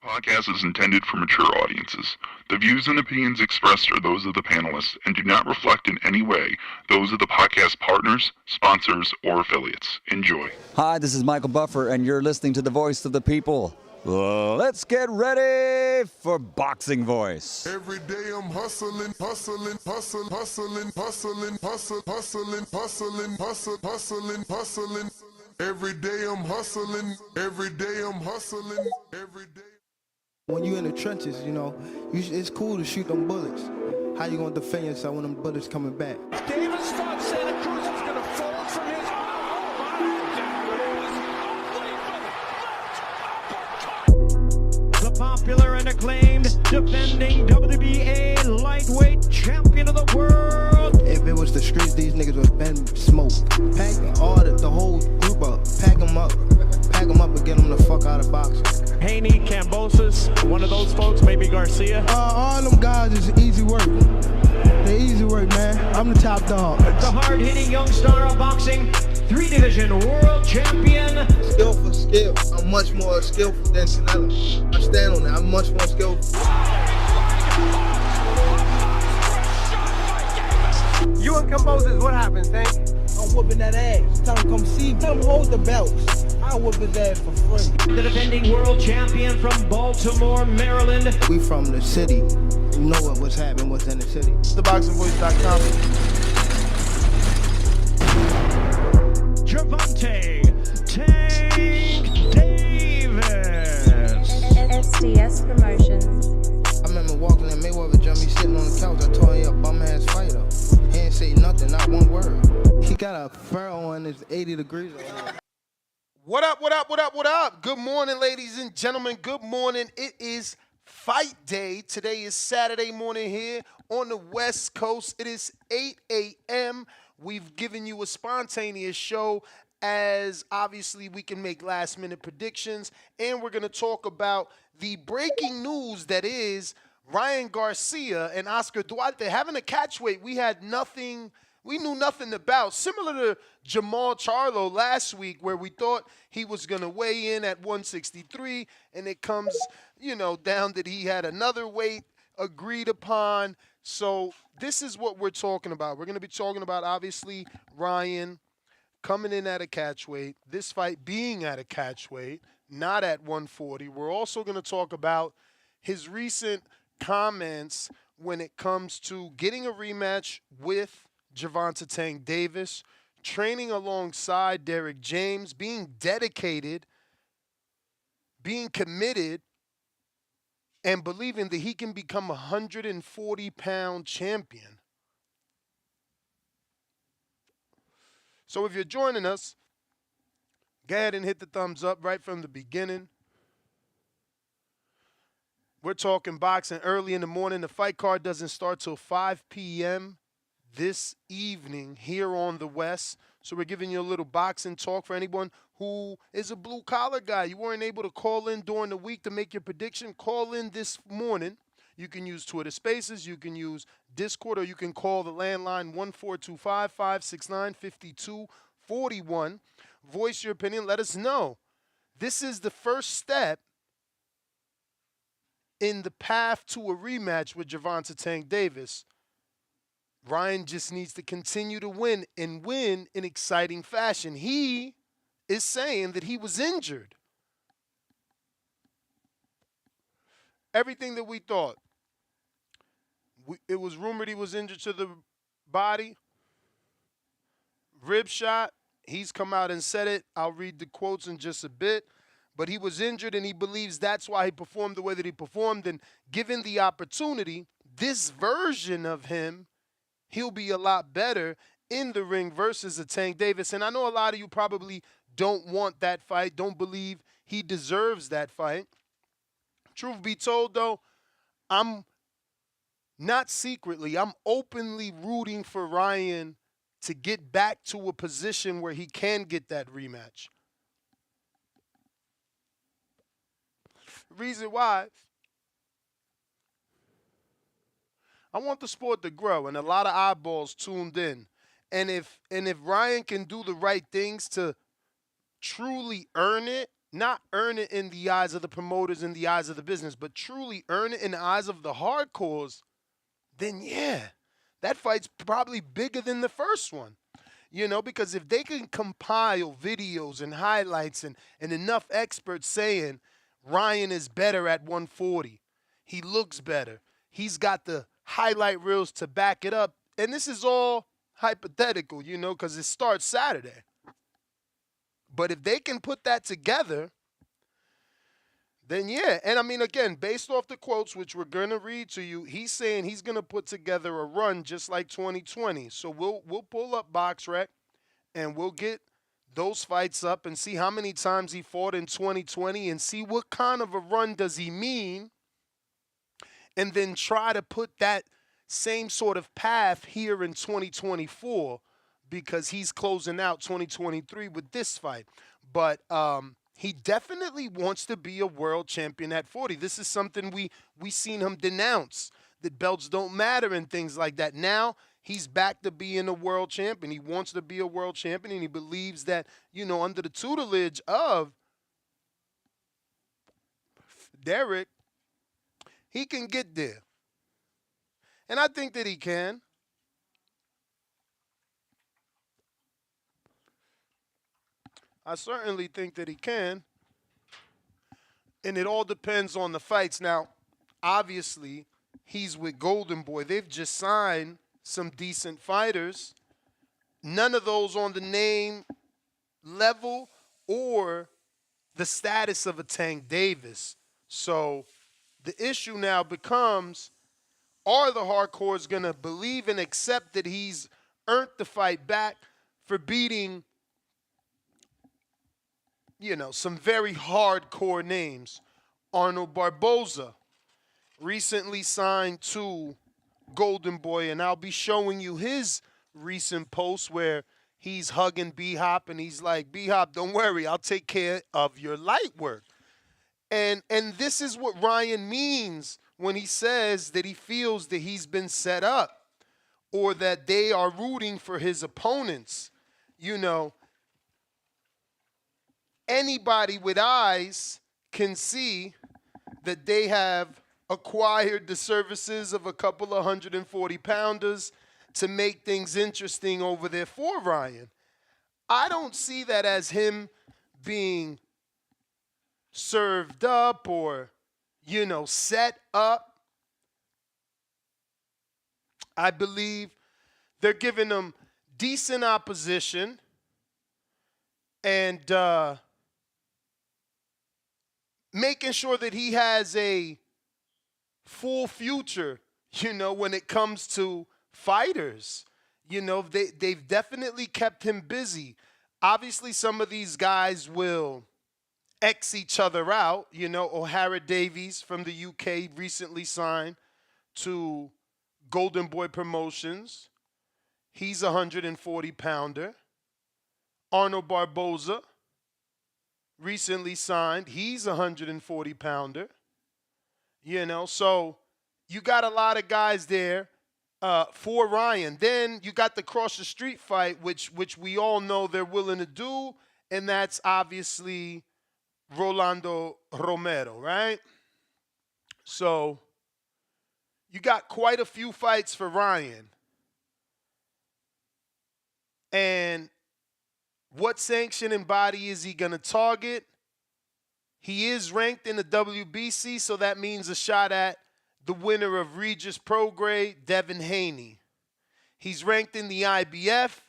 Podcast is intended for mature audiences. The views and opinions expressed are those of the panelists and do not reflect in any way those of the podcast partners, sponsors, or affiliates. Enjoy. Hi, this is Michael Buffer, and you're listening to the Voice of the People. Let's get ready for Boxing Voice. Every day I'm hustling, hustling, hustling, hustling, hustling, hustling, hustling, hustling, hustling, hustling, hustling. Every day I'm hustling, every day I'm hustling, every day. When you in the trenches, you know, it's cool to shoot them bullets. How you gonna defend yourself when them bullets coming back? Davis thought Santa Cruz was gonna fold from his the popular and acclaimed defending WBA lightweight champion of the world. If it was the streets, these niggas would have been smoked. Pack the whole group up, pack them up and get them the fuck out of boxing. Haney, Cambosis, one of those folks, maybe Garcia. All them guys is easy work. They easy work, man. I'm the top dog. The hard-hitting young star of boxing, 3-division world champion. Skill for skill. I'm much more skillful than Canelo. I stand on that. I'm much more skillful. You and Cambosis, what happens, Tank? I'm whooping that ass. Tell him come see me. Tell him hold the belts. I'll whoop his ass for free. The defending world champion from Baltimore, Maryland. We from the city. You know what's happening, what's in the city. TheBoxingVoice.com. Gervonta Tank Davis. SDS Promotions. I remember walking in Mayweather gym, he sitting on the couch. I told him he a bum ass fighter. He ain't say nothing, not one word. He got a fur on, it's 80 degrees on him. What up, what up, what up, what up? Good morning, ladies and gentlemen. Good morning. It is fight day. Today is Saturday morning here on the West Coast. It is 8 a.m. We've given you a spontaneous show as obviously we can make last-minute predictions. And we're going to talk about the breaking news that is Ryan Garcia and Oscar Duarte having a catchweight we knew nothing about. Similar to Jamal Charlo last week where we thought he was going to weigh in at 163 and it comes, down that he had another weight agreed upon. So this is what we're talking about. We're going to be talking about, obviously, Ryan coming in at a catchweight, this fight being at a catchweight, not at 140. We're also going to talk about his recent comments when it comes to getting a rematch with Gervonta Tank Davis, training alongside Derek James, being dedicated, being committed, and believing that he can become a 140-pound champion. So if you're joining us, go ahead and hit the thumbs up right from the beginning. We're talking boxing early in the morning. The fight card doesn't start till 5 p.m. this evening here on the West. So we're giving you a little boxing talk for anyone who is a blue-collar guy. You weren't able to call in during the week to make your prediction. Call in this morning. You can use Twitter Spaces. You can use Discord, or you can call the landline 1-425-569-5241. Voice your opinion. Let us know. This is the first step in the path to a rematch with Gervonta Tank Davis. Ryan just needs to continue to win and win in exciting fashion. He is saying that he was injured. Everything that we thought. It was rumored he was injured to the body. Rib shot. He's come out and said it. I'll read the quotes in just a bit. But he was injured, and he believes that's why he performed the way that he performed. And given the opportunity, this version of him, he'll be a lot better in the ring versus a Tank Davis. And I know a lot of you probably don't want that fight, don't believe he deserves that fight. Truth be told, though, I'm not secretly, I'm openly rooting for Ryan to get back to a position where he can get that rematch. Reason why, I want the sport to grow, and a lot of eyeballs tuned in. And if Ryan can do the right things to truly earn it, not earn it in the eyes of the promoters, in the eyes of the business, but truly earn it in the eyes of the hardcores, then yeah, that fight's probably bigger than the first one. Because if they can compile videos and highlights and enough experts saying Ryan is better at 140, he looks better, he's got the highlight reels to back it up, and this is all hypothetical, because it starts Saturday. But if they can put that together, then yeah. And I mean, again, based off the quotes, which we're going to read to you, he's saying he's going to put together a run just like 2020. So we'll pull up BoxRec and we'll get those fights up and see how many times he fought in 2020 and see what kind of a run does he mean, and then try to put that same sort of path here in 2024, because he's closing out 2023 with this fight. But he definitely wants to be a world champion at 40. This is something we seen him denounce, that belts don't matter and things like that. Now he's back to being a world champion. He wants to be a world champion, and he believes that, under the tutelage of Derek, he can get there. And I think that he can. I certainly think that he can. And it all depends on the fights. Now, obviously, he's with Golden Boy. They've just signed some decent fighters. None of those on the name level or the status of a Tank Davis. So the issue now becomes, are the hardcores going to believe and accept that he's earned the fight back for beating, some very hardcore names? Arnold Barboza recently signed to Golden Boy, and I'll be showing you his recent post where he's hugging B-Hop, and he's like, B-Hop, don't worry, I'll take care of your light work. And this is what Ryan means when he says that he feels that he's been set up, or that they are rooting for his opponents. Anybody with eyes can see that they have acquired the services of a couple of 140-pounders to make things interesting over there for Ryan. I don't see that as him being served up or, set up. I believe they're giving him decent opposition and making sure that he has a full future, when it comes to fighters. They've definitely kept him busy. Obviously, some of these guys will X each other out. O'Hara Davies from the UK recently signed to Golden Boy Promotions. He's a 140-pounder. Arnold Barboza recently signed. He's a 140-pounder. So you got a lot of guys there for Ryan. Then you got the cross the street fight, which we all know they're willing to do, and that's obviously Rolando Romero, right? So you got quite a few fights for Ryan. And what sanctioning body is he going to target? He is ranked in the WBC, so that means a shot at the winner of Regis Prograis, Devin Haney. He's ranked in the IBF,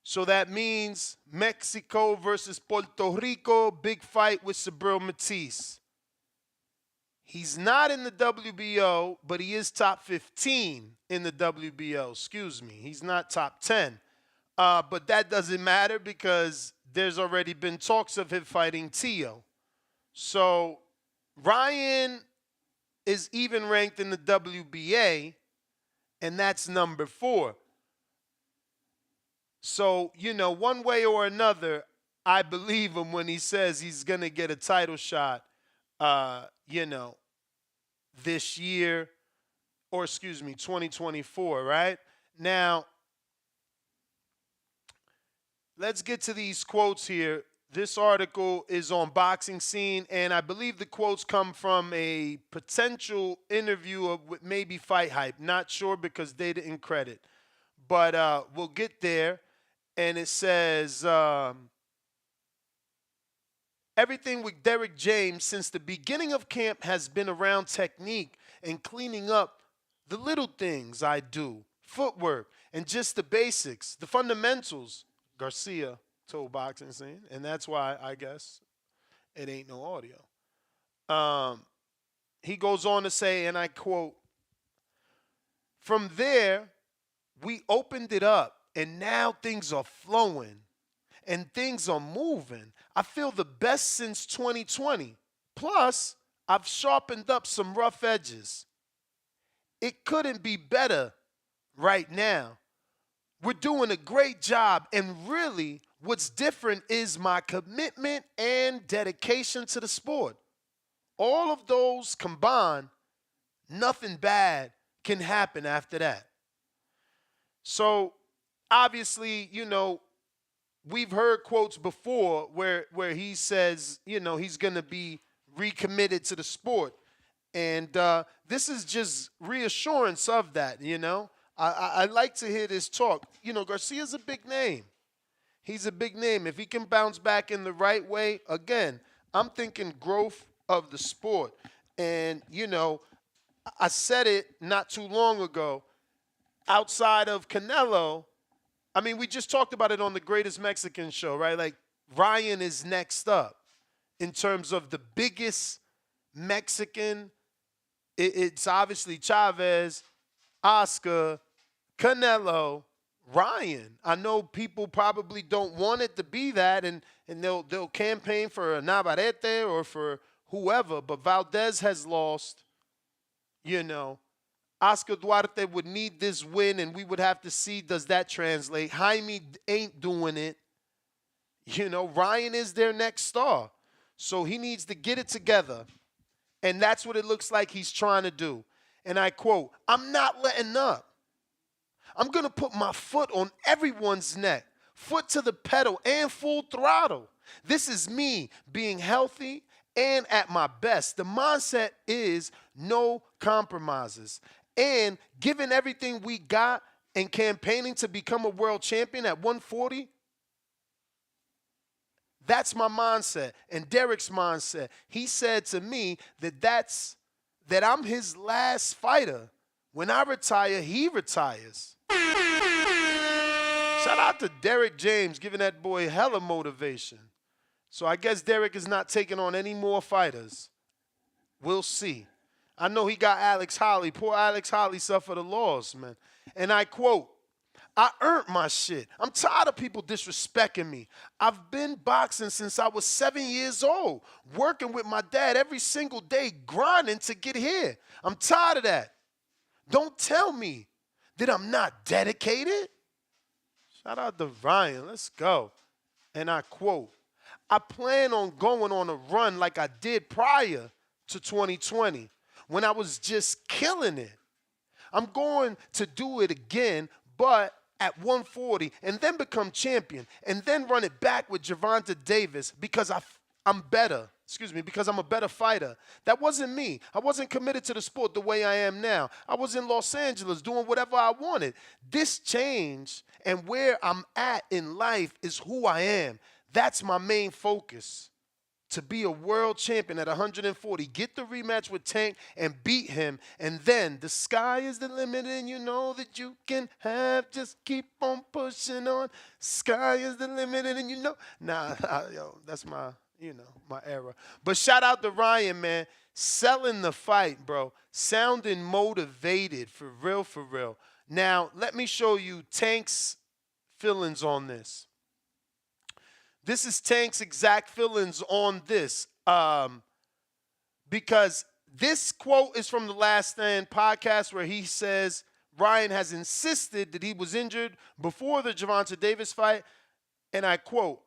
so that means Mexico versus Puerto Rico, big fight with Subriel Matisse. He's not in the WBO, but he is top 15 in the WBO. Excuse me. He's not top 10. But that doesn't matter because there's already been talks of him fighting Tio. So Ryan is even ranked in the WBA, and that's number 4. So, one way or another, I believe him when he says he's going to get a title shot, this year, or 2024, right? Now, let's get to these quotes here This article is on Boxing Scene, and I believe the quotes come from a potential interview with maybe Fight Hype. Not sure because they didn't credit. But we'll get there. And it says, everything with Derek James since the beginning of camp has been around technique and cleaning up the little things I do, footwork, and just the basics, the fundamentals, Garcia told Boxing Scene, and that's why I guess it ain't no audio. He goes on to say, and I quote, "From there, we opened it up, and now things are flowing, and things are moving. I feel the best since 2020. Plus, I've sharpened up some rough edges. It couldn't be better right now. We're doing a great job, and really, what's different is my commitment and dedication to the sport. All of those combined, nothing bad can happen after that." So, obviously, we've heard quotes before where he says, he's going to be recommitted to the sport. And this is just reassurance of that, I like to hear this talk. Garcia's a big name. He's a big name. If he can bounce back in the right way, again, I'm thinking growth of the sport. And, I said it not too long ago. Outside of Canelo, I mean, we just talked about it on the Greatest Mexican Show, right? Like, Ryan is next up in terms of the biggest Mexican. It's obviously Chavez, Oscar, Canelo, Ryan. I know people probably don't want it to be that, and they'll campaign for a Navarrete or for whoever, but Valdez has lost, Oscar Duarte would need this win, and we would have to see, does that translate? Jaime ain't doing it. Ryan is their next star. So he needs to get it together. And that's what it looks like he's trying to do. And I quote, "I'm not letting up. I'm going to put my foot on everyone's neck, foot to the pedal and full throttle. This is me being healthy and at my best. The mindset is no compromises. And given everything we got and campaigning to become a world champion at 140, that's my mindset." And Derek's mindset. He said to me that I'm his last fighter. When I retire, he retires. Shout out to Derek James, giving that boy hella motivation. So I guess Derek is not taking on any more fighters. We'll see. I know he got Alex Holly. Poor Alex Holly suffered a loss, man. And I quote, "I earned my shit. I'm tired of people disrespecting me. I've been boxing since I was 7 years old, working with my dad every single day, grinding to get here. I'm tired of that. Don't tell me that I'm not dedicated." Shout out to Ryan. Let's go. And I quote, "I plan on going on a run like I did prior to 2020 when I was just killing it. I'm going to do it again, but at 140 and then become champion and then run it back with Gervonta Davis because I'm better. Because I'm a better fighter. That wasn't me. I wasn't committed to the sport the way I am now. I was in Los Angeles doing whatever I wanted. This change and where I'm at in life is who I am. That's my main focus. To be a world champion at 140, get the rematch with Tank and beat him, and then the sky is the limit and you know that you can have, just keep on pushing on. Sky is the limit and you know." That's my era. But shout out to Ryan, man. Selling the fight, bro. Sounding motivated, for real, for real. Now, let me show you Tank's feelings on this. This is Tank's exact feelings on this. Because this quote is from the Last Stand podcast where he says Ryan has insisted that he was injured before the Gervonta Davis fight. And I quote,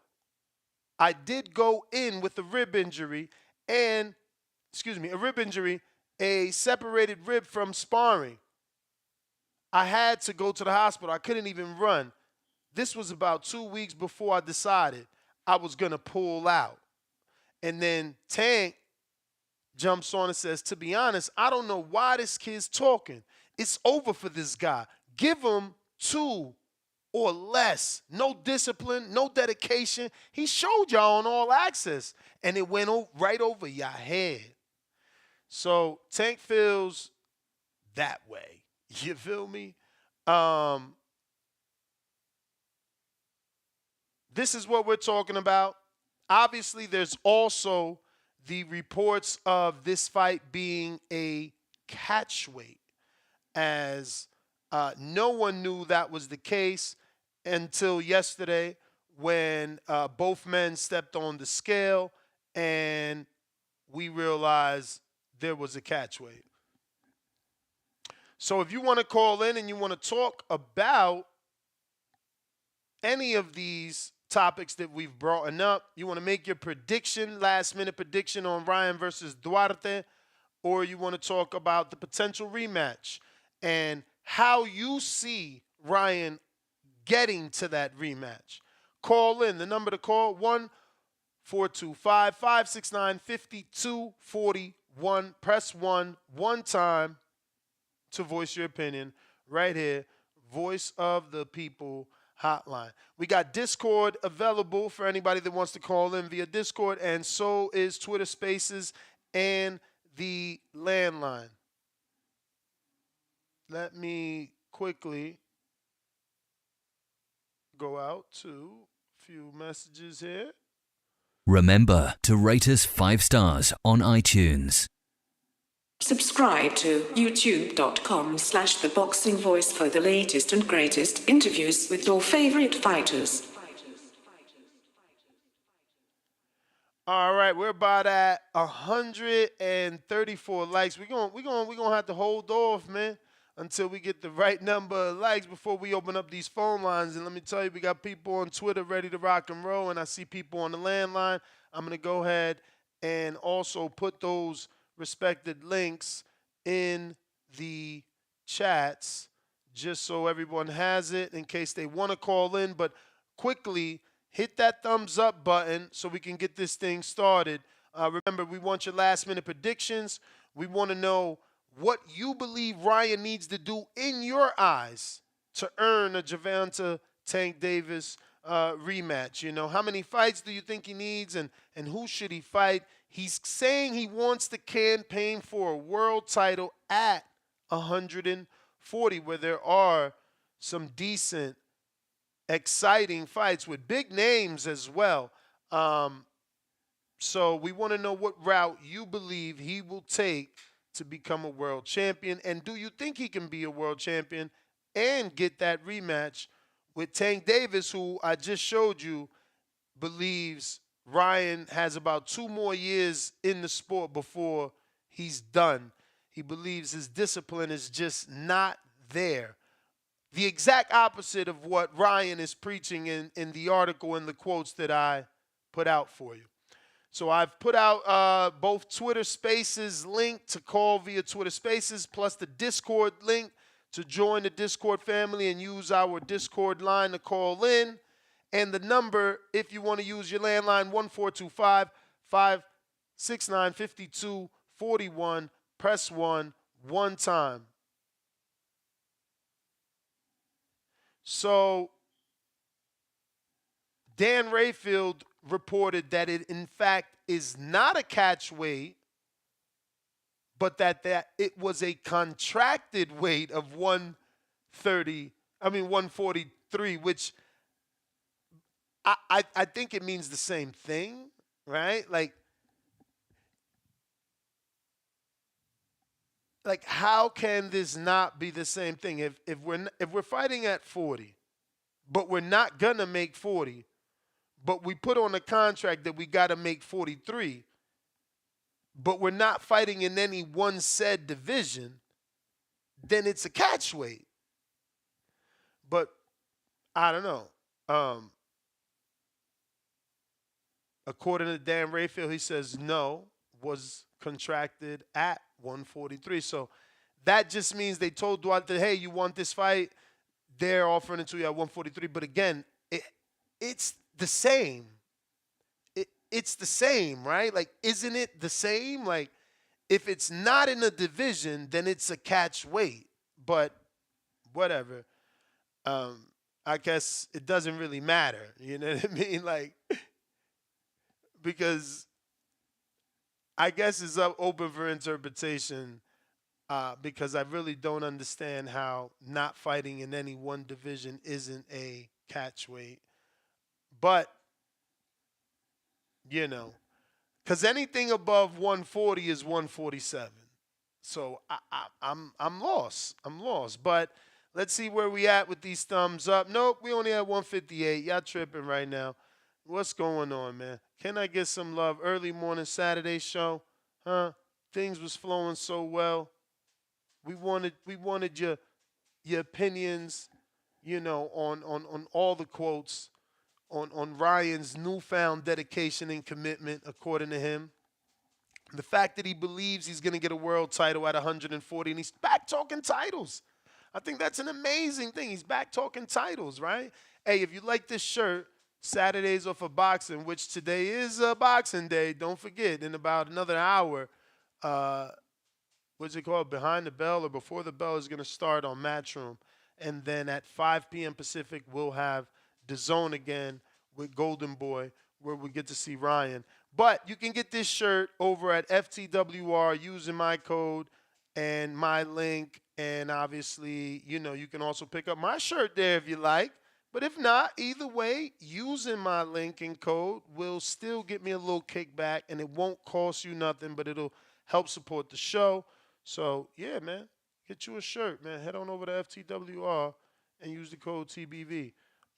"I did go in with a rib injury, a separated rib from sparring. I had to go to the hospital. I couldn't even run. This was about 2 weeks before I decided. I was going to pull out. And then Tank jumps on and says, to be honest, I don't know why this kid's talking. It's over for this guy. Give him 2 or less. No discipline, no dedication. He showed y'all on All Access, and it went right over your head. So Tank feels that way. You feel me? This is what we're talking about. Obviously, there's also the reports of this fight being a catch weight, as no one knew that was the case until yesterday when both men stepped on the scale and we realized there was a catch weight. So if you want to call in and you want to talk about any of these topics that we've brought up, you want to make your prediction, last-minute prediction on Ryan versus Duarte, or you want to talk about the potential rematch and how you see Ryan getting to that rematch, call in. The number to call, 1-425-569-5241. Press 1 time to voice your opinion right here. Voice of the People hotline. We got Discord available for anybody that wants to call in via Discord, and so is Twitter Spaces and the landline. Let me quickly go out to a few messages here. Remember to rate us 5 stars on iTunes. Subscribe to youtube.com/theboxingvoice for the latest and greatest interviews with your favorite fighters. All right, we're about at 134 likes. We're gonna have to hold off, man, until we get the right number of likes before we open up these phone lines. And let me tell you, we got people on Twitter ready to rock and roll, and I see people on the landline. I'm gonna go ahead and also put those respected links in the chats just so everyone has it in case they want to call in. But quickly, hit that thumbs up button so we can get this thing started. Remember, we want your last-minute predictions. We want to know what you believe Ryan needs to do in your eyes to earn a Gervonta Tank Davis rematch. You know, how many fights do you think he needs, and who should he fight? He's saying he wants to campaign for a world title at 140, where there are some decent, exciting fights with big names as well. So we want to know what route you believe he will take to become a world champion. And do you think he can be a world champion and get that rematch with Tank Davis, who I just showed you believes Ryan has about 2 more years in the sport before he's done. He believes his discipline is just not there. The exact opposite of what Ryan is preaching in the article and the quotes that I put out for you. So I've put out both Twitter Spaces link to call via Twitter Spaces, plus the Discord link to join the Discord family and use our Discord line to call in. And the number, if you want to use your landline, 1-425-569-5241. Press 1 time. So Dan Rayfield reported that it, in fact, is not a catch weight, but that it was a contracted weight of 143, which I think it means the same thing, right? Like how can this not be the same thing? If we're fighting at 40, but we're not gonna make 40, but we put on a contract that we got to make 43, but we're not fighting in any one said division, then it's a catch weight. But I don't know. According to Dan Rayfield, he says no, was contracted at 143. So that just means they told Duarte, hey, you want this fight? They're offering it to you at 143. But again, it's the same. it's the same, right? Like, isn't it the same? Like, if it's not in a division, then it's a catch weight. But whatever. Um, I guess it doesn't really matter. You know what I mean? Like, because I guess it's open for interpretation. Because I really don't understand how not fighting in any one division isn't a catch weight. But you know, because anything above 140 is 147. So I'm lost. I'm lost. But let's see where we at with these thumbs up. Nope, we only at 158. Y'all tripping right now. What's going on, man? Can I get some love? Early morning Saturday show, huh? Things was flowing so well. We wanted your opinions, on all the quotes on Ryan's newfound dedication and commitment, according to him. The fact that he believes he's going to get a world title at 140, and he's back talking titles. I think that's an amazing thing. He's back talking titles, right? Hey, if you like this shirt, Saturdays are for boxing, which today is Boxing Day. Don't forget, in about another hour, what's it called? Behind the Bell or Before the Bell is going to start on Matchroom. And then at 5 p.m. Pacific, we'll have The Zone again with Golden Boy, where we get to see Ryan. But you can get this shirt over at FTWR using my code and my link. And obviously, you can also pick up my shirt there if you like. But if not, either way, using my link and code will still get me a little kickback, and it won't cost you nothing, but it'll help support the show. So, yeah, man, get you a shirt, man. Head on over to FTWR and use the code TBV.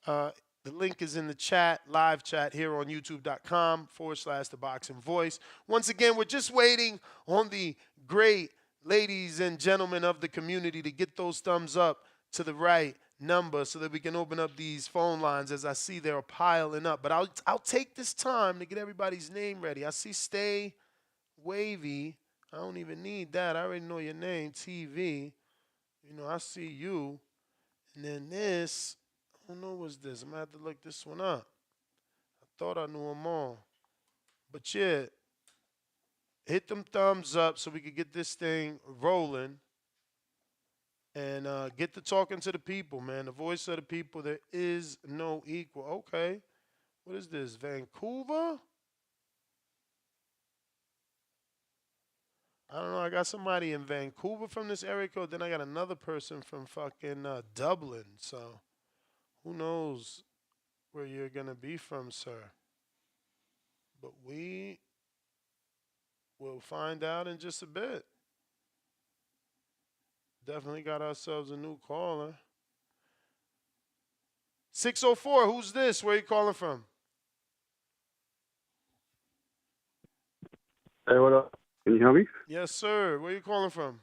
The link is in the chat, live chat here on youtube.com/The Boxing Voice. Once again, we're just waiting on the great ladies and gentlemen of the community to get those thumbs up to the right number so that we can open up these phone lines. As I see they're piling up. But I'll take this time to get everybody's name ready. I see Stay Wavy. I don't even need that. I already know your name, TV. I see you. And then this, I don't know what's this. I'm going to have to look this one up. I thought I knew them all. But yeah, hit them thumbs up so we can get this thing rolling. And get to talking to the people, man. The voice of the people. There is no equal. Okay. What is this? Vancouver? I don't know. I got somebody in Vancouver from this area code. Then I got another person from fucking Dublin. So who knows where you're going to be from, sir. But we will find out in just a bit. Definitely got ourselves a new caller. 604, who's this? Where are you calling from? Hey, what up? Can you hear me? Yes, sir. Where are you calling from?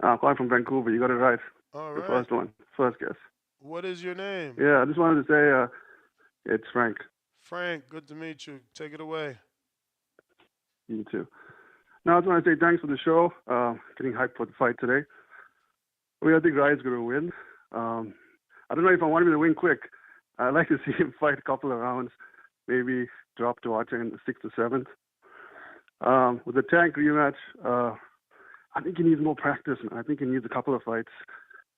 I'm calling from Vancouver. You got it right. All the right. first one. First guess. What is your name? Yeah, I just wanted to say it's Frank. Frank, good to meet you. Take it away. You too. Now, I just want to say thanks for the show. Getting hyped for the fight today. I think Ryan's going to win. I don't know if I want him to win quick. I'd like to see him fight a couple of rounds, maybe drop Duarte in the 6th or 7th. With the Tank rematch, I think he needs more practice, man. I think he needs a couple of fights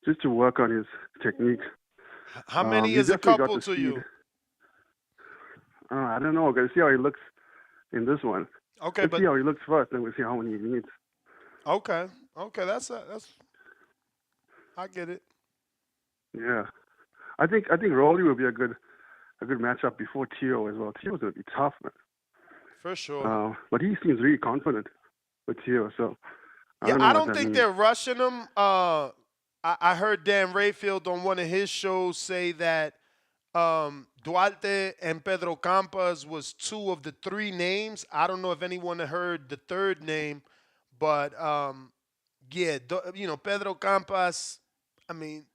just to work on his technique. How many is a couple to you? I don't know. We're going to see how he looks in this one. Okay, Let's see how he looks first, then we'll see how many he needs. Okay, that's I get it. Yeah, I think Rolly will be a good matchup before Tio as well. Tio's going to be tough, man. For sure. But he seems really confident with Tio, so I don't think they're rushing him. I heard Dan Rayfield on one of his shows say that Duarte and Pedro Campas was 2 of the 3 names. I don't know if anyone heard the third name, but Pedro Campas. I mean,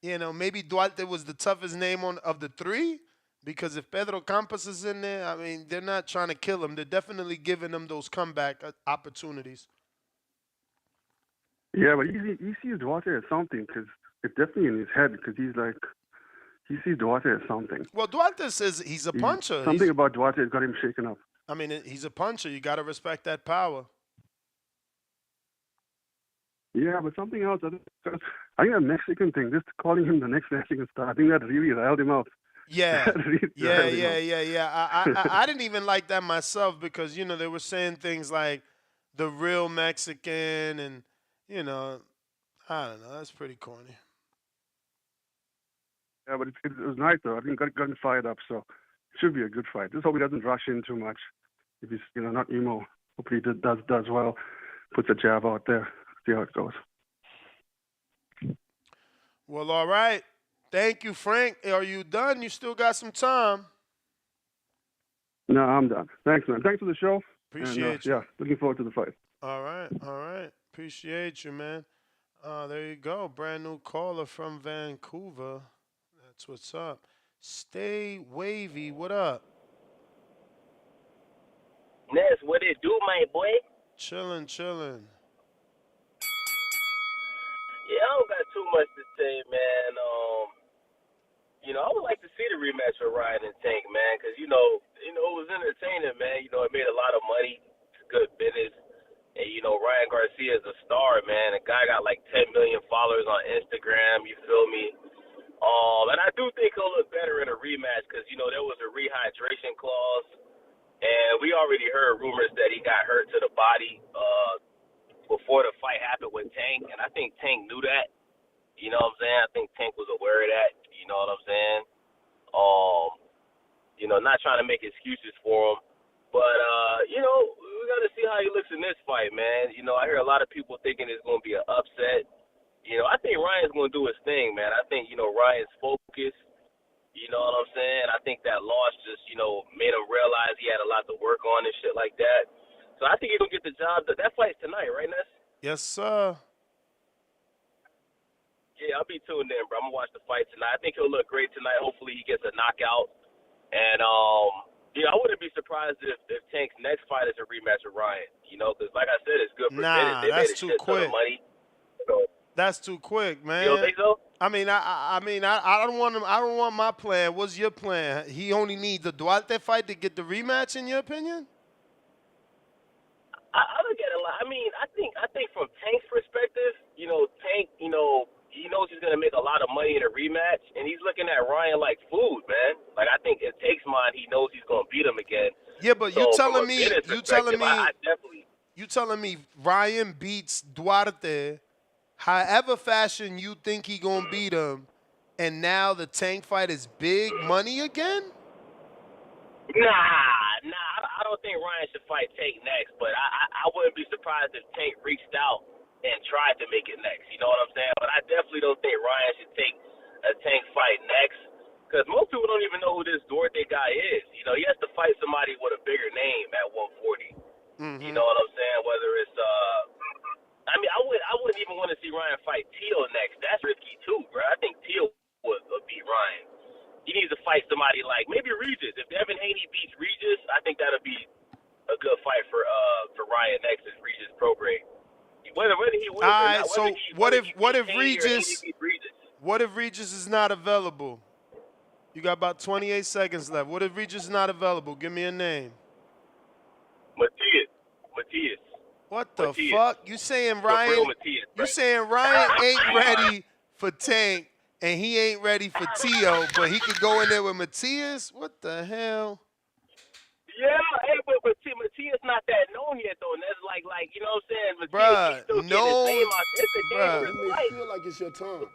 maybe Duarte was the toughest name of the 3, because if Pedro Campas is in there, I mean, they're not trying to kill him. They're definitely giving him those comeback opportunities. Yeah, but he sees Duarte as something, because it's definitely in his head, because he sees Duarte as something. Well, Duarte says he's a puncher. Something about Duarte has got him shaken up. I mean, he's a puncher. You got to respect that power. Yeah, but something else. I think that Mexican thing, just calling him the next Mexican star, I think that really riled him up. Yeah, I didn't even like that myself because they were saying things like the real Mexican, and I don't know. That's pretty corny. Yeah, but it was nice though. I think got him fired up, so it should be a good fight. Just hope he doesn't rush in too much. If he's not emo, hopefully he does well, puts a jab out there. See how it goes. Well, all right. Thank you, Frank. Are you done? You still got some time. No, I'm done. Thanks, man. Thanks for the show. Appreciate you. Yeah, looking forward to the fight. All right. Appreciate you, man. There you go. Brand new caller from Vancouver. That's what's up. Stay wavy. What up? Ness, what it do, my boy? Chillin'. Yeah, I don't got too much to say, man. I would like to see the rematch with Ryan and Tank, man, because it was entertaining, man. It made a lot of money. It's good business. And Ryan Garcia is a star, man. The guy got like 10 million followers on Instagram. You feel me? And I do think he'll look better in a rematch because there was a rehydration clause, and we already heard rumors that he got hurt to the body before the fight happened with Tank, and I think Tank knew that. You know what I'm saying? I think Tank was aware of that. You know what I'm saying? Not trying to make excuses for him. But, we got to see how he looks in this fight, man. I hear a lot of people thinking it's going to be an upset. I think Ryan's going to do his thing, man. I think, Ryan's focused. You know what I'm saying? I think that loss just, made him realize he had a lot to work on and shit like that. So I think he's going to get the job done. That fight's tonight, right, Ness? Yes, sir. Yeah, I'll be tuned in, bro. I'm going to watch the fight tonight. I think he'll look great tonight. Hopefully he gets a knockout. And, I wouldn't be surprised if Tank's next fight is a rematch with Ryan. Because like I said, it's good for business. They that's made a too shit ton quick. of money. So, that's too quick, man. you don't think so? I don't want him. I don't want my plan. What's your plan? He only needs the Duarte fight to get the rematch, in your opinion? I look at it like, I think from Tank's perspective, Tank, he knows he's gonna make a lot of money in a rematch, and he's looking at Ryan like food, man. Like I think it takes mine. He knows he's gonna beat him again. Yeah, but so you telling me Ryan beats Duarte, however fashion you think he gonna beat him, and now the Tank fight is big money again? Nah. I don't think Ryan should fight Tank next, but I wouldn't be surprised if Tank reached out and tried to make it next. You know what I'm saying? But I definitely don't think Ryan should take a Tank fight next because most people don't even know who this Duarte guy is. He has to fight somebody with a bigger name at 140. Mm-hmm. You know what I'm saying? Whether it's I wouldn't even want to see Ryan fight Tio next. That's risky too, bro. I think Tio would beat Ryan. He needs to fight somebody like maybe Regis. If Devin Haney beats Regis, I think that'll be a good fight for Ryan next is Regis Prograis. Whether he wins or not. So what if Regis is not available? You got about 28 seconds left. What if Regis is not available? Give me a name. Matias. What the fuck? You saying Ryan? You saying Ryan ain't ready for Tank and he ain't ready for Tio, but he could go in there with Matias? What the hell? Yeah, hey, but Matias not that known yet though, and that's like you know what I'm saying? Bruh, still known. His name out. It's a dangerous It may fight. feel like it's your time.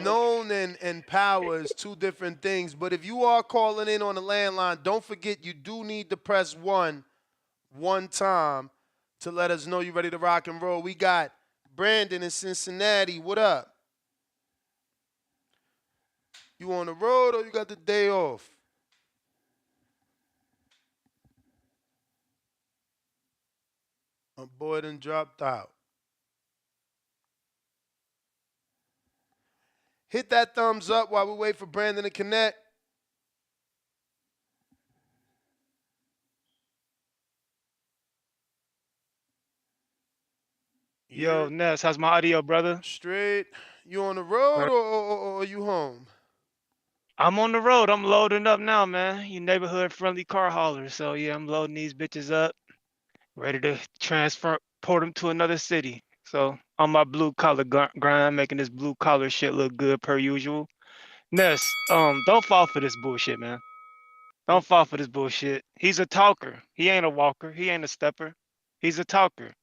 Known and power is two different things. But if you are calling in on the landline, don't forget you do need to press one time to let us know you're ready to rock and roll. We got Brandon in Cincinnati. What up? You on the road or you got the day off? My boy done dropped out. Hit that thumbs up while we wait for Brandon to connect. Yo, Ness, how's my audio, brother? Straight. You on the road or you home? I'm on the road. I'm loading up now, man. You neighborhood friendly car hauler. So yeah, I'm loading these bitches up, ready to transport them to another city. So on my blue collar grind, making this blue collar shit look good per usual. Ness, don't fall for this bullshit, man. Don't fall for this bullshit. He's a talker. He ain't a walker. He ain't a stepper. He's a talker.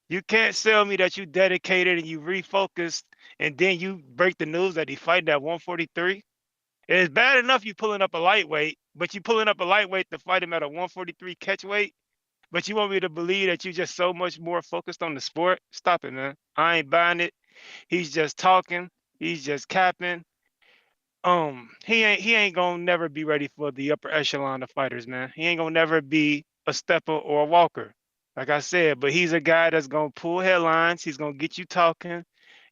You can't sell me that you dedicated and you refocused, and then you break the news that he fighting at 143. It's bad enough you pulling up a lightweight, but you pulling up a lightweight to fight him at a 143 catch weight. But you want me to believe that you just so much more focused on the sport? Stop it, man. I ain't buying it. He's just talking. He's just capping. He ain't gonna never be ready for the upper echelon of fighters, man. He ain't gonna never be a stepper or a walker, like I said. But he's a guy that's gonna pull headlines. He's gonna get you talking.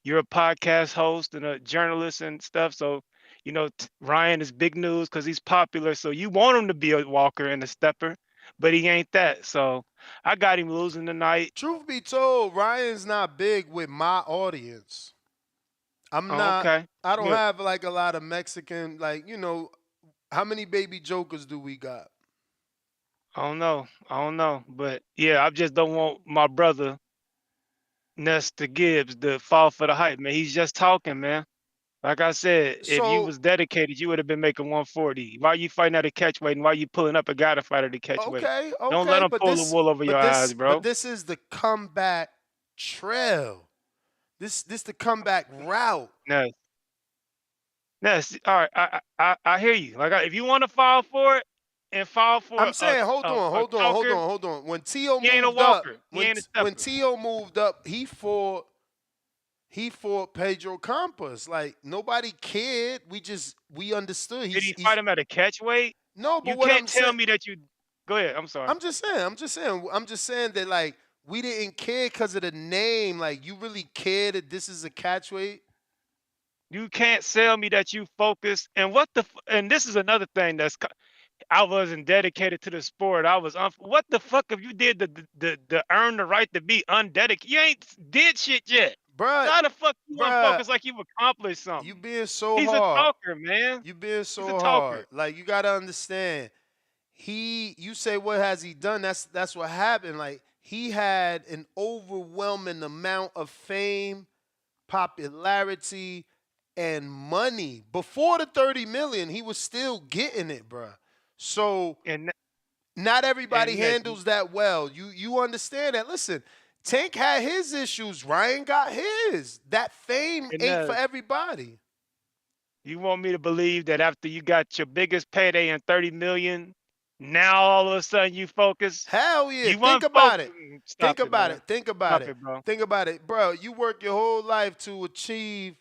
You're a podcast host and a journalist and stuff, so Ryan is big news because he's popular. So you want him to be a walker and a stepper, but he ain't that. So I got him losing tonight. Truth be told, Ryan's not big with my audience. I'm not. Okay. I don't Good. have like a lot of Mexican, like, how many baby jokers do we got? I don't know. But yeah, I just don't want my brother Nesta Gibbs to fall for the hype, man. He's just talking, man. Like I said, if you So, was dedicated, you would have been making 140. Why you fighting at a catch weight and why you pulling up a guy to fight at a catch weight? Don't let him pull the wool over your eyes, bro. But this is the comeback trail. This the comeback route. Ness, all right, I hear you. Like if you want to fall for it and fall for I'm saying, hold talker, on. When T.O. he ain't a moved up, walker. He ain't a stepper. when T.O. moved up, he fought Pedro Campos. Like nobody cared. We understood. Did he fight him at a catch weight? No, but you what can't I'm tell saying, me that you. Go ahead. I'm sorry. I'm just saying that like we didn't care because of the name. Like you really care that this is a catch weight. You can't sell me that you focus. And and this is another thing I wasn't dedicated to the sport. I was what the fuck have you did to earn the right to be undedicated? You ain't did shit yet. Bruh, how the fuck you want to focus like you've accomplished something? You being so He's hard. He's a talker, man. You being so hard. Talker. Like you gotta understand. You say what has he done? That's what happened. Like he had an overwhelming amount of fame, popularity, and money. Before the 30 million, he was still getting it, bruh. So not everybody handles that well. You understand that? Listen, Tank had his issues. Ryan got his. That fame ain't for everybody. You want me to believe that after you got your biggest payday and 30 million, now all of a sudden you focus? Hell yeah. Think about it. Think about it, bro. You work your whole life to achieve,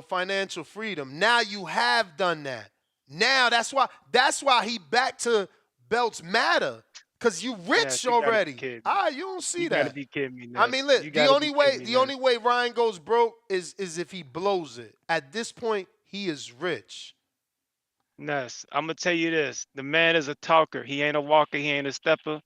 financial freedom. Now you have done that. Now that's why he back to belts matter. Cause you rich already. You don't see that. You gotta be kidding me. I mean, look, the only way Ryan goes broke is if he blows it. At this point, he is rich. Ness, I'm gonna tell you this: the man is a talker. He ain't a walker. He ain't a stepper.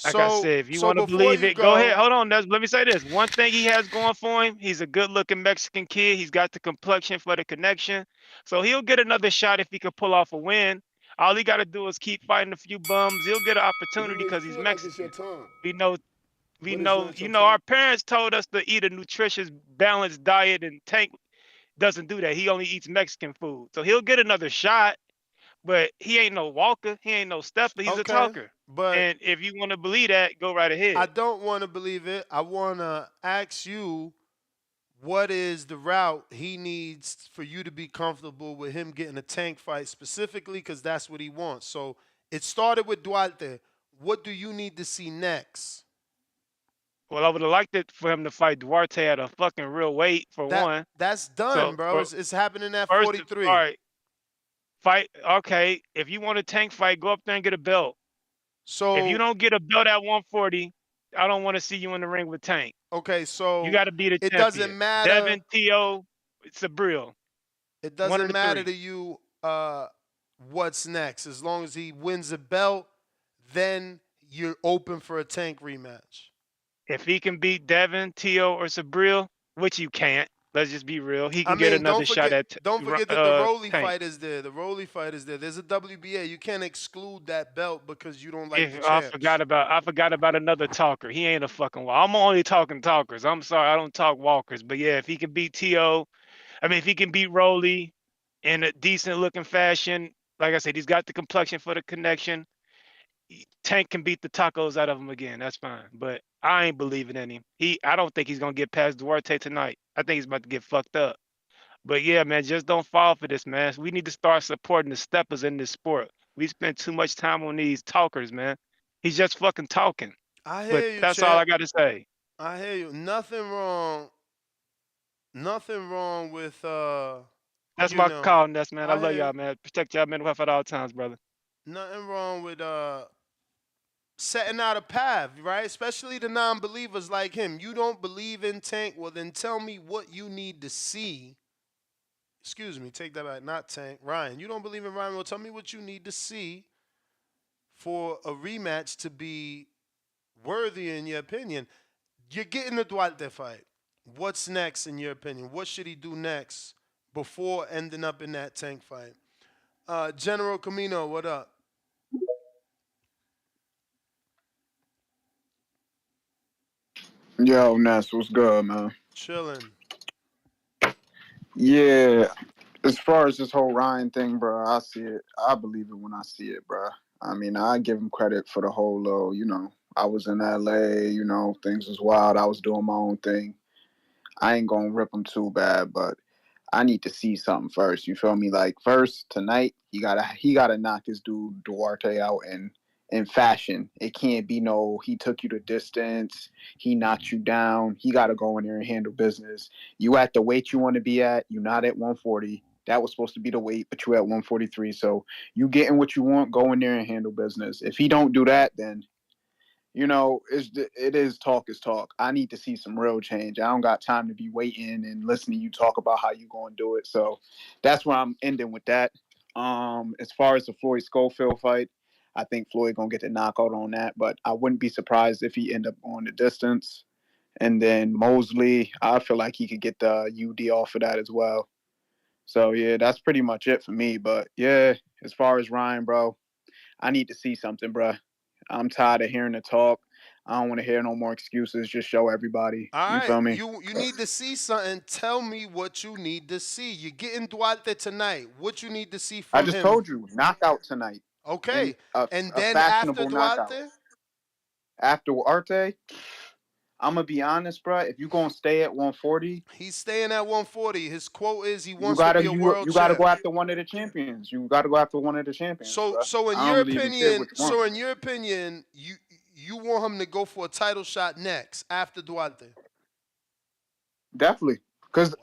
Like I said, if you want to believe it, go ahead. Hold on, Ness. Let me say this: one thing he has going for him, he's a good-looking Mexican kid. He's got the complexion for the connection, so he'll get another shot if he could pull off a win. All he got to do is keep fighting a few bums. He'll get an opportunity because he's Mexican. We know. Our parents told us to eat a nutritious, balanced diet, and Tank doesn't do that. He only eats Mexican food. So he'll get another shot, but he ain't no walker. He ain't no stepper. He's a talker. And if you want to believe that, go right ahead. I don't want to believe it. I want to ask you, what is the route he needs for you to be comfortable with him getting a Tank fight specifically, because that's what he wants. So it started with Duarte. What do you need to see next? Well, I would have liked it for him to fight Duarte at a fucking real weight for one. That's done, bro. It's happening at 43. All right. Fight. Okay. If you want a Tank fight, go up there and get a belt. So if you don't get a belt at 140, I don't want to see you in the ring with Tank. Okay, so you got to be the champion. It doesn't matter. Devin, T.O., Sabril. It doesn't matter to you what's next. As long as he wins a belt, then you're open for a Tank rematch. If he can beat Devin, Tio, or Sabril, which you can't, let's just be real. He I can get mean, another shot at don't forget that the Rolly Tank. fight is there. The Rolly fight is there. There's a WBA. You can't exclude that belt because you don't like the I champs. forgot about another talker. He ain't a fucking walker. I'm only talking talkers. I'm sorry, I don't talk walkers. But yeah, if he can beat T.O., if he can beat Rolly in a decent looking fashion, like I said, he's got the complexion for the connection. Tank can beat the tacos out of him again. That's fine. But I ain't believing in him. I don't think he's gonna get past Duarte tonight. I think he's about to get fucked up. But yeah, man, just don't fall for this, man. We need to start supporting the steppers in this sport. We spend too much time on these talkers, man. He's just fucking talking. I But hear you, that's all I champ. got to say. I hear you. Nothing wrong. Nothing wrong with That's you my know. call, Ness, man. I I love hear y'all, man. Protect y'all mental health at all times, brother. nothing wrong with setting out a path, right? Especially the non-believers like him. You don't believe in Tank? Well, then tell me what you need to see. Excuse me, take that back. Not Tank. Ryan. You don't believe in Ryan? Well, tell me what you need to see for a rematch to be worthy in your opinion. You're getting the Duarte fight. What's next in your opinion? What should he do next before ending up in that Tank fight? General Camino, what up? Yo, Ness, what's good, man? Chilling. Yeah, as far as this whole Ryan thing, bro, I see it. I believe it when I see it, bro. I mean, I give him credit for the whole, I was in LA, things was wild. I was doing my own thing. I ain't gonna rip him too bad, but I need to see something first. You feel me? Like first tonight, he gotta knock this dude Duarte out in fashion. It can't be no he took you the distance, he knocked you down. He gotta go in there and handle business. You at the weight you want to be at. You not at 140. That was supposed to be the weight, but you at 143. So you getting what you want. Go in there and handle business. If he don't do that, then it is talk is talk. I need to see some real change. I don't got time to be waiting and listening to you talk about how you going to do it. So that's where I'm ending with that. As far as the Floyd Schofield fight, I think Floyd gonna get the knockout on that, but I wouldn't be surprised if he end up on the distance. And then Mosley, I feel like he could get the UD off of that as well. So yeah, that's pretty much it for me. But yeah, as far as Ryan, bro, I need to see something, bro. I'm tired of hearing the talk. I don't want to hear no more excuses. Just show everybody. All You right, feel me? you need to see something. Tell me what you need to see. You're getting Duarte tonight. What you need to see I from just him? told you, knockout tonight. Okay, and A then after fashionable knockout. Duarte, After Duarte, I'm gonna be honest, bro. If you gonna stay at 140, he's staying at 140. His quote is he you wants to gotta be a world gotta champ. go after one of the champions. You gotta go after one of the champions, So bro. so in I your don't really even care opinion, which one. you want him to go for a title shot next after Duarte? Definitely, because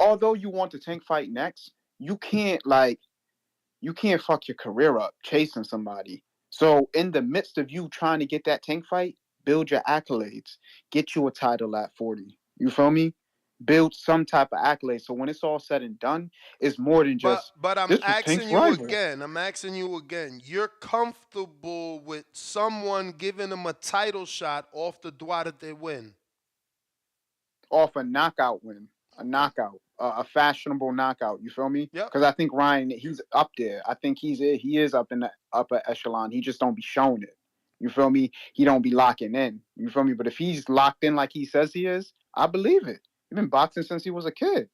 although you want the Tank fight next, you can't fuck your career up chasing somebody. So in the midst of you trying to get that Tank fight, build your accolades. Get you a title at 40. You feel me? Build some type of accolade. So when it's all said and done, it's more than just But I'm this was Tank's asking you rival. again. I'm asking you again. You're comfortable with someone giving him a title shot off the Duarte win? Off a knockout win, a knockout, a fashionable knockout. You feel me? Yep. Because I think Ryan, he's up there. I think he is up in the upper echelon. He just don't be showing it. You feel me? He don't be locking in. You feel me? But if he's locked in like he says he is, I believe it. He's been boxing since he was a kid.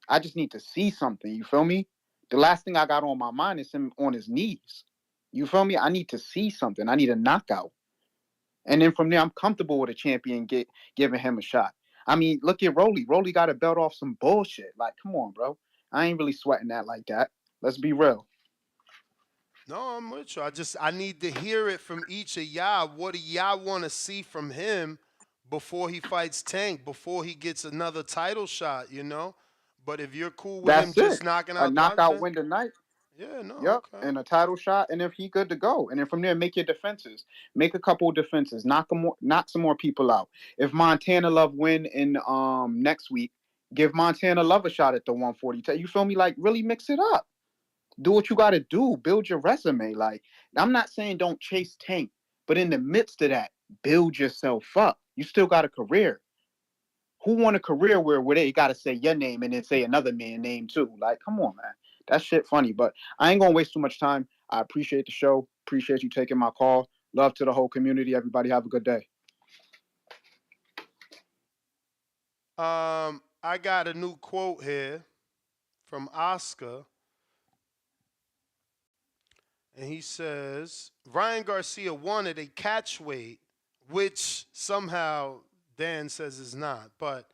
I just need to see something. You feel me? The last thing I got on my mind is him on his knees. You feel me? I need to see something. I need a knockout. And then from there, I'm comfortable with a champion giving him a shot. I mean, look at Rolly. Rolly got a belt off some bullshit. Like, come on, bro. I ain't really sweating that like that. Let's be real. No, I'm with you. I need to hear it from each of y'all. What do y'all want to see from him before he fights Tank, before he gets another title shot, you know? But if you're cool with him That's just it. knocking A out knockout Duarte, win tonight. yeah, no, Yep. okay. And a title shot. And if he good to go. And then from there, make your defenses. Make a couple of defenses. Knock some more people out. If Montana Love win in next week, give Montana Love a shot at the 140. You feel me? Like, really mix it up. Do what you got to do. Build your resume. Like, I'm not saying don't chase Tank, but in the midst of that, build yourself up. You still got a career. Who want a career where they got to say your name and then say another man's name too? Like, come on, man. That shit funny. But I ain't going to waste too much time. I appreciate the show. Appreciate you taking my call. Love to the whole community. Everybody have a good day. I got a new quote here from Oscar. And he says, Ryan Garcia wanted a catch weight, which somehow Dan says is not, but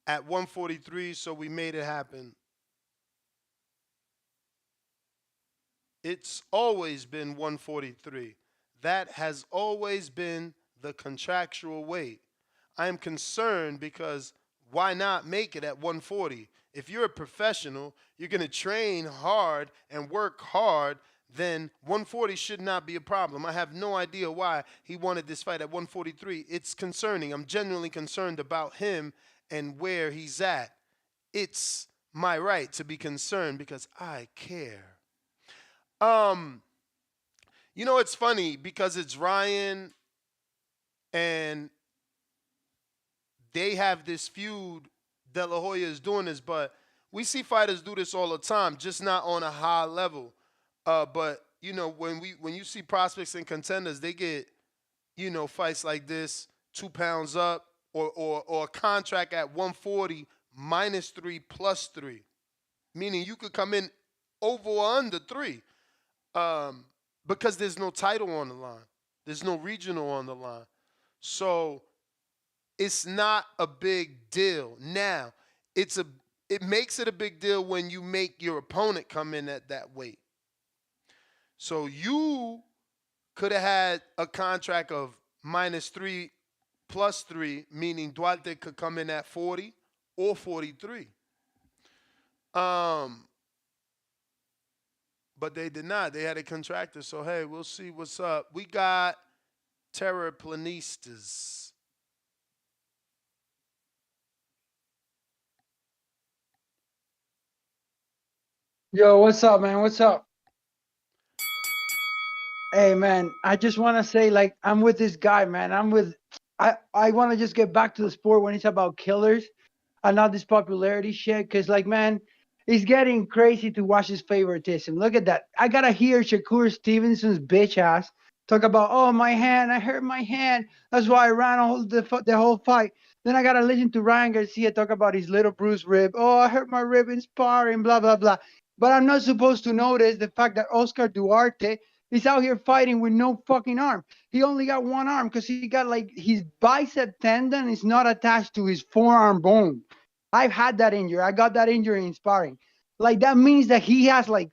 at 143, so we made it happen. It's always been 143. That has always been the contractual weight. I am concerned because why not make it at 140? If you're a professional, you're going to train hard and work hard, then 140 should not be a problem. I have no idea why he wanted this fight at 143. It's concerning. I'm genuinely concerned about him and where he's at. It's my right to be concerned because I care. You know, it's funny because it's Ryan and they have this feud. De La Hoya is doing this, but we see fighters do this all the time, just not on a high level. But you know, when you see prospects and contenders, they get, you know, fights like this, 2 pounds up, or a contract at 140 -3 +3, meaning you could come in over or under 3, because there's no title on the line, there's no regional on the line, so it's not a big deal. Now, it makes it a big deal when you make your opponent come in at that weight. So you could have had a contract of -3 +3, meaning Duarte could come in at 40 or 43. But they did not. They had a contractor. So, hey, we'll see what's up. We got Terraplanistas. Yo, what's up, man? What's up? Hey, man, I just want to say, like, I'm with this guy, man. I want to just get back to the sport when it's about killers and not this popularity shit. Because, like, man, it's getting crazy to watch this favoritism. Look at that. I got to hear Shakur Stevenson's bitch ass talk about, oh, my hand, I hurt my hand. That's why I ran the whole fight. Then I got to listen to Ryan Garcia talk about his little bruised rib. Oh, I hurt my rib in sparring, blah, blah, blah. But I'm not supposed to notice the fact that Oscar Duarte is out here fighting with no fucking arm. He only got one arm because he got like his bicep tendon is not attached to his forearm bone. I've had that injury. I got that injury in sparring. Like that means that he has like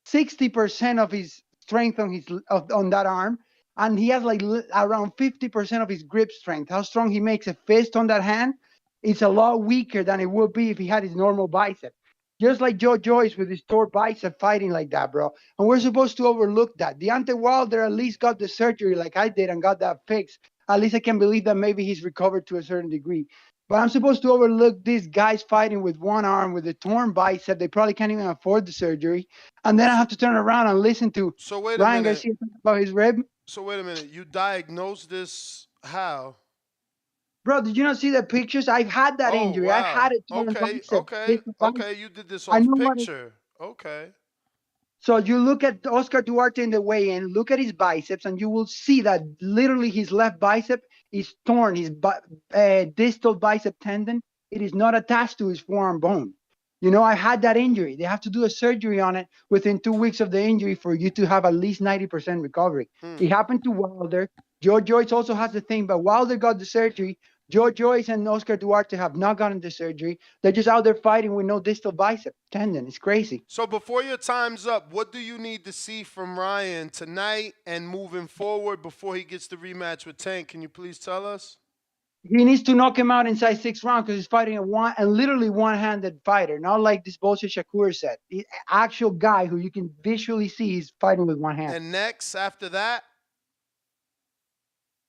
60% of his strength on that arm, and he has like around 50% of his grip strength. How strong he makes a fist on that hand, it's a lot weaker than it would be if he had his normal bicep. Just like Joe Joyce with his torn bicep fighting like that, bro. And we're supposed to overlook that. Deontay Wilder at least got the surgery like I did and got that fixed. At least I can believe that maybe he's recovered to a certain degree. But I'm supposed to overlook these guys fighting with one arm with a torn bicep. They probably can't even afford the surgery. And then I have to turn around and listen to Ryan Garcia talk about his rib. So wait a minute. You diagnosed this how? Bro, did you not see the pictures? I've had that injury. Wow. I had it torn bicep. Okay. You did this off picture. Okay. So you look at Oscar Duarte in the weigh-in, look at his biceps, and you will see that literally his left bicep is torn. His distal bicep tendon, it is not attached to his forearm bone. You know, I had that injury. They have to do a surgery on it within 2 weeks of the injury for you to have at least 90% recovery. It happened to Wilder. Joe Joyce also has the thing, but Wilder got the surgery. Joe Joyce and Oscar Duarte have not gotten the surgery. They're just out there fighting with no distal bicep tendon. It's crazy. So before your time's up, what do you need to see from Ryan tonight and moving forward before he gets the rematch with Tank? Can you please tell us? He needs to knock him out inside 6 rounds because he's fighting a literally one-handed fighter, not like this bullshit Shakur said. He's an actual guy who you can visually see he's fighting with one hand. And next, after that?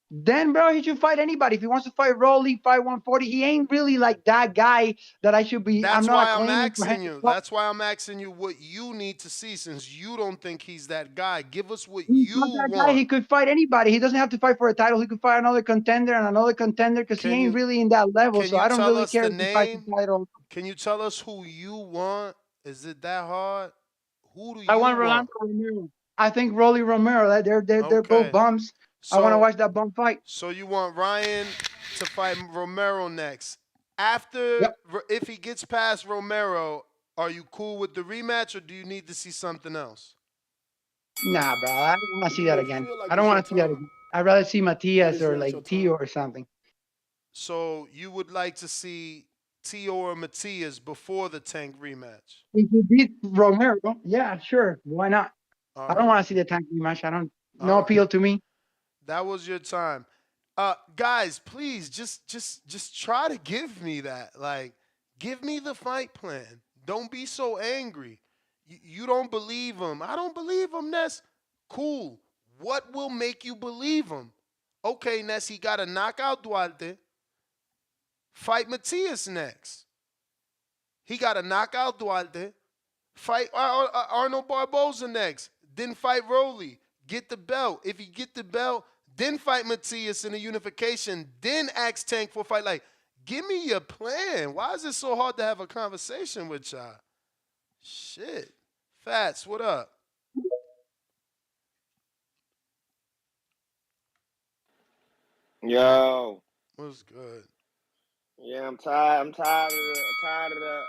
then bro, he should fight anybody. If he wants to fight Rolly, fight 140. He ain't really like that guy that I should be. I'm That's not why I'm claiming for him. asking you. That's why I'm asking you what you need to see, since you don't think he's that guy. Give us what He's you not that guy. want. He could fight anybody. He doesn't have to fight for a title. He could fight another contender and another contender because he ain't really in that level. Can So you I don't tell really us care the if he fights name? the title. Can you tell us who you want? Is it that hard? Who do I you want want? Rolando Romero. I think Rolly Romero. They're both Okay. bums. I want to watch that bum fight. So you want Ryan to fight Romero next. After, if he gets past Romero, are you cool with the rematch, or do you need to see something else? Nah, bro. I don't want to see that again. I don't want to see that again. I'd rather see Matias or like Tio or something. So you would like to see Tio or Matias before the Tank rematch? If you beat Romero, yeah, sure. Why not? All I don't right. want to see the Tank rematch. No All right. appeal to me. That was your time. Guys, please just try to give me that. Like, give me the fight plan. Don't be so angry. You don't believe him. I don't believe him, Ness. Cool. What will make you believe him? Okay, Ness, he got to knock out Duarte. Fight Matias next. He got to knock out Duarte. Fight Arnold Barboza next. Then fight Rolly. Get the belt. If he get the belt, then fight Matias in the unification. Then ask Tank for a fight. Like, give me your plan. Why is it so hard to have a conversation with y'all? Shit. Fats, what up? Yo. What's good? Yeah, I'm tired. I'm tired of the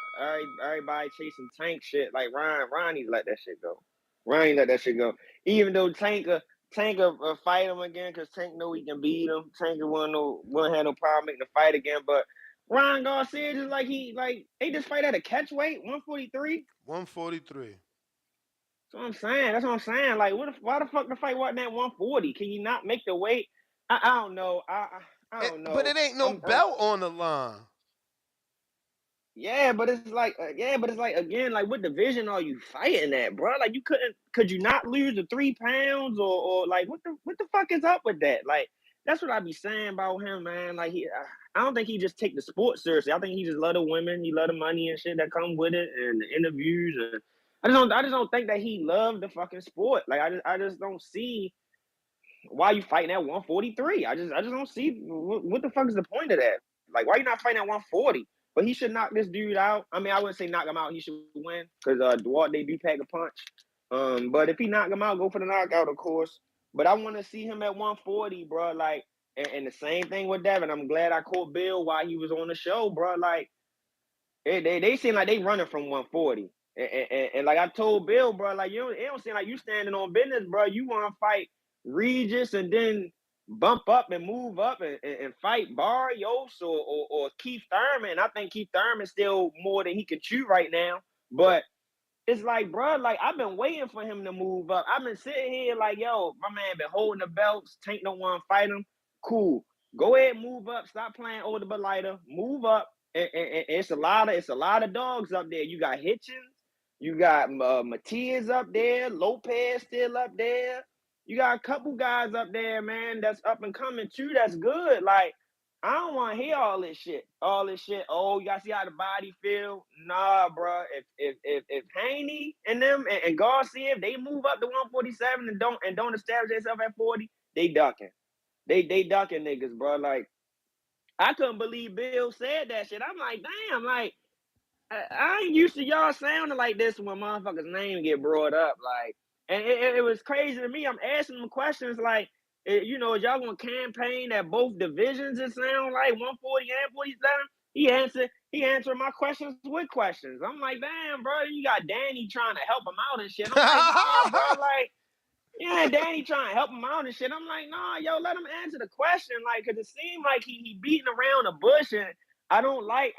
everybody chasing Tank shit. Like Ryan need to let that shit go. Ryan need to let that shit go. Even though Tank fight him again because Tank know he can beat him. Tank won't have no problem making the fight again. But Ryan Garcia just they just fight at a catch weight 143. 143. That's what I'm saying. That's what I'm saying. Like, why the fuck the fight wasn't at 140? Can you not make the weight? I don't know. I don't know. But it ain't no belt on the line. Yeah, but it's like, again, like, what division are you fighting at, bro? Like, could you not lose the 3 pounds or like, what the fuck is up with that? Like, that's what I be saying about him, man. Like, I don't think he just take the sport seriously. I think he just love the women, he love the money and shit that come with it, and the interviews. And I just don't think that he loved the fucking sport. Like, I just don't see why you fighting at 143. I just don't see what the fuck is the point of that. Like, why you not fighting at 140? But he should knock this dude out. I mean, I wouldn't say knock him out. He should win because Duarte do pack a punch. But if he knock him out, go for the knockout, of course. But I want to see him at 140, bro. Like, and the same thing with Devin. I'm glad I called Bill while he was on the show, bro. Like, they seem like they running from 140. And like I told Bill, bro, like, it don't seem like you standing on business, bro. You want to fight Regis and then bump up and move up and fight Barrios or Keith Thurman. I think Keith Thurman's still more than he can chew right now. But it's like, bro, like, I've been waiting for him to move up. I've been sitting here like, yo, my man been holding the belts. Tank don't want to fight him. Cool. Go ahead, move up. Stop playing older but lighter. Move up. And it's a lot of dogs up there. You got Hitchens. You got Matias up there. Lopez still up there. You got a couple guys up there, man, that's up and coming too. That's good. Like, I don't want to hear all this shit. Oh, you gotta see how the body feel. Nah, bro. If Haney and them and Garcia, if they move up to 147 and don't establish themselves at 40, they ducking. They ducking niggas, bro. Like, I couldn't believe Bill said that shit. I'm like, damn, like, I ain't used to y'all sounding like this when motherfuckers' name get brought up. Like, and it was crazy to me. I'm asking them questions like, is y'all gonna campaign at both divisions? It sound like 140 and 47. He answered my questions with questions. I'm like, damn, bro, you got Danny trying to help him out and shit. I'm like, nah, bro, like, yeah, Danny trying to help him out and shit. I'm like, nah, yo, let him answer the question, like, cause it seemed like he beating around the bush, and I don't like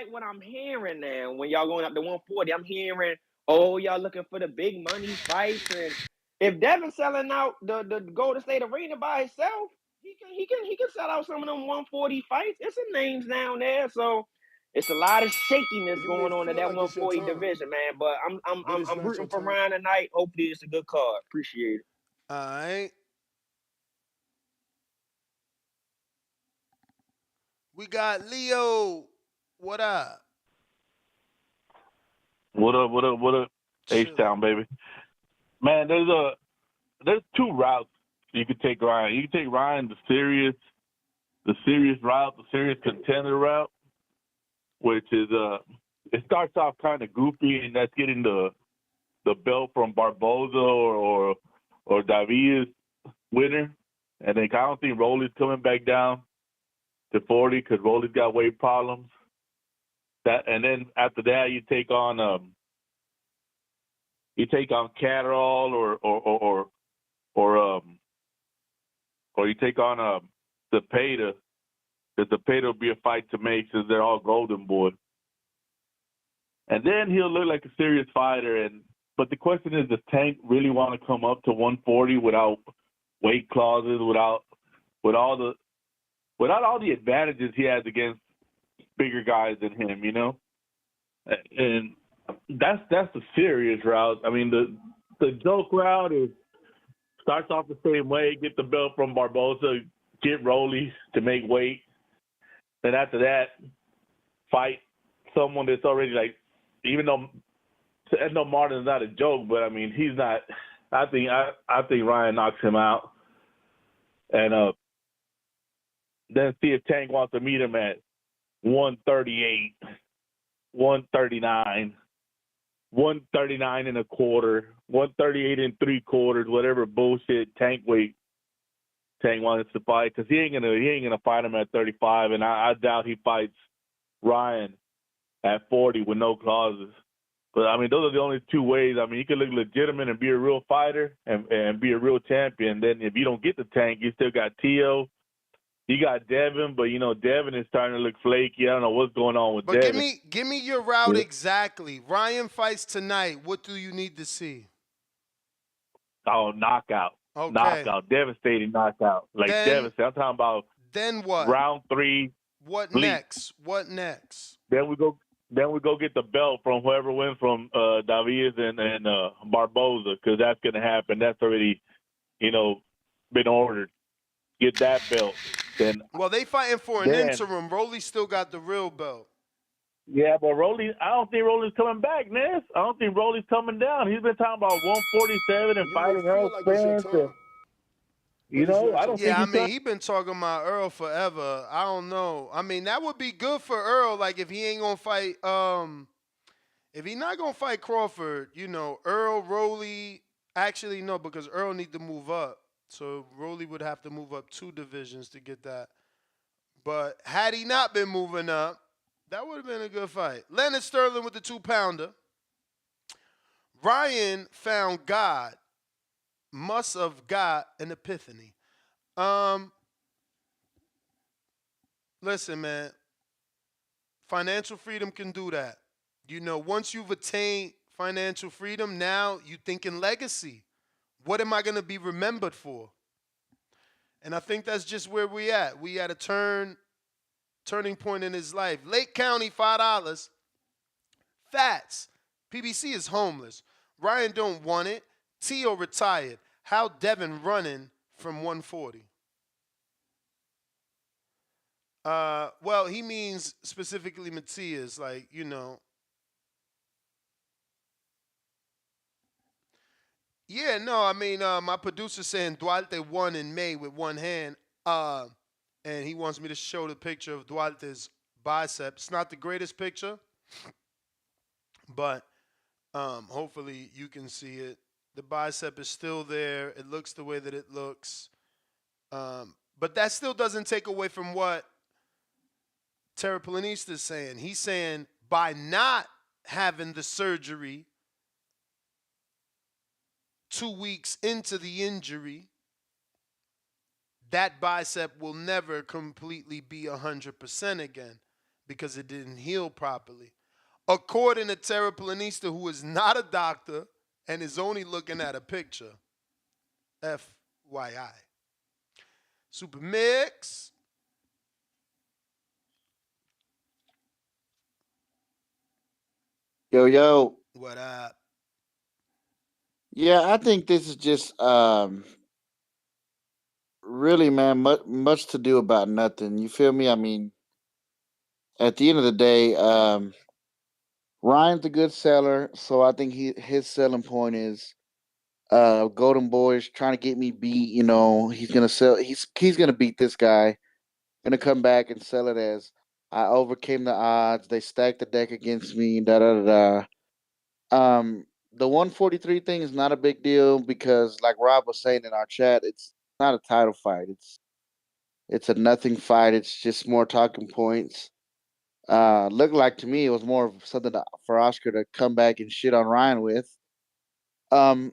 what I'm hearing now. When y'all going up to 140, I'm hearing, oh, y'all looking for the big money fights, and if Devin's selling out the Golden State Arena by himself, he can sell out some of them 140 fights. There's some names down there, so it's a lot of shakiness going on in that 140 division, man. But I'm rooting for Ryan tonight. Hopefully it's a good card. Appreciate it. All right. We got Leo. What up? What up? What up? What up? H Town, baby. Man, there's two routes you could take Ryan. You can take Ryan the serious route, the serious contender route, which is it starts off kind of goofy, and that's getting the belt from Barboza or Davies winner, and then I don't think Rolly's coming back down to 40 because Rolly's got weight problems. That and then after that you take on Catterall or you take on Zepeda. Because Zepeda will be a fight to make since they're all Golden Boy. And then he'll look like a serious fighter. But the question is, does Tank really want to come up to 140 without weight clauses, without all the advantages he has against bigger guys than him, you know? And that's the serious route. I mean, the joke route starts off the same way, get the belt from Barboza, get Rolly to make weight. Then after that, fight someone that's already like, even though Edno Martin's not a joke, but I mean he's not. I think Ryan knocks him out, and then see if Tank wants to meet him at 138, 139, 139 and a quarter, 138 and 3/4, whatever bullshit Tank weight Tank wants to fight, because he ain't gonna fight him at 35, and I doubt he fights Ryan at 40 with no clauses. But I mean, those are the only two ways. I mean, he could look legitimate and be a real fighter and be a real champion. Then if you don't get the Tank, you still got Tio. You got Devin, but you know Devin is starting to look flaky. I don't know what's going on with Devin. But give me your route exactly. Ryan fights tonight. What do you need to see? Oh, knockout. Okay. Knockout. Devastating knockout. Like devastating. I'm talking about then what? Round 3. What sleep. next? What next? Then we go get the belt from whoever wins from Davies and Barboza, because that's going to happen. That's already, been ordered. Get that belt. Then well, they fighting for an interim. Rolly still got the real belt. Yeah, but I don't think Rolly's coming back, Ness. I don't think Rolly's coming down. He's been talking about 147 and fighting Earl Spence. I don't think. Yeah, I mean, he's been talking about Earl forever. I don't know. I mean, that would be good for Earl. Like if he ain't gonna fight, if he not gonna fight Crawford, Earl, Rolly. Actually, no, because Earl need to move up. So Rolly would have to move up 2 divisions to get that. But had he not been moving up, that would have been a good fight. Leonard Sterling with the 2-pounder. Ryan found God. Must have got an epiphany. Listen, man. Financial freedom can do that. Once you've attained financial freedom, now you thinking legacy. What am I going to be remembered for? And I think that's just where we at. We at a turning point in his life. Lake County, $5. Fats. PBC is homeless. Ryan don't want it. Tio retired. How Devin running from 140? Well, he means specifically Matias, Yeah, no, I mean, my producer's saying Duarte won in May with one hand, and he wants me to show the picture of Duarte's bicep. It's not the greatest picture, but hopefully you can see it. The bicep is still there. It looks the way that it looks. But that still doesn't take away from what Terraplanista is saying. He's saying by not having the surgery 2 weeks into the injury, that bicep will never completely be 100% again because it didn't heal properly. According to Terraplanista, who is not a doctor and is only looking at a picture. FYI. Super Mix. Yo. What up? Yeah, I think this is just really, man, much to do about nothing. You feel me? I mean, at the end of the day, Ryan's a good seller, so I think his selling point is Golden Boy's trying to get me beat. He's gonna sell. He's gonna beat this guy. Gonna come back and sell it as I overcame the odds. They stacked the deck against me. Da da da da. The 143 thing is not a big deal because, like Rob was saying in our chat, it's not a title fight. It's a nothing fight. It's just more talking points. Looked like to me it was more of something for Oscar to come back and shit on Ryan with. Um,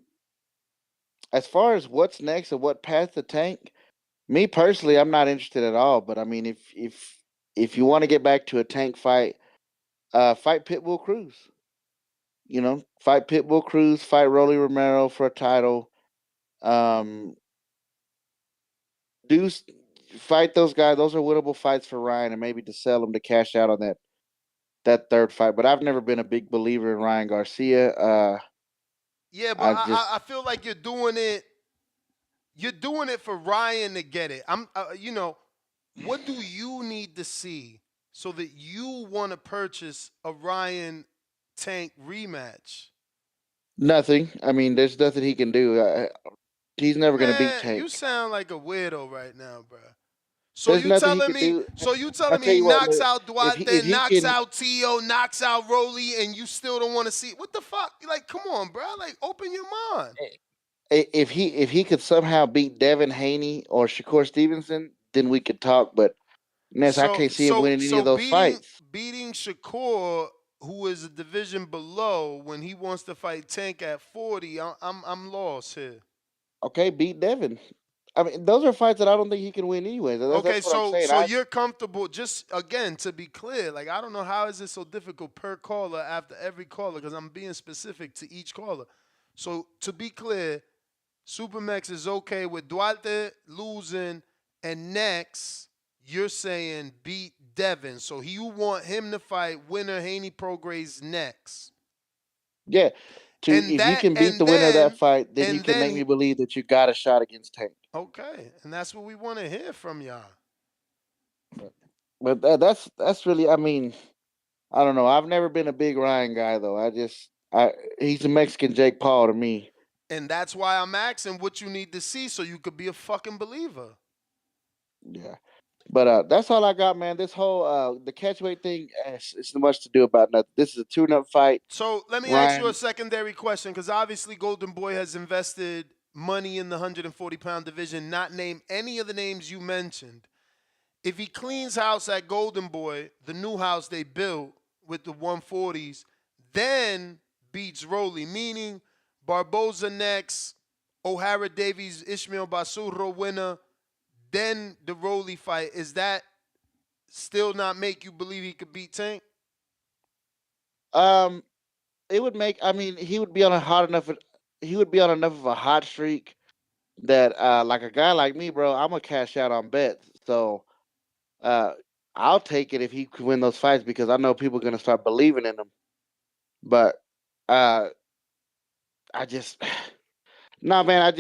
as far as what's next and what path to Tank, me personally, I'm not interested at all. But I mean, if you want to get back to a Tank fight, fight Pitbull Cruz. Fight Pitbull Cruz, fight Rolly Romero for a title. Um, do fight those guys. Those are winnable fights for Ryan, and maybe to sell him to cash out on that third fight. But I've never been a big believer in Ryan Garcia. Yeah, but I I just feel like you're doing it. You're doing it for Ryan to get it. What do you need to see so that you want to purchase a Ryan Tank rematch? nothing. I mean, there's nothing he can do. He's never going to beat Man, you Tank. sound like a weirdo right now, bro. So There's you nothing he telling can me? do. So you I telling me tell he you what, knocks look, out if Duarte, he knocks can, out Tio, knocks out Rolly, and you still don't want to see? What the fuck? Like, come on, bro. Like, open your mind. if he could somehow beat Devin Haney or Shakur Stevenson, then we could talk. But Ness, I So can't see him so winning any so of those beating fights. beating Shakur, who is a division below, when he wants to fight Tank at 40, I'm lost here. Okay, beat Devin. I mean, those are fights that I don't think he can win anyway. Okay, That's what I'm so saying. so you're comfortable. Just again to be clear, like I don't know how is it so difficult per caller after every caller because I'm being specific to each caller. So to be clear, Supermax is okay with Duarte losing, and next you're saying beat Devin. So you want him to fight winner Haney Prograis next, Yeah. and If you that can beat and the winner of that then fight, then you and can then make me believe that you got a shot against Tank. okay, and that's what we want to hear from y'all. But that's really, I mean, I don't know. I've never been a big Ryan guy though. He's a Mexican Jake Paul to me. And that's why I'm asking what you need to see so you could be a fucking believer. Yeah. But that's all I got, man. This whole the catchweight thing, it's not much to do about nothing. This is a tune-up fight. So let me ask you a Ryan, secondary question because obviously Golden Boy has invested money in the 140-pound division, not name any of the names you mentioned. If he cleans house at Golden Boy, the new house they built with the 140s, then beats Rolly, meaning Barboza next, O'Hara Davies, Ishmael Basurro winner, then the Rolly fight. Is that still not make you believe he could beat Tank? um, it would make. I mean, he would be on a hot enough. He would be on enough of a hot streak that, like a guy like me, bro, I'm gonna cash out on bets. So, uh, I'll take it if he can win those fights because I know people are gonna start believing in him. But, uh, I just, nah, man,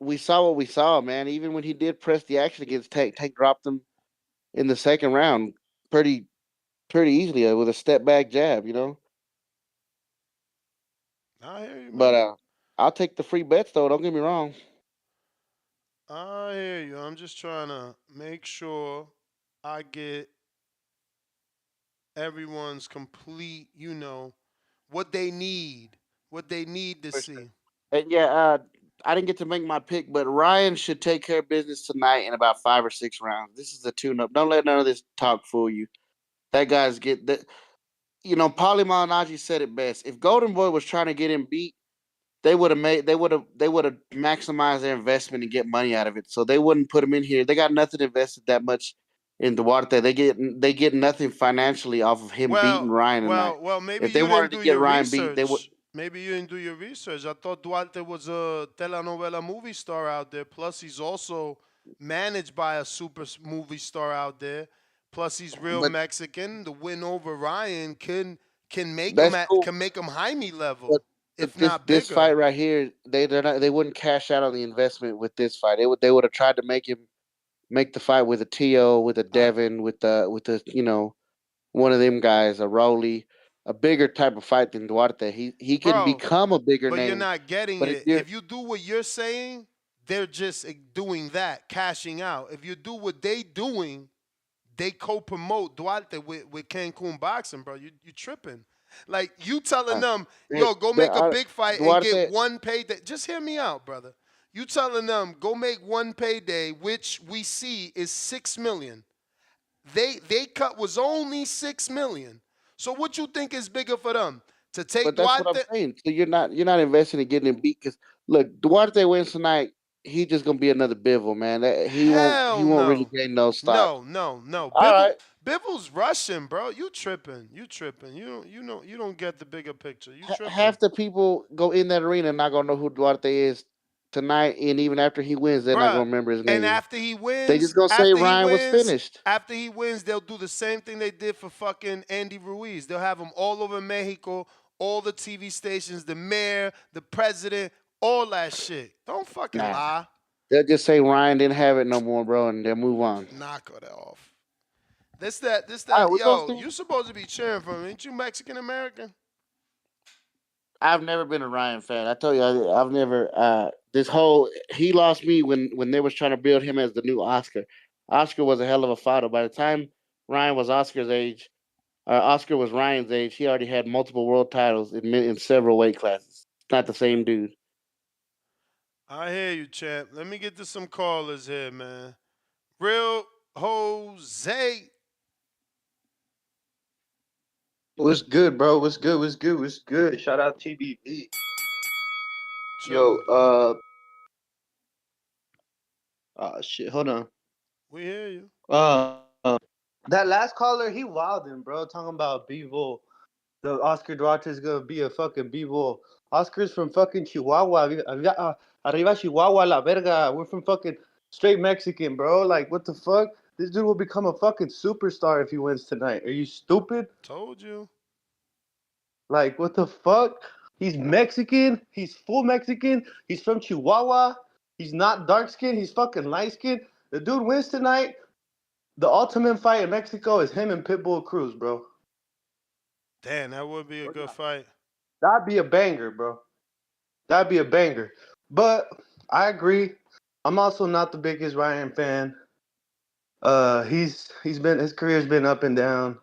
we saw what we saw, man. Even when he did press the action against Tank, Tank dropped him in the second round pretty pretty easily with a step back jab. I hear you, But man. I'll take the free bets though. Don't get me wrong. I hear you. I'm just trying to make sure I get everyone's complete, what they need to For sure. see. And yeah, I didn't get to make my pick, but Ryan should take care of business tonight in about 5 or 6 rounds. This is a tune-up. Don't let none of this talk fool you. That guy's get that. Paulie Malignaggi said it best. If Golden Boy was trying to get him beat, they would have maximized their investment and get money out of it. So they wouldn't put him in here. They got nothing invested that much in Duarte. They get nothing financially off of him beating Well, Ryan tonight. well, maybe If they you didn't wanted to do get your Ryan beat, they would. research. Maybe you didn't do your research. I thought Duarte was a telenovela movie star out there. Plus, he's also managed by a movie star out there. Plus, he's real But Mexican. The win over Ryan can make him that's cool. Jaime But level, but if this not this bigger. fight right here, they wouldn't cash out on the investment with this fight. They would have tried to make the fight with a Tio, with a I, Devin, with the. one of them guys, a Rolly, a bigger type of fight than Duarte. He can Bro, become a bigger but you're name. not getting But if it. you're If you do what you're saying, they're just doing that, cashing out. If you do what they doing, they co-promote Duarte with Cancun Boxing, bro. You tripping. Like, you telling them, yo, go make a big fight and get Duarte, one payday. Just hear me out, brother. You telling them, go make one payday, which we see is $6 million. They cut was only $6 million. So what you think is bigger for them? To take but that's what I'm Duarte? saying. So you're not investing in getting him beat because look, Duarte wins tonight. He just gonna be another Bivol, man. He Hell won't really no. gain no stock. No. All right. Bivol's Russian, bro. You tripping. You tripping. You don't get the bigger picture. You tripping. Half the people go in that arena not gonna know who Duarte is tonight, and even after he wins, they're not Bruh. gonna remember his And name. They just gonna say Ryan was finished. after he wins, they'll do the same thing they did for fucking Andy Ruiz. They'll have him all over Mexico, all the TV stations, the mayor, the president, all that shit. Don't fucking Nah, lie. they'll just say Ryan didn't have it no more, bro, and they'll move on. Knock it off. This All right, that. we're supposed Yo, to. you supposed to be cheering for him. Ain't you Mexican American? I've never been a Ryan fan. I tell you, I've never. This whole he lost me when they was trying to build him as the new Oscar. Oscar was a hell of a fighter. By the time Ryan was Oscar's age, Oscar was Ryan's age. He already had multiple world titles in several weight classes. It's not the same dude. I hear you, champ. Let me get to some callers here, man. Real Jose. What's good, bro? What's good? What's good? What's good? Shout out TBV. Yo, shit. Hold on. We hear you. That last caller, he wildin', bro. Talking about Bivol. The Oscar Duarte is gonna be a fucking Bivol. Oscar's from fucking Chihuahua. Arriba Chihuahua, la verga. We're from fucking straight Mexican, bro. Like, what the fuck? This dude will become a fucking superstar if he wins tonight. Are you stupid? Told you. Like, what the fuck? He's Mexican. He's full Mexican. He's from Chihuahua. He's not dark skinned. He's fucking light skinned. The dude wins tonight. The ultimate fight in Mexico is him and Pitbull Cruz, bro. Damn, that would be a good fight. That'd be a banger, bro. That'd be a banger. But I agree. I'm also not the biggest Ryan fan. He's been his career's been up and down.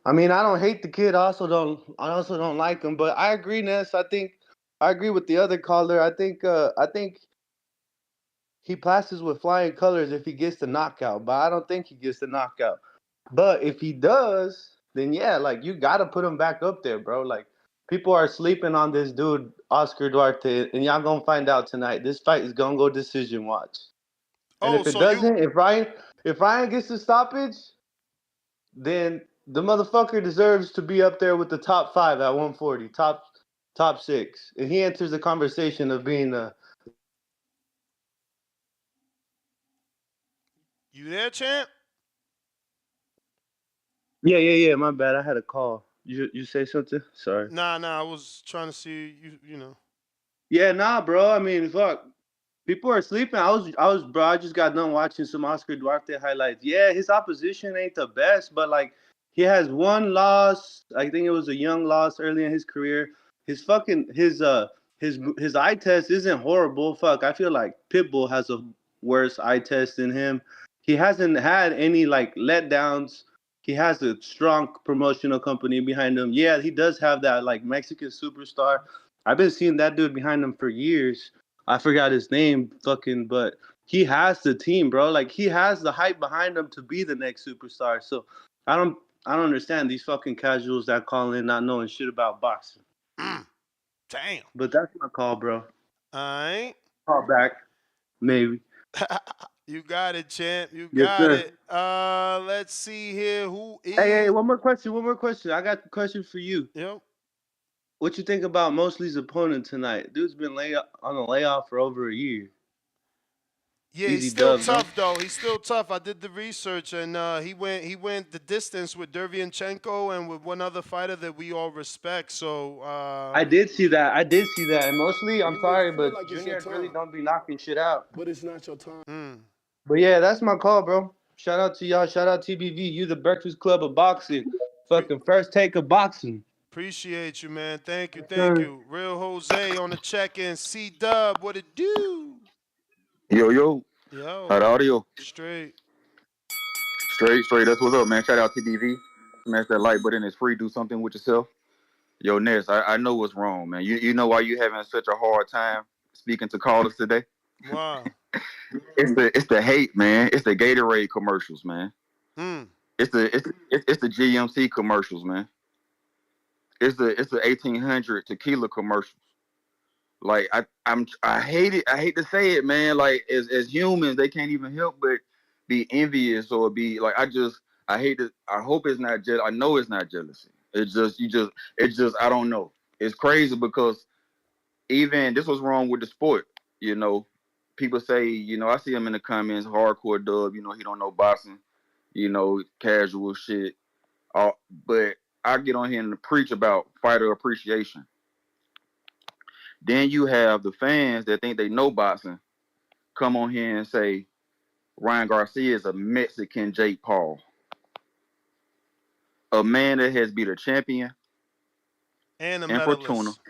I mean, I don't hate the kid. I also don't like him. But I agree, Ness. I agree with the other caller. I think he passes with flying colors if he gets the knockout. But I don't think he gets the knockout. But if he does, then yeah, like you gotta put him back up there, bro. Like people are sleeping on this dude, Oscar Duarte, and y'all gonna find out tonight. This fight is gonna go decision watch. And if it doesn't, if Ryan gets the stoppage, then the motherfucker deserves to be up there with the top 5 at 140, top 6, and he enters the conversation of being a. You there, champ? Yeah. My bad. I had a call. You say something? Sorry. Nah. I was trying to see you know. Yeah, nah, bro. I mean, fuck. People are sleeping. Bro. I just got done watching some Oscar Duarte highlights. Yeah, his opposition ain't the best, but like he has one loss. I think it was a young loss early in his career. His eye test isn't horrible. Fuck, I feel like Pitbull has a worse eye test than him. He hasn't had any like letdowns. He has a strong promotional company behind him. Yeah, he does have that like Mexican superstar. I've been seeing that dude behind him for years. I forgot his name, but he has the team, bro. Like he has the hype behind him to be the next superstar. So I don't understand these fucking casuals that call in not knowing shit about boxing. Damn. But that's my call, bro. Alright. Call back, maybe. You got it, champ. You Yes, got sir. it. Let's see here. Who is? Hey, one more question. I got a question for you. Yep. What you think about Mosley's opponent tonight? Dude's been on a layoff for over a year. Yeah, Easy he's still dub, tough though. He's still tough. I did the research, and he went the distance with Dervianchenko and with one other fighter that we all respect. So I did see that. And mostly, I'm sorry, but juniors really don't be knocking shit out. But it's not your time. But yeah, that's my call, bro. Shout out to y'all. Shout out TBV. You the Breakfast Club of Boxing. fucking first take of boxing. Appreciate you, man. Thank you, Yes, thank sir. you. Real Jose on the check-in. C-Dub, what it do? Yo, how Yo, the audio? straight. Straight. That's what's up, man. Shout out to DV. Smash that like button. It's free. Do something with yourself. Yo, Ness, I know what's wrong, man. You know why you having such a hard time speaking to callers today? Wow. It's the hate, man. It's the Gatorade commercials, man. It's the GMC commercials, man. It's the 1800 tequila commercials. Like I hate it. I hate to say it, man. Like as humans, they can't even help but be envious or be like I hate it. I hope it's not just. I know it's not jealousy. It's just I don't know. It's crazy because even this was wrong with the sport. You know, people say I see him in the comments, hardcore dub. He don't know boxing. Casual shit. But I get on here and preach about fighter appreciation. Then you have the fans that think they know boxing come on here and say Ryan Garcia is a Mexican Jake Paul, a man that has beat a champion And a and Fortuna medalist.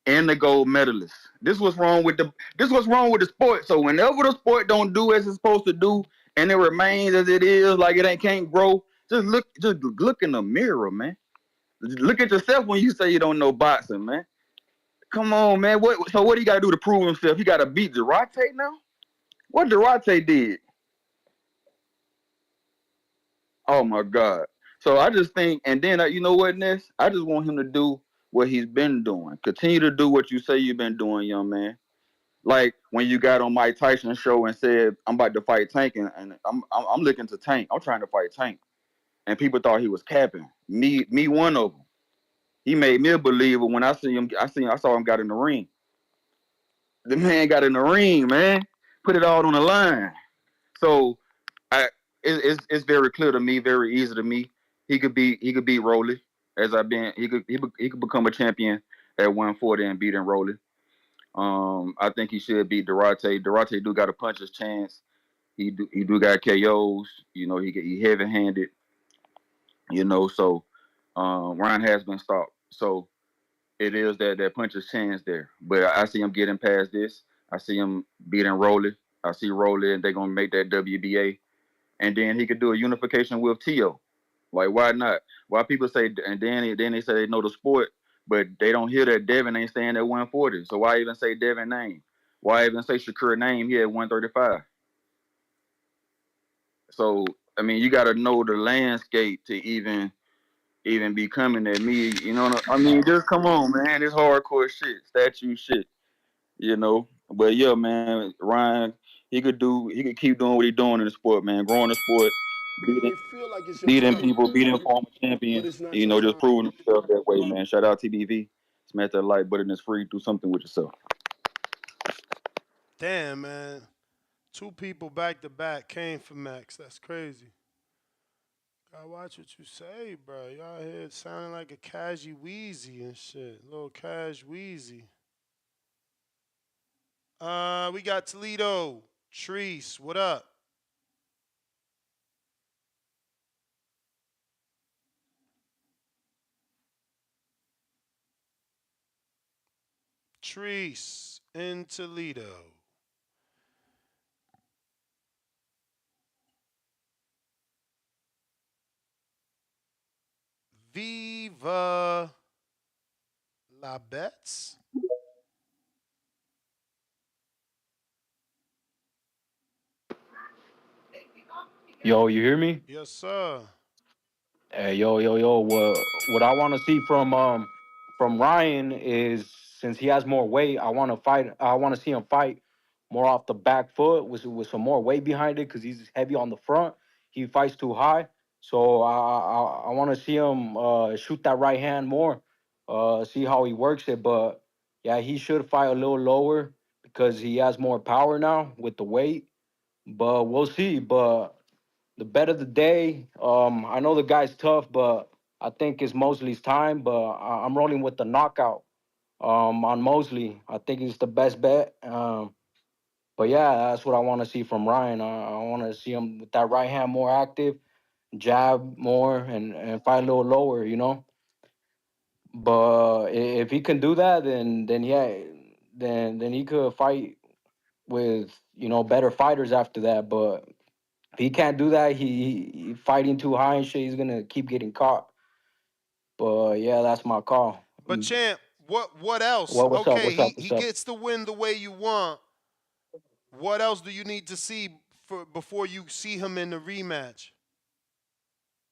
and the gold medalist. This was wrong with the sport. So whenever the sport don't do as it's supposed to do and it remains as it is, like it ain't can't grow, just look in the mirror, man. Look at yourself when you say you don't know boxing, man. Come on, man. So what he got to do to prove himself? He got to beat Duarte now? What Duarte did? Oh my God. So I just think, and then you know what, Ness? I just want him to do what he's been doing. Continue to do what you say you've been doing, young man. Like when you got on Mike Tyson's show and said, "I'm about to fight Tank," and I'm looking to Tank. I'm trying to fight Tank, and people thought he was capping. Me, one of them. He made me a believer when I see him. I saw him got in the ring. The man got in the ring, man. Put it all on the line. So I it's very clear to me, very easy to me. He could beat Rolly as I've been. He could become a champion at 140 and beating Rolly. I think he should beat Duarte. Duarte do got a puncher's chance. He do got KOs. He heavy handed. So Ryan has been stopped. So it is that puncher's chance there. But I see him getting past this. I see him beating Rolly. I see Rolly and they're gonna make that WBA. And then he could do a unification with Tio. Like, why not? Why people say, and then they say they know the sport, but they don't hear that Devin ain't staying at 140. So why even say Devin name? Why even say Shakur name here at 135? So I mean, you got to know the landscape to even be coming at me. I mean, just come on, man. This hardcore shit, statue shit. But yeah, man, Ryan, he could keep doing what he's doing in the sport, man. Growing the sport, beating people, beating former champions, just proving himself that way, man. Shout out TBV. Smash that like button, it's free. Do something with yourself. Damn, man. Two people back to back came for Max. That's crazy. Gotta watch what you say, bro. Y'all here sounding like a Cashy Wheezy and shit. Little Cash Wheezy. We got Toledo. Treese, what up? Treese in Toledo. Viva La Bets. Yo, you hear me? Yes, sir. Hey, yo. What I want to see from Ryan is since he has more weight, I want to fight. I want to see him fight more off the back foot with some more weight behind it because he's heavy on the front. He fights too high, so I want to see him shoot that right hand more. See how he works it, but yeah, he should fight a little lower because he has more power now with the weight. But we'll see. But the bet of the day. I know the guy's tough, but I think it's Mosley's time. But I'm rolling with the knockout on Mosley. I think he's the best bet. But yeah, that's what I want to see from Ryan. I want to see him with that right hand more active, jab more and fight a little lower, you know. But if he can do that, then yeah, then he could fight with better fighters after that. But if he can't do that, he fighting too high and shit. He's gonna keep getting caught. But yeah, that's my call. But champ, what else? What's up? Okay, What's up? he What's up? gets the win the way you want. What else do you need to see before you see him in the rematch?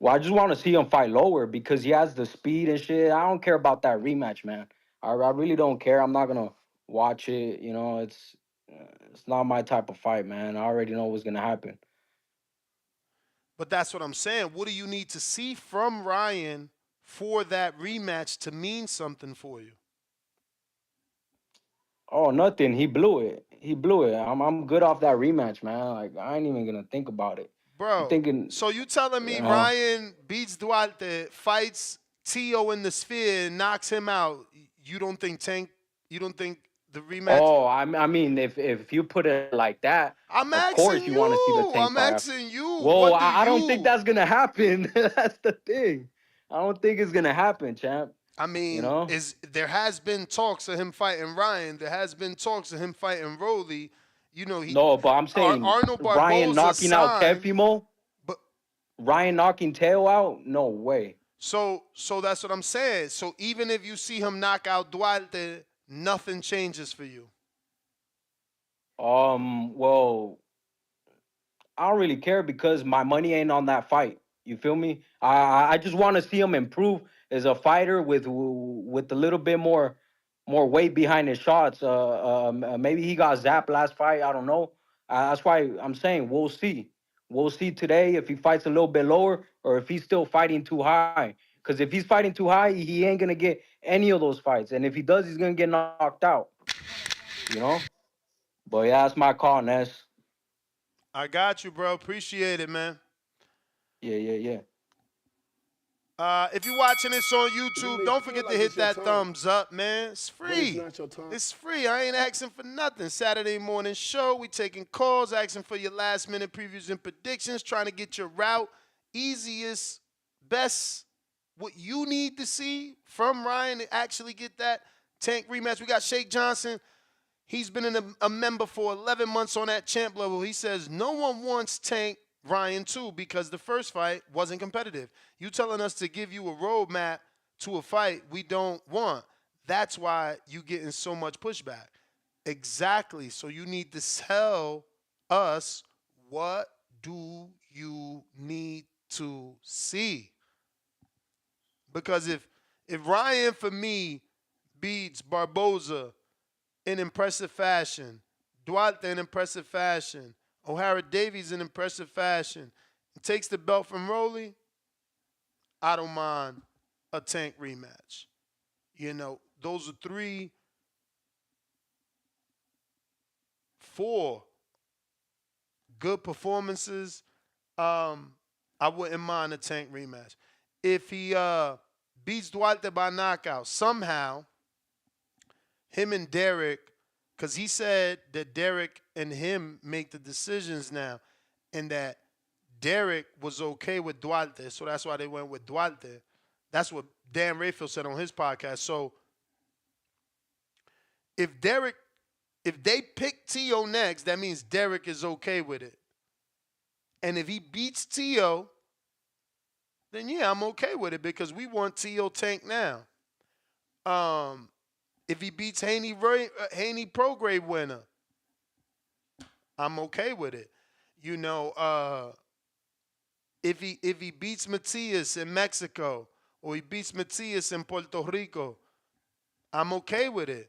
Well, I just want to see him fight lower because he has the speed and shit. I don't care about that rematch, man. I really don't care. I'm not gonna watch it. It's not my type of fight, man. I already know what's gonna happen. But that's what I'm saying. What do you need to see from Ryan for that rematch to mean something for you? Oh, nothing. He blew it. He blew it. I'm good off that rematch, man. Like I ain't even gonna think about it. I'm Bro, thinking, so you telling me you know. Ryan beats Duarte, fights Tio in the sphere, and knocks him out? You don't think you don't think the rematch? Oh, I mean, if you put it like that, I'm of asking course you want to see the you. Tank I'm fight. asking you. Well, What do I don't think you? that's gonna happen. That's the thing. I don't think it's gonna happen, champ. I You mean, know? there has been talks of him fighting Ryan. There has been talks of him fighting Rolly. No, but I'm saying Arnold Ryan Barboza knocking out signed, Tefimo, but Ryan knocking Teo out. No way. so that's what I'm saying. So even if you see him knock out Duarte, nothing changes for you. Well, I don't really care because my money ain't on that fight. You feel me? I just want to see him improve as a fighter with a little bit more weight behind his shots. Maybe he got zapped last fight. I don't know. That's why I'm saying we'll see. We'll see today if he fights a little bit lower or if he's still fighting too high. Because if he's fighting too high, he ain't gonna get any of those fights. And if he does, he's gonna get knocked out. You know. But yeah, that's my call, Ness. I got you, bro. Appreciate it, man. Yeah. If you're watching this on YouTube, don't forget to hit that time. thumbs up, man. It's But it's free. not your time. It's free. I ain't asking for nothing. Saturday morning show. We taking calls, asking for your last minute previews and predictions, trying to get your route easiest, best, what you need to see from Ryan to actually get that Tank rematch. We got Shake Johnson. He's been a member for 11 months on that champ level. He says no one wants Tank Ryan too because the first fight wasn't competitive. You telling us to give you a roadmap to a fight we don't want. That's why you getting so much pushback. Exactly. So you need to tell us what do you need to see. Because if Ryan for me beats Barboza in impressive fashion, Duarte in impressive fashion, O'Hara Davies in impressive fashion, and takes the belt from Rolly, I don't mind a Tank rematch. Those are 4 good performances. I wouldn't mind a Tank rematch. If he beats Duarte by knockout, somehow him and Derek, because he said that Derek and him make the decisions now, and that Derek was okay with Duarte, so that's why they went with Duarte. That's what Dan Rayfield said on his podcast. So if they pick Tio next, that means Derek is okay with it. And if he beats Tio, then yeah, I'm okay with it because we want Tio Tank now. If he beats Haney Prograde winner, I'm okay with it. If he beats Matias in Mexico or he beats Matias in Puerto Rico, I'm okay with it.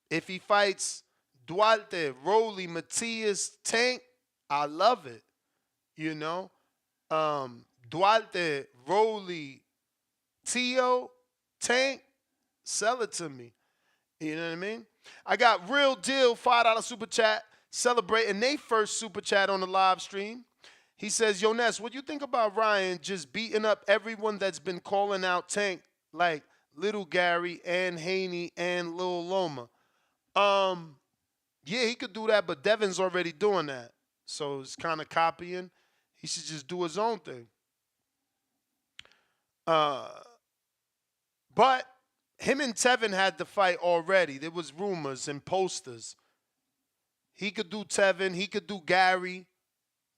If he fights Duarte, Rolly, Matias, Tank, I love it. Duarte, Rolly, Tio, Tank, sell it to me. You know what I mean? I got Real Deal, $5 super chat, celebrating their first super chat on the live stream. He says, Yo, Ness, what do you think about Ryan just beating up everyone that's been calling out Tank, like Little Gary and Haney and Lil Loma? Yeah, he could do that, but Devin's already doing that. So it's kind of copying. He should just do his own thing. But him and Tevin had the fight already. There was rumors and posters. He could do Tevin. He could do Gary.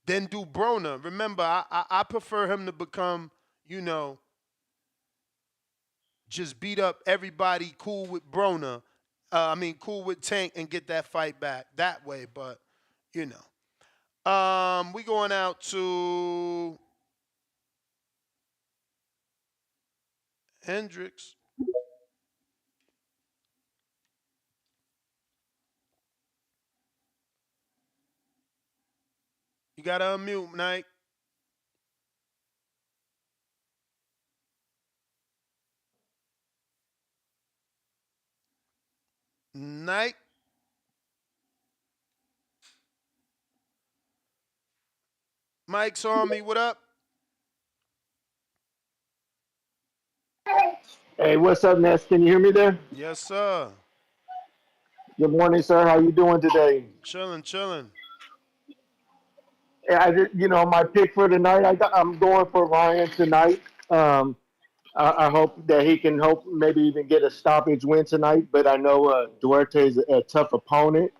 Then do Broner. Remember, I prefer him to become, just beat up everybody, cool with Broner. Cool with Tank and get that fight back that way. But, we going out to Hendricks. You got to unmute, Nike. Nike. Mike's on me. What up? Hey, what's up, Ness? Can you hear me there? Yes, sir. Good morning, sir. How you doing today? Chilling. Yeah, my pick for tonight. I'm going for Ryan tonight. I hope that he can maybe even get a stoppage win tonight. But I know Duarte is a tough opponent.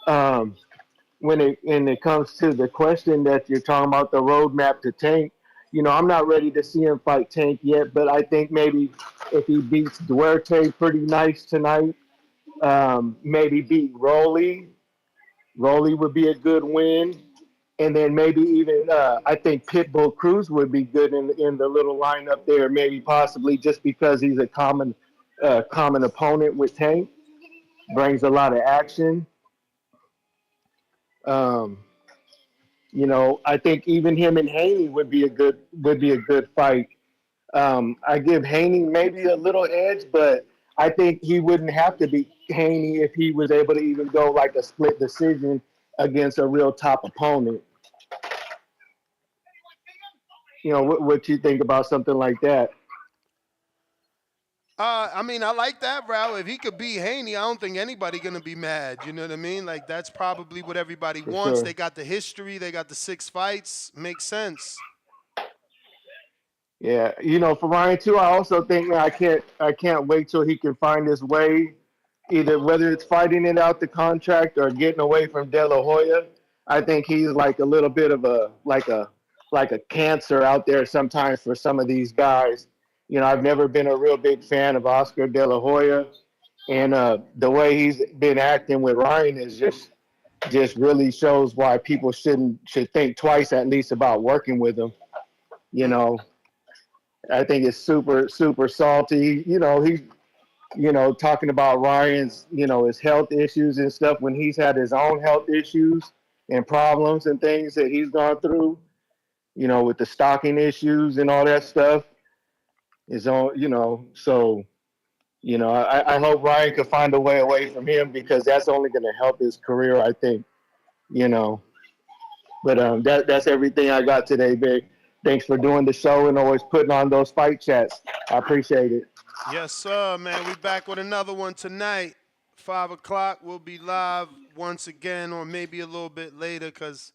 When it comes to the question that you're talking about, the roadmap to Tank, I'm not ready to see him fight Tank yet. But I think maybe if he beats Duarte pretty nice tonight, maybe beat Rolly. Rolly would be a good win. And then maybe even I think Pitbull Cruz would be good in the little lineup there, maybe possibly just because he's a common opponent with Tank, brings a lot of action. Um, I think even him and Haney would be a good fight. I give Haney maybe a little edge, but I think he wouldn't have to beat Haney if he was able to even go like a split decision against a real top opponent. What you think about something like that? I like that route. If he could beat Haney, I don't think anybody gonna be mad. You know what I mean? Like that's probably what everybody For wants. sure. They got the history. They got the 6 fights. Makes sense. Yeah, for Ryan too, I also think I can't wait till he can find his way, either whether it's fighting it out the contract or getting away from De La Hoya. I think he's like a little bit of a cancer out there sometimes for some of these guys. I've never been a real big fan of Oscar De La Hoya, and the way he's been acting with Ryan is just really shows why people should think twice at least about working with him. I think it's super, super salty. He's, talking about Ryan's, his health issues and stuff when he's had his own health issues and problems and things that he's gone through, with the stocking issues and all that stuff. His own, so, I hope Ryan could find a way away from him because that's only going to help his career, I think, But that's everything I got today, Vic. Thanks for doing the show and always putting on those fight chats. I appreciate it. Yes, sir, man. We back with another one tonight. 5 o'clock. We'll be live once again, or maybe a little bit later, because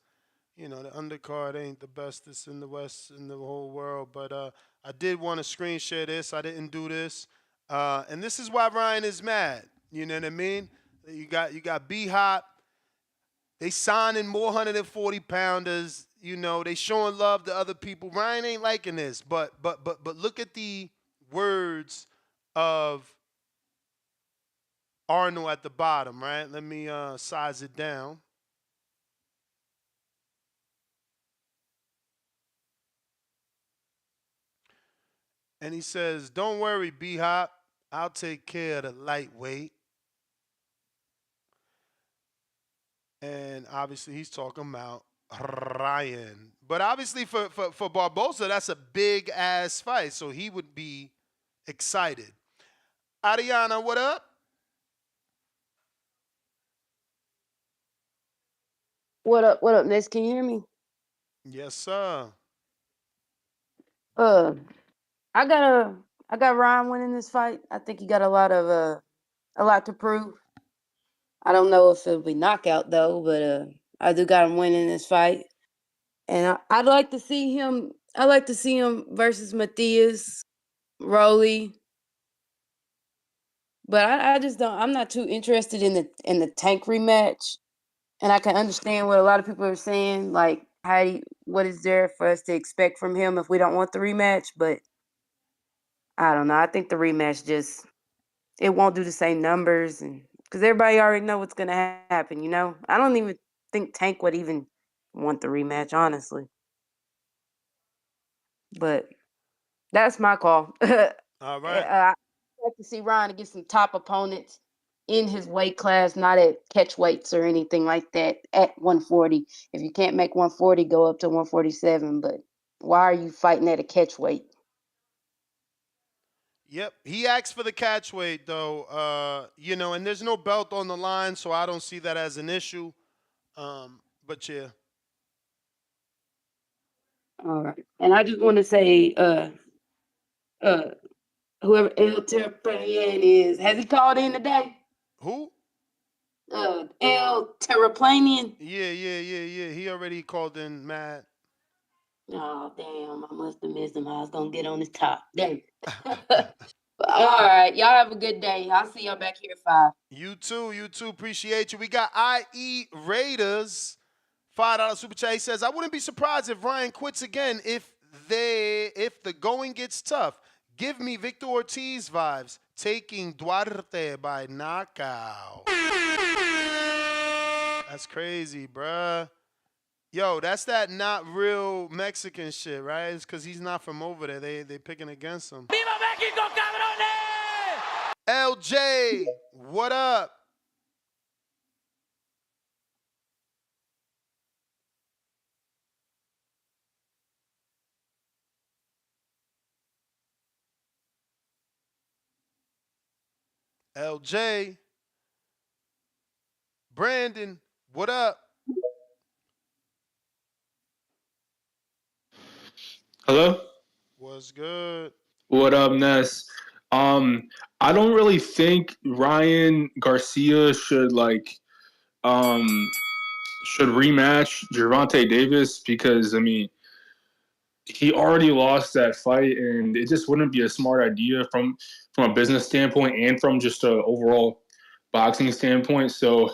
the undercard ain't the bestest in the West in the whole world. But I did want to screen share this. I didn't do this, and this is why Ryan is mad. You know what I mean? You got B Hop. They signing more 140 pounders. They showing love to other people. Ryan ain't liking this, but look at the words of Arnold at the bottom, right? Let me size it down. And he says, "Don't worry, B Hop. I'll take care of the lightweight." And obviously he's talking about Ryan. But obviously for Barbosa, that's a big ass fight. So he would be excited. Ariana, what up? What up, Ness? Can you hear me? Yes, sir. Uh, I got Ryan winning this fight. I think he got a lot to prove. I don't know if it'll be knockout though, but I do got him winning this fight. And I'd like to see him. I like to see him versus Matthias, Rolly. But I just don't. I'm not too interested in the Tank rematch. And I can understand what a lot of people are saying. Like, what is there for us to expect from him if we don't want the rematch? But I don't know. I think the rematch it won't do the same numbers, and because everybody already know what's gonna happen. I don't even think Tank would even want the rematch, honestly. But that's my call. All right. I'd like to see Ryan against some top opponents in his weight class, not at catch weights or anything like that at 140. If you can't make 140, go up to 147. But why are you fighting at a catch weight? Yep, he asked for the catch weight though. And there's no belt on the line, so I don't see that as an issue. But yeah. All right. And I just want to say, uh, whoever El Terraplanian is, has he called in today? Who? El Terraplanian. Yeah. He already called in mad. Oh, damn. I must have missed him. I was going to get on his top. Damn. All right. Y'all have a good day. I'll see y'all back here at 5. You too. Appreciate you. We got IE Raiders. $5 super chat. He says, I wouldn't be surprised if Ryan quits again if the going gets tough. Give me Victor Ortiz vibes. Taking Duarte by knockout. That's crazy, bruh. Yo, that's that not real Mexican shit, right? It's because he's not from over there. They picking against him. ¡Viva México, cabrones! LJ, what up? LJ. Brandon, what up? Hello? What's good? What up, Ness? Um, I don't really think Ryan Garcia um should rematch Gervonta Davis because he already lost that fight and it just wouldn't be a smart idea from a business standpoint and from just a overall boxing standpoint. So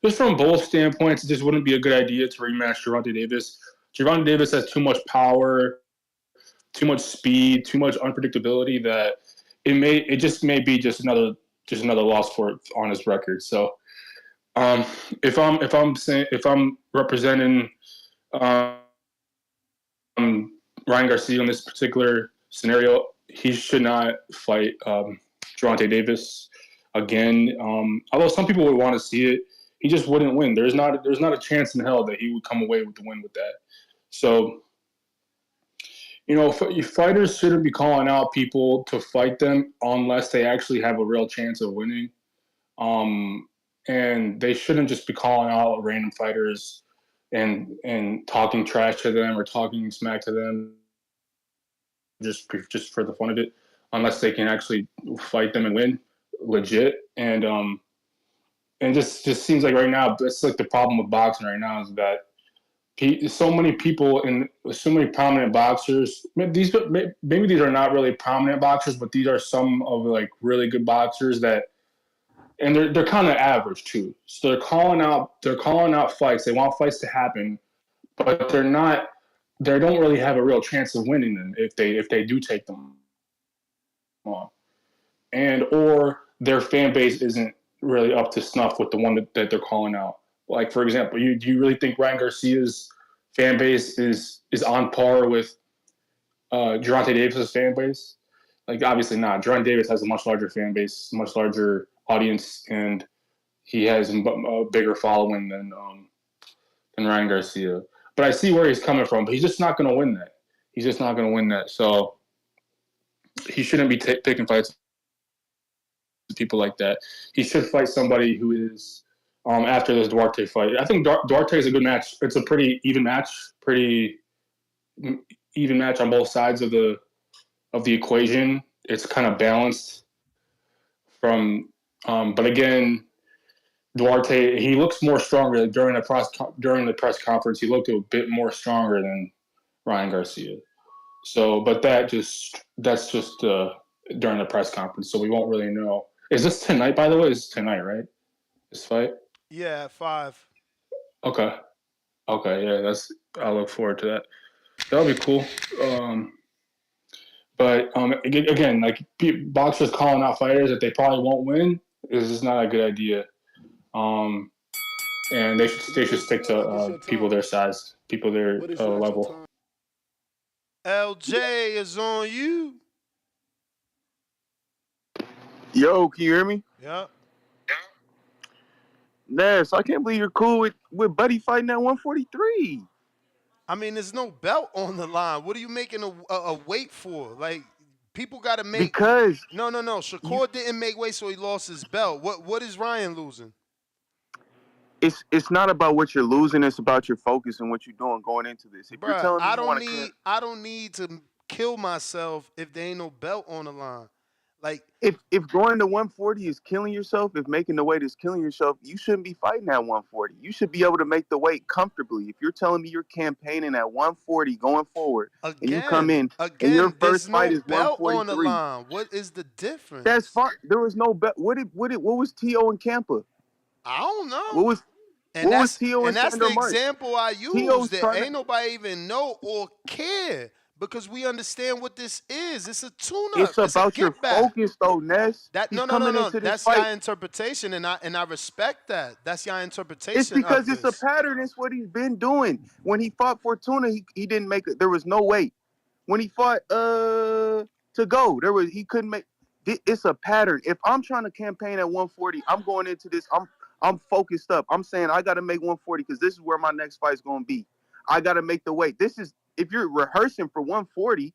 just from both standpoints, it just wouldn't be a good idea to rematch Gervonta Davis. Gervonta Davis has too much power, too much speed, too much unpredictability that it just may be just another loss for on his record. So if I'm representing um, Ryan Garcia in this particular scenario, he should not fight Gervonta Davis again. Although some people would want to see it, he just wouldn't win. There's not a chance in hell that he would come away with the win with that. So fighters shouldn't be calling out people to fight them unless they actually have a real chance of winning. And they shouldn't just be calling out random fighters and talking trash to them or talking smack to them just for the fun of it, unless they can actually fight them and win legit. And just seems like right now that's like the problem with boxing right now is that so many people and so many prominent boxers. Maybe these are not really prominent boxers, but these are some of like really good boxers that, and they're kind of average too. So they're calling out fights. They want fights to happen, but they're not. They don't really have a real chance of winning them if they do take them on, and or their fan base isn't really up to snuff with the one that they're calling out. Like for example, do you really think Ryan Garcia's fan base is on par with Gervonta Davis's fan base? Like obviously not. Gervonta Davis has a much larger fan base, much larger audience, and he has a bigger following than Ryan Garcia. But I see where he's coming from. But he's just not going to win that. He's just not going to win that. So he shouldn't be picking fights with people like that. He should fight somebody who is after this Duarte fight. I think Duarte is a good match. It's a pretty even match on both sides of the equation. It's kind of balanced but again, Duarte, he looks more stronger during the press conference. He looked a bit more stronger than Ryan Garcia. So, but that's just during the press conference, so we won't really know. Is this tonight, by the way? It's tonight, right? This fight? Yeah, at 5. Okay. Okay, yeah, I look forward to that. That'll be cool. But again, like boxers calling out fighters that they probably won't win is just not a good idea. And they should stick to people their size, people their level. LJ is on you. Yo, can you hear me? Yep. Ness, I can't believe you're cool with Buddy fighting at 143. I mean, there's no belt on the line. What are you making a weight for? Like, people got to make. Because no. Shakur didn't make weight, so he lost his belt. What is Ryan losing? it's not about what you're losing. It's about your focus and what you're doing going into this. If you're Bruh, telling me I don't need to kill myself if there ain't no belt on the line. Like, if going to 140 is killing yourself, if making the weight is killing yourself, you shouldn't be fighting at 140. You should be able to make the weight comfortably. If you're telling me you're campaigning at 140 going forward, and you come in and your first fight is belt 143, on the line. What is the difference? that's fine. There was no belt. What was T.O. and Campa? I don't know. What was T.O. and that's Sandor the March? example I use. T.O.'s That ain't nobody even know or care because we understand what this is. It's a tune-up. It's about your focus, though, Ness. No. That's your interpretation, and I respect that. That's your interpretation. It's because it's a pattern. It's what he's been doing. When he fought Fortuna, he didn't make it. There was no weight. When he fought to go, he couldn't make. It's a pattern. If I'm trying to campaign at 140, I'm going into this. I'm focused up. I'm saying I got to make 140 because this is where my next fight's going to be. I got to make the weight. This is if you're rehearsing for 140,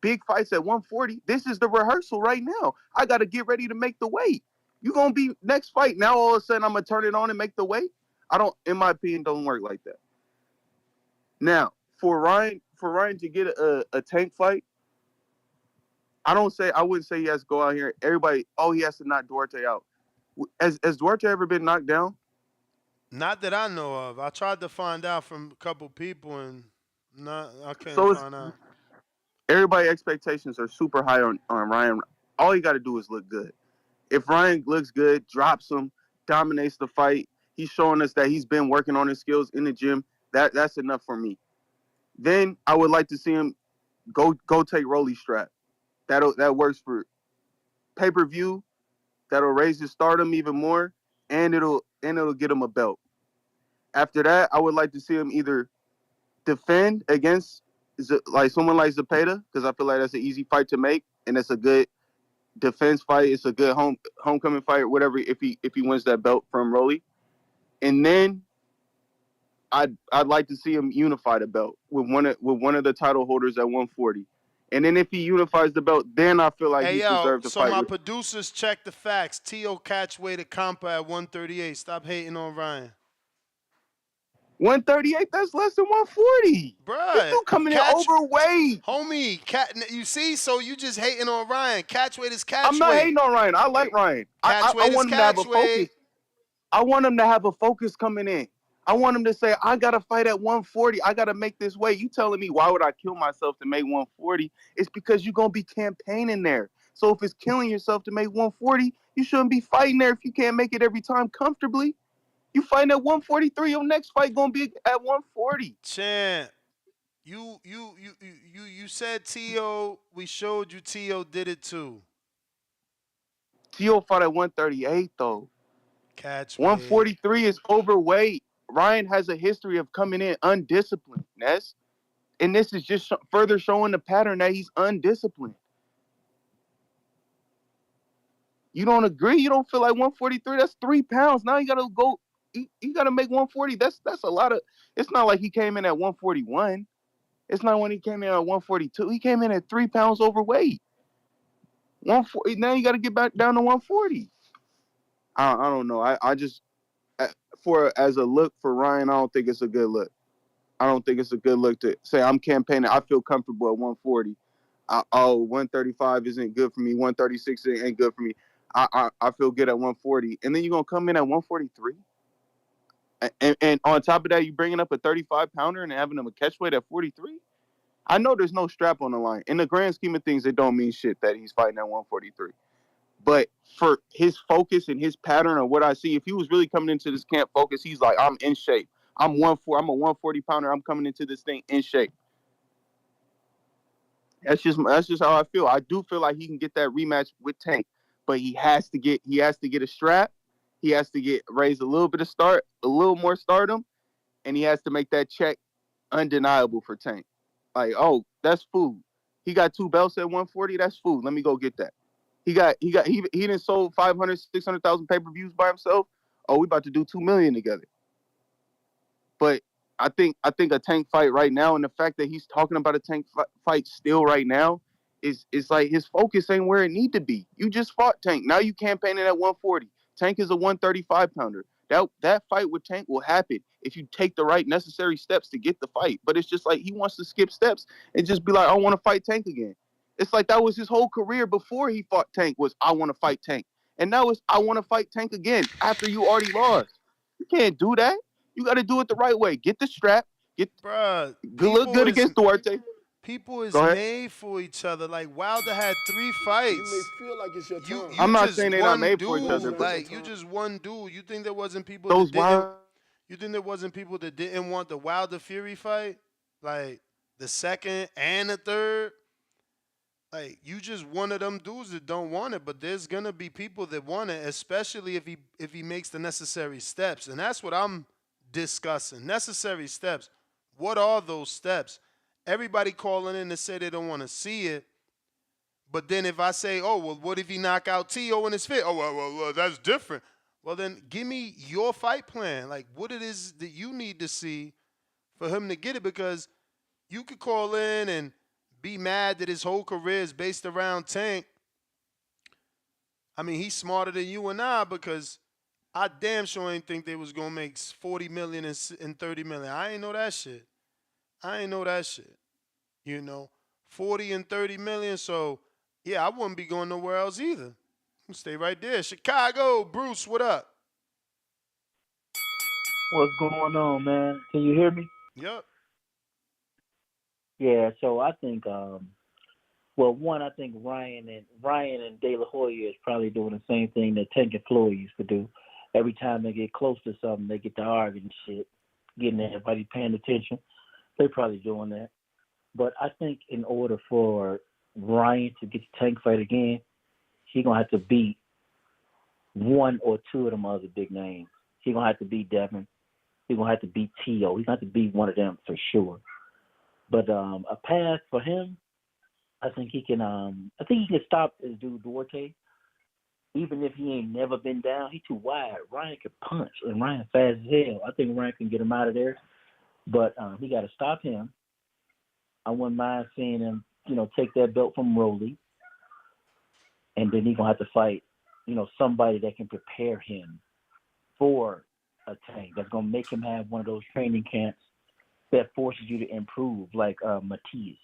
big fights at 140. This is the rehearsal right now. I got to get ready to make the weight. You're going to be next fight. Now all of a sudden I'm going to turn it on and make the weight. In my opinion, don't work like that. Now, for Ryan to get a tank fight, I wouldn't say he has to go out here. Everybody, he has to knock Duarte out. Has Duarte ever been knocked down? Not that I know of. I tried to find out from a couple people, and I couldn't find out. Everybody's expectations are super high on Ryan. All you got to do is look good. If Ryan looks good, drops him, dominates the fight, he's showing us that he's been working on his skills in the gym. That's enough for me. Then I would like to see him go take Rolly strap. That works for pay-per-view. That'll raise his stardom even more, and it'll get him a belt. After that, I would like to see him either defend against like someone like Zepeda, because I feel like that's an easy fight to make, and it's a good defense fight. It's a good homecoming fight, whatever. If he wins that belt from Rolly, and then I'd like to see him unify the belt with one of the title holders at 140. And then if he unifies the belt, then I feel like he deserves to fight. So my producers check the facts. T.O. catchweight Campa at 138. Stop hating on Ryan. 138, that's less than 140. Bruh. This dude coming in overweight. Homie, you see? So you just hating on Ryan. Catchweight is catchweight. I'm not hating on Ryan. I like Ryan. I want him to have a focus. I want him to have a focus coming in. I want him to say, I got to fight at 140. I got to make this weight. You telling me why would I kill myself to make 140? It's because you're going to be campaigning there. So if it's killing yourself to make 140, you shouldn't be fighting there if you can't make it every time comfortably. You fighting at 143, your next fight going to be at 140. Champ, you said T.O., we showed you T.O. did it too. T.O. fought at 138 though. Catch 143 is overweight. Ryan has a history of coming in undisciplined, Ness. And this is just further showing the pattern that he's undisciplined. You don't agree? You don't feel like 143? That's 3 pounds. Now you got to go. You got to make 140. That's a lot of. It's not like he came in at 141. It's not when he came in at 142. He came in at 3 pounds overweight. 140. Now you got to get back down to 140. I don't know. I just as a look for Ryan, I don't think it's a good look. I don't think it's a good look to say I'm campaigning. I feel comfortable at 140. 135 isn't good for me. 136 ain't good for me. I feel good at 140, and then you're gonna come in at 143, and on top of that, you bringing up a 35 pounder and having him a catch weight at 43. I know there's no strap on the line. In the grand scheme of things, it don't mean shit that he's fighting at 143. But for his focus and his pattern of what I see, if he was really coming into this camp focused, he's like, I'm in shape. I'm a 140 pounder. I'm coming into this thing in shape. That's just how I feel. I do feel like he can get that rematch with Tank, but he has to get a strap. He has to get raised a little more stardom, and he has to make that check undeniable for Tank. Like, oh, that's food. He got 2 belts at 140. That's food. Let me go get that. He didn't sold 500, 600,000 pay-per-views by himself. Oh, we about to do 2 million together. But I think a Tank fight right now, and the fact that he's talking about a Tank fight still right now, is like his focus ain't where it need to be. You just fought Tank. Now you campaigning at 140. Tank is a 135 pounder. That fight with Tank will happen if you take the right necessary steps to get the fight. But it's just like he wants to skip steps and just be like, I want to fight Tank again. It's like that was his whole career before he fought Tank was I want to fight Tank. And now it's I want to fight Tank again after you already lost. You can't do that. You got to do it the right way. Get the strap. Bruh, Look good against Duarte. People is Go ahead. made for each other. Like Wilder had 3 fights. You may feel like it's your turn. I'm not just saying they're not one made dude. for each other, but Like you just one dude. You think there wasn't people those that didn't? Wilder. You think there wasn't people that didn't want the Wilder Fury fight? Like the second and the third? Like you just one of them dudes that don't want it, but there's gonna be people that want it, especially if he makes the necessary steps. And that's what I'm discussing. Necessary steps. What are those steps? Everybody calling in to say they don't want to see it. But then if I say, oh, well, what if he knock out T.O. in his fit? Oh, well, that's different. Well, then give me your fight plan. Like what it is that you need to see for him to get it, because you could call in and be mad that his whole career is based around Tank. I mean, he's smarter than you and I, because I damn sure ain't think they was going to make 40 million and 30 million. I ain't know that shit. You know, 40 and 30 million. So, yeah, I wouldn't be going nowhere else either. I'm stay right there. Chicago, Bruce, what up? What's going on, man? Can you hear me? Yep. Yeah, so I think, I think Ryan and De La Hoya is probably doing the same thing that Tank and Floyd used to do. Every time they get close to something, they get to arguing and shit, getting everybody paying attention. They're probably doing that. But I think in order for Ryan to get the Tank fight again, he's going to have to beat 1 or 2 of them other big names. He's going to have to beat Devin. He's going to have to beat T.O. He's going to have to beat one of them for sure. But a path for him, I think he can stop this dude Duarte. Even if he ain't never been down, he's too wide. Ryan can punch, and Ryan fast as hell. I think Ryan can get him out of there. But he got to stop him. I wouldn't mind seeing him, take that belt from Rolly. And then he's going to have to fight, somebody that can prepare him for a Tank. That's going to make him have one of those training camps that forces you to improve, like Matias.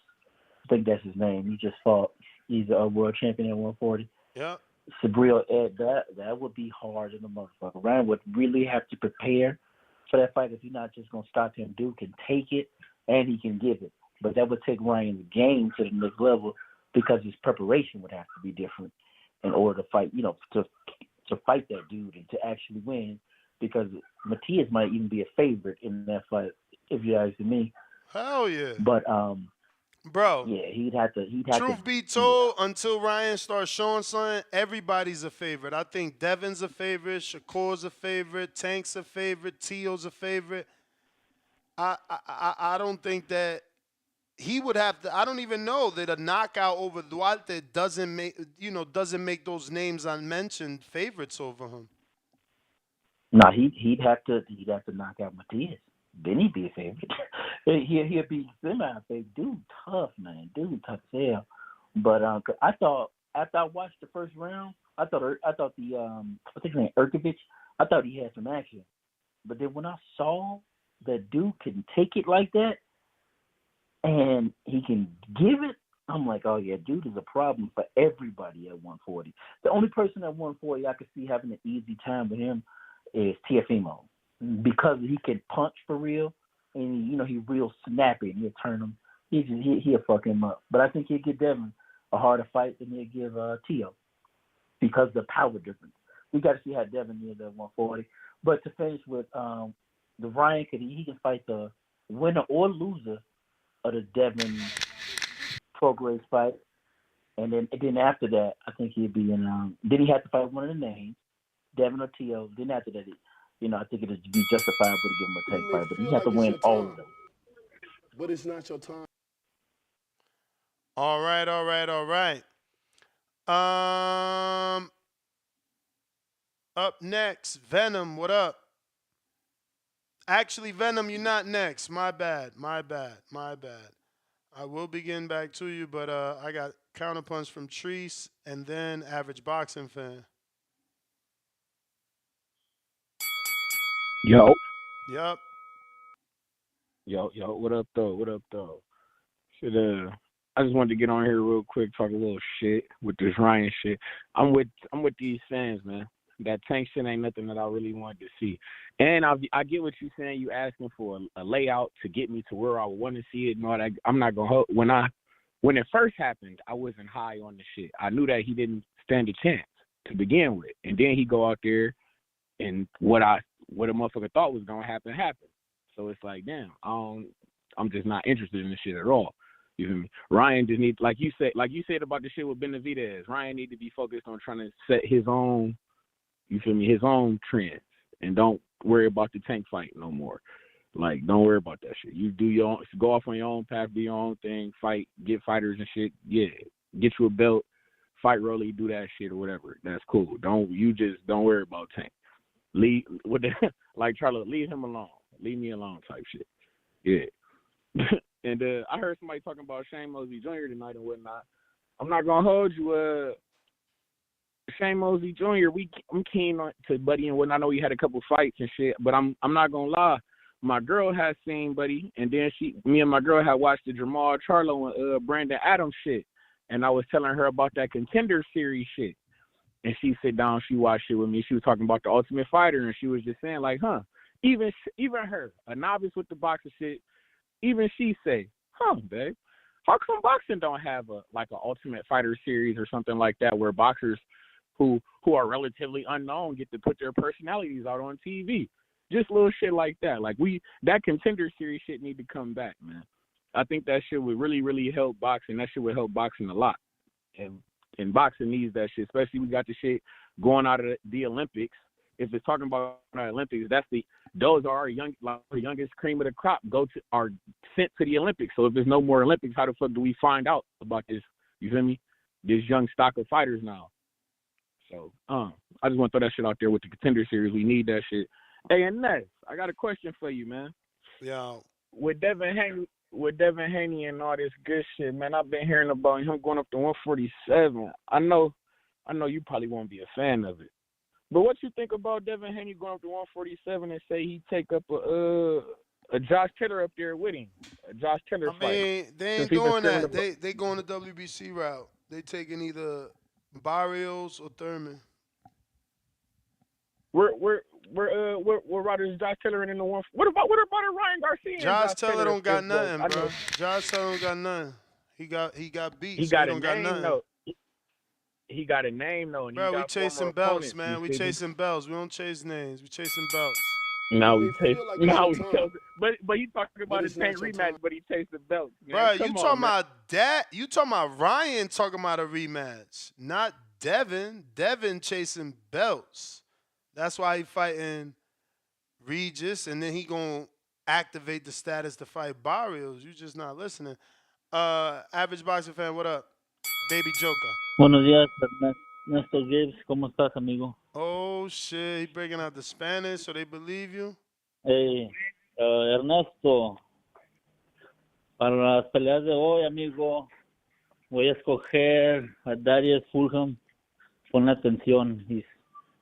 I think that's his name. He just fought. He's a world champion at 140. Yeah. Sabril, that would be hard in the motherfucker. Ryan would really have to prepare for that fight if he's not just going to stop him. Dude can take it, and he can give it. But that would take Ryan's game to the next level, because his preparation would have to be different in order to fight, to fight that dude and to actually win, because Matias might even be a favorite in that fight, if you ask me. Hell yeah. But bro, yeah, he'd have to. Truth be told, until Ryan starts showing something, everybody's a favorite. I think Devin's a favorite, Shakur's a favorite, Tank's a favorite, Tio's a favorite. I don't think that he would have to. I don't even know that a knockout over Duarte doesn't make those names I mentioned favorites over him. No, he'd have to knock out Matias. Then he'd be a favorite. He'd be semi-favorite. Dude, tough, man. Dude, tough as hell. But I thought, after I watched the first round, I thought the I think his name Urkovich, I thought he had some action. But then when I saw that dude can take it like that, and he can give it, I'm like, oh yeah, dude is a problem for everybody at 140. The only person at 140 I could see having an easy time with him is Tiafimo, because he can punch for real, and he's real snappy, and he'll turn him. He'll fuck him up. But I think he'll give Devin a harder fight than he'll give Tio, because the power difference. We got to see how Devin is at 140. But to finish with the Ryan, he can fight the winner or loser of the Devin Prograis fight, and then after that, I think he'd be in. Then he had to fight one of the names, Devin or Tio. Then after that, I think it'd be justifiable to give him a tank fight, but he had to win all of them. But it's not your time. All right. Up next, Venom. What up? Actually, Venom, you're not next. My bad. I will be getting back to you, but I got Counterpunch from Treese and then Average Boxing Fan. Yo. Yup. Yo, what up though? I just wanted to get on here real quick, talk a little shit with this Ryan shit. I'm with these fans, man. That tank shit ain't nothing that I really wanted to see. And I get what you're saying. You asking for a layout to get me to where I want to see it and all that. I'm not gonna hold. When it first happened, I wasn't high on the shit. I knew that he didn't stand a chance to begin with, and then he go out there and what a motherfucker thought was gonna happen happened. So it's like, damn, I'm just not interested in this shit at all. You feel me? Ryan just needs, like you said about the shit with Benavidez. Ryan need to be focused on trying to set his own, you feel me, his own trends, and don't worry about the tank fight no more. Like, don't worry about that shit. You do your own, go off on your own path, do your own thing, fight, get fighters and shit. Yeah, get you a belt, fight Rolly, do that shit or whatever. That's cool. Don't worry about tank. Leave with the, like Charlotte, leave him alone. Leave me alone type shit. Yeah. And I heard somebody talking about Shane Mosley Jr. tonight and whatnot. I'm not gonna hold you. Shane Mosley Jr. I'm keen on to Buddy and whatnot. I know he had a couple fights and shit, but I'm not gonna lie. My girl has seen Buddy, and then me and my girl had watched the Jamal Charlo and Brandon Adams shit, and I was telling her about that Contender Series shit, and she sit down, she watched it with me. She was talking about the Ultimate Fighter, and she was just saying like, even her, a novice with the boxing shit, even she say, babe, how come boxing don't have an Ultimate Fighter series or something like that where boxers who are relatively unknown get to put their personalities out on TV? Just little shit like that. Like that Contender Series shit need to come back, man. I think that shit would really, really help boxing. That shit would help boxing a lot. And boxing needs that shit, especially we got the shit going out of the Olympics. If it's talking about the Olympics, those are our youngest cream of the crop are sent to the Olympics. So if there's no more Olympics, how the fuck do we find out about this? You feel me? This young stock of fighters now. So I just want to throw that shit out there with the Contender Series. We need that shit. Hey, and Ness, I got a question for you, man. Yeah. With Devin Haney and all this good shit, man, I've been hearing about him going up to 147. I know you probably won't be a fan of it. But what you think about Devin Haney going up to 147 and say he take up a Josh Taylor up there with him? A Josh Taylor fight. They ain't doing that. They going the WBC route. They taking either Barrios or Thurman. We're riders Josh Taylor in the one. What about Ryan Garcia? Josh Taylor don't got nothing, bro. Josh Taylor don't got nothing. He got beat. He don't got nothing. Though. He got a name though. Bro, we chasing belts, man. We chasing belts. We don't chase names. We chasing belts. But he talking about his tank rematch, but he chased the belts. Bro, you talking about that? You talking about Ryan talking about a rematch, not Devin. Devin chasing belts. That's why he fighting Regis, and then he gonna activate the status to fight Barrios. You just not listening. Average Boxing Fan, what up? Baby Joker. Buenos días, Ernesto Gibbs. ¿Cómo estás, amigo? Oh, shit. He breaking out the Spanish, so they believe you? Hey, Ernesto, para las peleas de hoy, amigo, voy a escoger a Darius Fulham. Pon atención,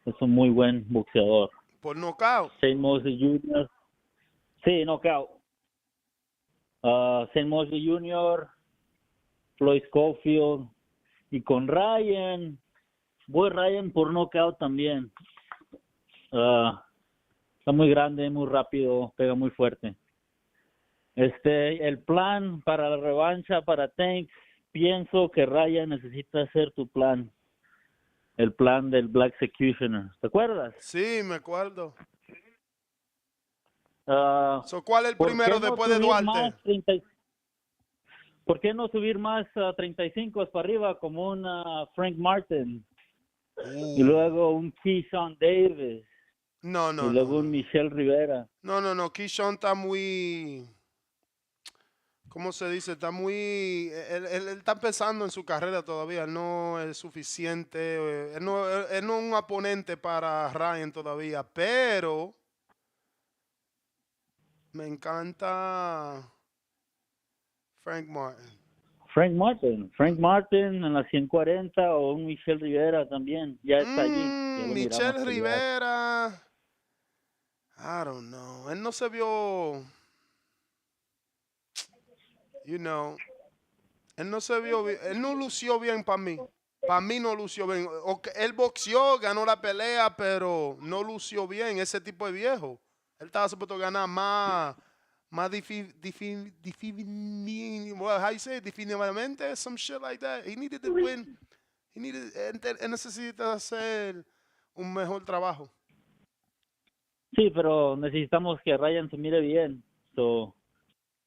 es un muy buen boxeador. ¿Por knockout? Shane Mosley Jr. Sí, knockout. Shane Mosley Jr. Floyd Schofield. Y con Ryan, voy Ryan por knockout también. Está muy grande, muy rápido, pega muy fuerte. El plan para la revancha para Tank, pienso que Ryan necesita hacer tu plan. El plan del Black Executioner. ¿Te acuerdas? Sí, me acuerdo. ¿Cuál es el ¿Por primero qué no después de subir Duarte? más ¿Por qué no subir más a 35 para arriba como un Frank Martin? Y luego un Keyshawn Davis. No, Y luego un Michelle Rivera. No. Keyshawn está muy... ¿Cómo se dice? Está muy... Él está empezando en su carrera todavía. Él no es suficiente. Él no es un oponente para Ryan todavía. Pero me encanta Frank Martin. Frank Martin en la 140 o un Michelle Rivera también. Ya está allí. Ya lo Michelle miramos pelear. Rivera... I don't know. Él no se vio... You know... Él no se vio bien. Él no lució bien para mí. Para mí no lució bien. Él boxeó, ganó la pelea, pero no lució bien. Ese tipo de viejo. Él estaba supuesto ganar más definitivamente, some shit like that. He needed to win. Él necesita hacer un mejor trabajo. Sí, pero necesitamos que Ryan se mire bien.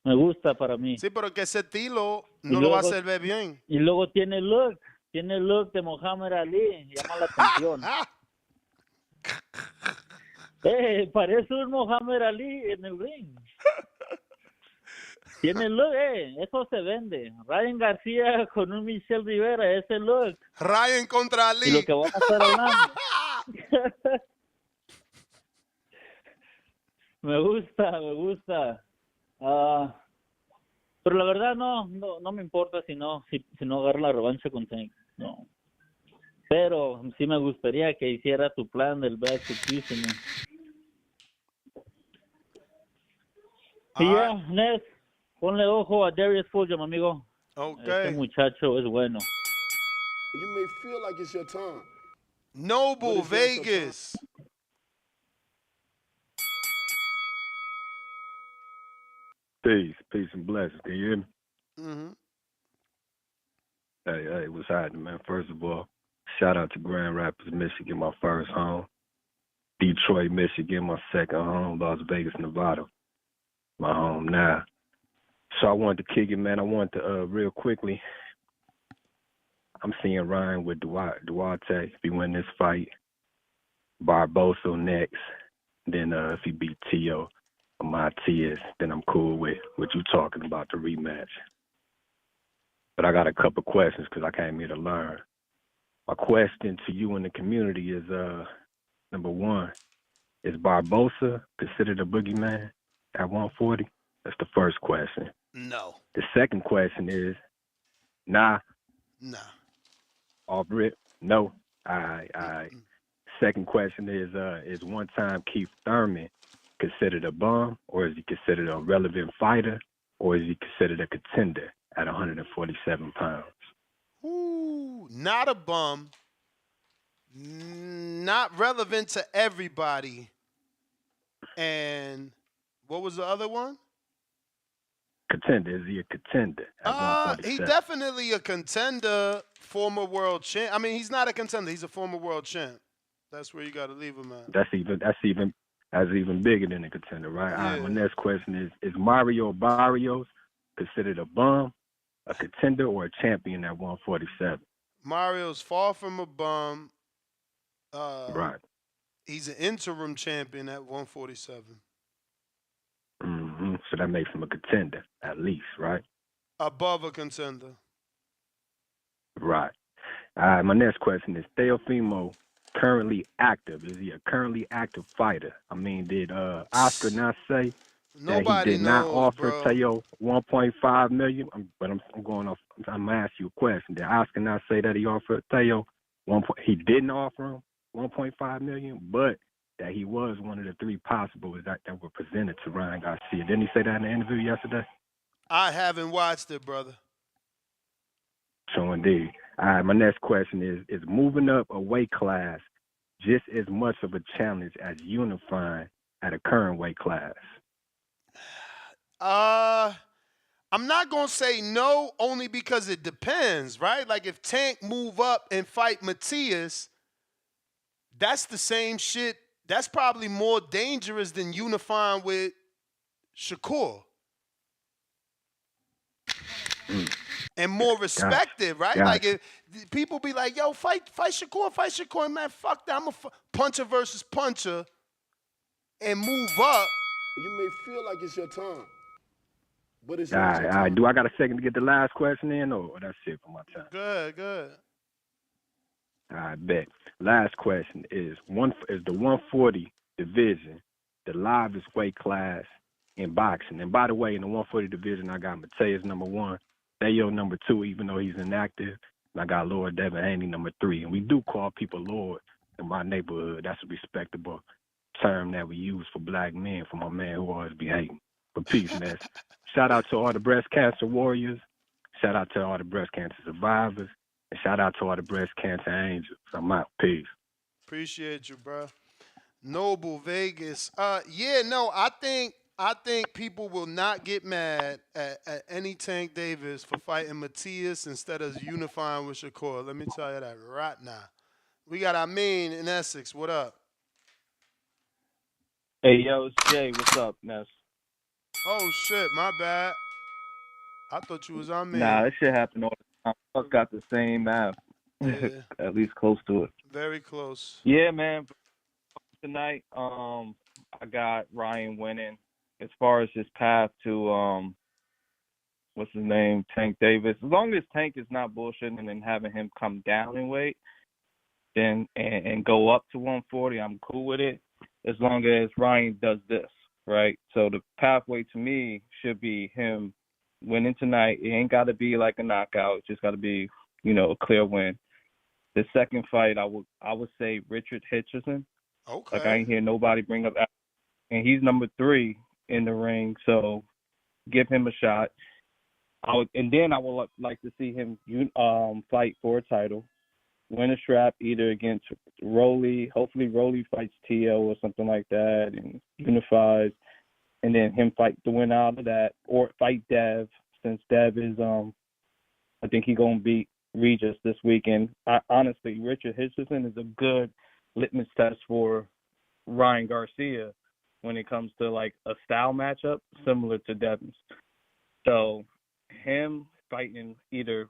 Me gusta para mí. Sí, pero que ese estilo Y no lo va a luego- hacer ver bien. Y luego tiene el look de Muhammad Ali, llama la atención. Parece un Muhammad Ali en el ring. Tiene el look, eso se vende. Ryan García con un Michelle Rivera, ese look. Ryan contra Ali. Y lo que vamos a estar hablando. Me gusta. Pero la verdad no me importa si no agarro la revancha con Tank. No. Pero sí me gustaría que hiciera tu plan del Black Executioner. Y ya, Ness, ponle ojo a Darius Fulgham, amigo. Este muchacho es bueno. You may feel like it's your time. Noble, Vegas. Peace and blessings. Can you hear me? Mm-hmm. Hey, what's happening, man? First of all, shout out to Grand Rapids, Michigan, my first home. Detroit, Michigan, my second home. Las Vegas, Nevada, my home now. So I wanted to kick it, man. I wanted to, real quickly, I'm seeing Ryan with Duarte if he win this fight. Barbosa next. Then if he beat Tio or Matias, then I'm cool with what you talking about, the rematch. But I got a couple questions because I came here to learn. My question to you in the community is, number one, is Barbosa considered a boogeyman at 140? That's the first question. No. The second question is, nah. Off rip? No. All right. Second question is one-time Keith Thurman considered a bum, or is he considered a relevant fighter, or is he considered a contender at 147 pounds? Ooh, not a bum. Not relevant to everybody. And what was the other one? Contender. Is he a contender at 147? He's definitely a contender, former world champ. I mean, he's not a contender. He's a former world champ. That's where you got to leave him at. That's even bigger than a contender, right? Yeah. All right, my next question is Mario Barrios considered a bum, a contender, or a champion at 147? Mario's far from a bum. Right. He's an interim champion at 147. Mm-hmm. So that makes him a contender, at least, right? Above a contender. Right. All right, my next question is Teofimo currently active? Is he a currently active fighter? I mean, did Oscar not say that he did not offer Teo 1.5 million? I'm going off. I'm gonna ask you a question. Did Oscar not say that he offered Teo he didn't offer him 1.5 million, but that he was one of the three possibles that were presented to Ryan Garcia? Didn't he say that in the interview yesterday? I haven't watched it, brother. Sure indeed. All right, my next question is moving up a weight class just as much of a challenge as unifying at a current weight class? I'm not gonna say no, only because it depends, right? Like if Tank move up and fight Matias, that's the same shit. That's probably more dangerous than unifying with Shakur. And more Gotcha. respected, right? Like Gotcha. if people be like, "Yo, fight Shakur, man, fuck that. I'm a puncher versus puncher and move up." You may feel like it's your time, but it's All not right, your all right. time. Do I got a second to get the last question in, or that's it for my time? Good. I bet. Last question is the 140 division the livest weight class in boxing. And by the way, in the 140 division, I got Mateus number 1, Theo number 2, even though he's inactive. And I got Lord Devin Haney number 3. And we do call people Lord in my neighborhood. That's a respectable term that we use for black men, for my man who always be hating. But peace, man. Shout out to all the breast cancer warriors. Shout out to all the breast cancer survivors. And shout out to all the breast cancer angels. I'm out. Peace. Appreciate you, bro. Noble Vegas. I think people will not get mad at any Tank Davis for fighting Matias instead of unifying with Shakur. Let me tell you that right now. We got Amin in Essex. What up? Hey, yo, it's Jay. What's up, Ness? Oh shit, my bad. I thought you was Amin. Nah, that shit happen all the time. Fuck got the same math. Yeah. At least close to it. Very close. Yeah, man. Tonight, I got Ryan winning. As far as his path to what's his name, Tank Davis. As long as Tank is not bullshitting and then having him come down in weight, then and go up to 140, I'm cool with it. As long as Ryan does this, right? So the pathway to me should be him winning tonight. It ain't got to be like a knockout. It's just got to be, a clear win. The second fight, I would say Richard Hitchison. Okay. Like I ain't hear nobody bring up, and he's number 3 in the ring. So give him a shot. I would like to see him fight for a title, win a strap either against Rolly. Hopefully Rolly fights T.O. or something like that and unifies, and then him fight the win out of that, or fight Dev, since Dev is I think he gonna beat Regis this weekend. Honestly, Richard Hitchison is a good litmus test for Ryan Garcia when it comes to like a style matchup similar to Devin's. So him fighting either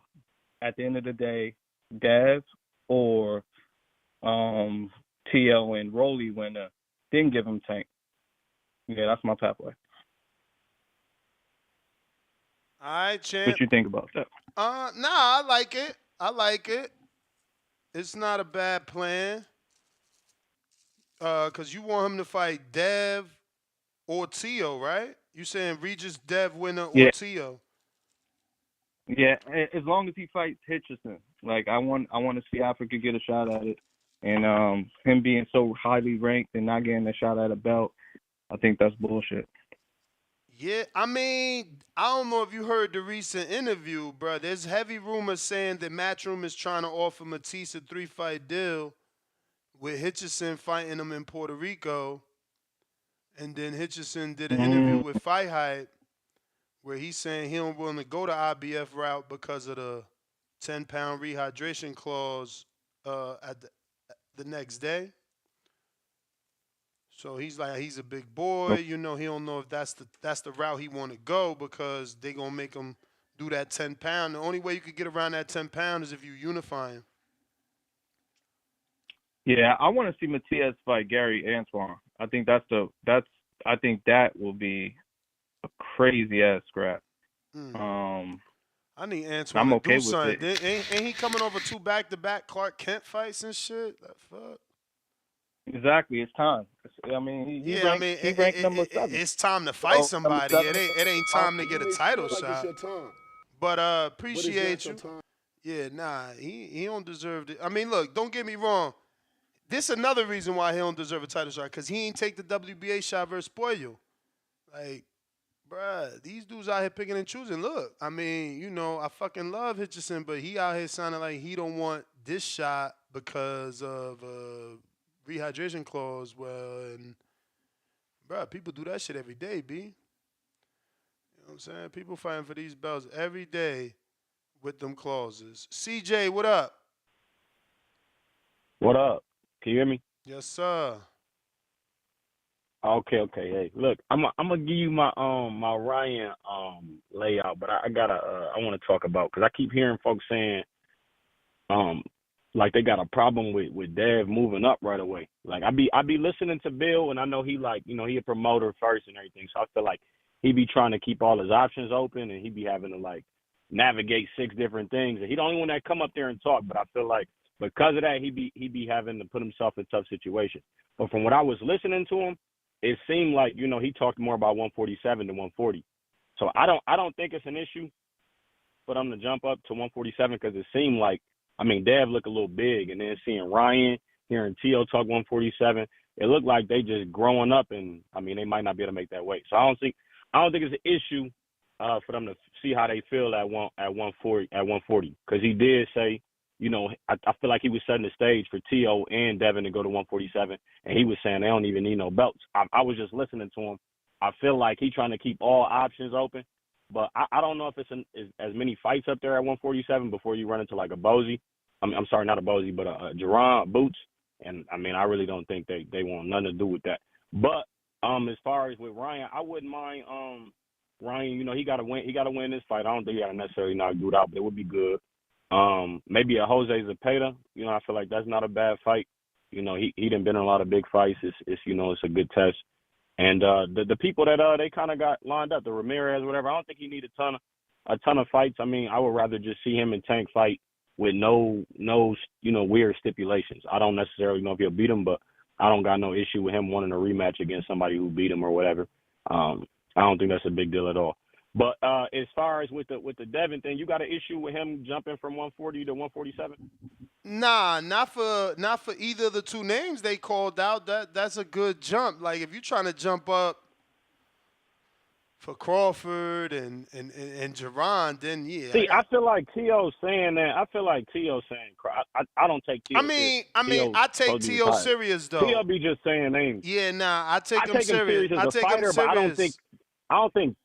at the end of the day Dev or T.O. and Rolly winner, then give him Tank. Yeah, that's my pathway. All right, champ. What you think about that? I like it. It's not a bad plan. Cause you want him to fight Dev or Tio, right? You saying Regis Dev winner or Tio? Yeah, as long as he fights Hitchison. Like I want to see Africa get a shot at it, and him being so highly ranked and not getting a shot at a belt, I think that's bullshit. Yeah, I mean, I don't know if you heard the recent interview, bro. There's heavy rumors saying that Matchroom is trying to offer Matisse a 3-fight deal with Hitchison fighting him in Puerto Rico. And then Hitchison did an interview with Fight Hype where he's saying he don't willing to go the IBF route because of the 10-pound rehydration clause at the next day. So he's like, he's a big boy, he don't know if that's the route he want to go because they gonna make him do that 10-pound. The only way you could get around that 10-pound is if you unify him. Yeah, I want to see Matias fight Gary Antoine. I think I think that will be a crazy ass scrap. I need Antoine I'm to okay do something. with it. Ain't he coming over 2 back-to-back Clark Kent fights and shit? That fuck. Exactly, it's time. I mean, he ranked number 7. It's time to fight somebody. It ain't time to get a title shot. It's your time. But appreciate you. Time. Yeah, nah, he don't deserve it. I mean, look, don't get me wrong. This another reason why he don't deserve a title shot, because he ain't take the WBA shot versus Pollo. Like, Bruh, these dudes out here picking and choosing. Look, I mean, I fucking love Hitchison, but he out here sounding like he don't want this shot because of rehydration clause. Well, and bruh, people do that shit every day, B. You know what I'm saying? People fighting for these belts every day with them clauses. CJ, what up? What up? Can you hear me? Yes, sir. Okay. Hey, look, I'm gonna give you my my Ryan layout, but I gotta I want to talk about because I keep hearing folks saying like they got a problem with Dev moving up right away. Like I be listening to Bill, and I know he like he a promoter first and everything, so I feel like he be trying to keep all his options open, and he be having to like navigate 6 different things, and he the only one that come up there and talk. But I feel like because of that, he be having to put himself in tough situations. But from what I was listening to him, it seemed like he talked more about 147 than 140. So I don't think it's an issue for them to jump up to 147 because it seemed like Dev looked a little big, and then seeing Ryan, hearing T.O. talk 147, it looked like they just growing up, and they might not be able to make that weight. So I don't think it's an issue for them to see how they feel at 140 because he did say. I feel like he was setting the stage for T.O. and Devin to go to 147, and he was saying they don't even need no belts. I was just listening to him. I feel like he's trying to keep all options open, but I don't know if it's as many fights up there at 147 before you run into like a Bozy. I'm sorry, not a Bozy, but a Jerron Boots, and I really don't think they want nothing to do with that. But as far as with Ryan, I wouldn't mind Ryan. He got to win this fight. I don't think he got to necessarily knock dude out, but it would be good. Maybe a Jose Zepeda. I feel like that's not a bad fight. He done been in a lot of big fights. It's it's a good test. And the people that they kind of got lined up, the Ramirez, whatever. I don't think he need a ton of fights. I would rather just see him and Tank fight with no weird stipulations. I don't necessarily know if he'll beat him, but I don't got no issue with him wanting a rematch against somebody who beat him or whatever. I don't think that's a big deal at all. But as far as with the Devin thing, you got an issue with him jumping from 140 to 147? Nah, not for either of the two names they called out. That's a good jump. Like if you're trying to jump up for Crawford and Jerron, then yeah. See, I feel like T.O. saying that. I feel like T.O. saying I don't take T.O. I take T.O. serious though. T.O. be just saying names. Yeah, nah, I take him serious as a fighter, but I don't think.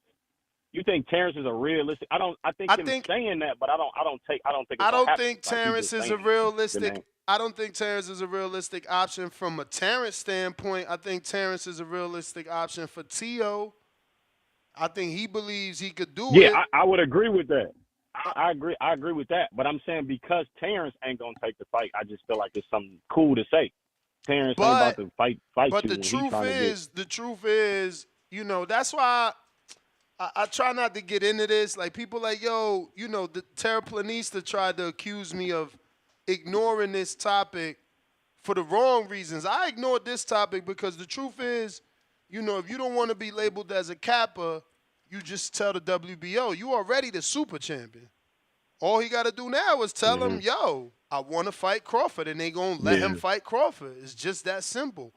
You think Terrence is a realistic? I think saying that, but I don't think. I don't think Terrence is a realistic. I don't think Terrence is a realistic option from a Terrence standpoint. I think Terrence is a realistic option for T.O. I think he believes he could do it. Yeah, I would agree with that. I agree with that. But I'm saying because Terrence ain't gonna take the fight, I just feel like it's something cool to say. Terrence ain't about to fight but you. But the truth is, that's why. I try not to get into this. Like, people like, yo, the Terraplanista tried to accuse me of ignoring this topic for the wrong reasons. I ignored this topic because the truth is, if you don't want to be labeled as a Kappa, you just tell the WBO, you already the super champion. All he got to do now is tell him, yo, I want to fight Crawford, and they going to let him fight Crawford. It's just that simple.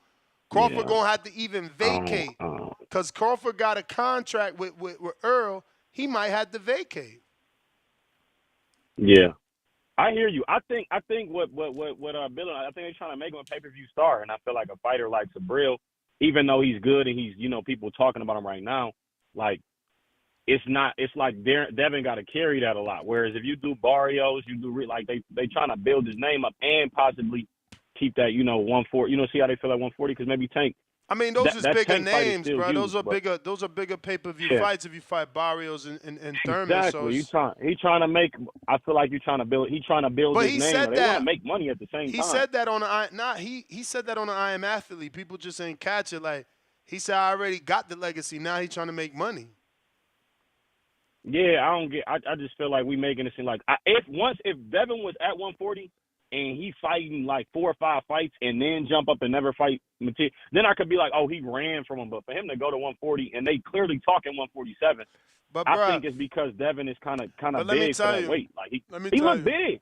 Crawford going to have to even vacate. Because Crawford got a contract with Earl. He might have to vacate. Yeah. I hear you. I think what Bill, I think they're trying to make him a pay-per-view star, and I feel like a fighter like Sabril, even though he's good and he's, people talking about him right now, like, it's like Devin got to carry that a lot. Whereas if you do Barrios, you do, they trying to build his name up and possibly keep that, 140, see how they feel at 140? Because maybe Tank. Those is bigger names, bro. Those are bigger pay-per-view fights if you fight Barrios and Thurman. Exactly. So he's trying to make. I feel like he's trying to build his name. Said they want to make money at the same time. He said that on he said that on the I Am Athlete. People just ain't catch it. Like, he said, I already got the legacy. Now he's trying to make money. Yeah, I don't get. I just feel like we making it seem like if Devin was at 140. And he fighting like 4 or 5 fights and then jump up and never fight Matisse, then I could be like, oh, he ran from him. But for him to go to 140 and they clearly talking 147, but I think it's because Devin is kind of big for that weight. Like he look big.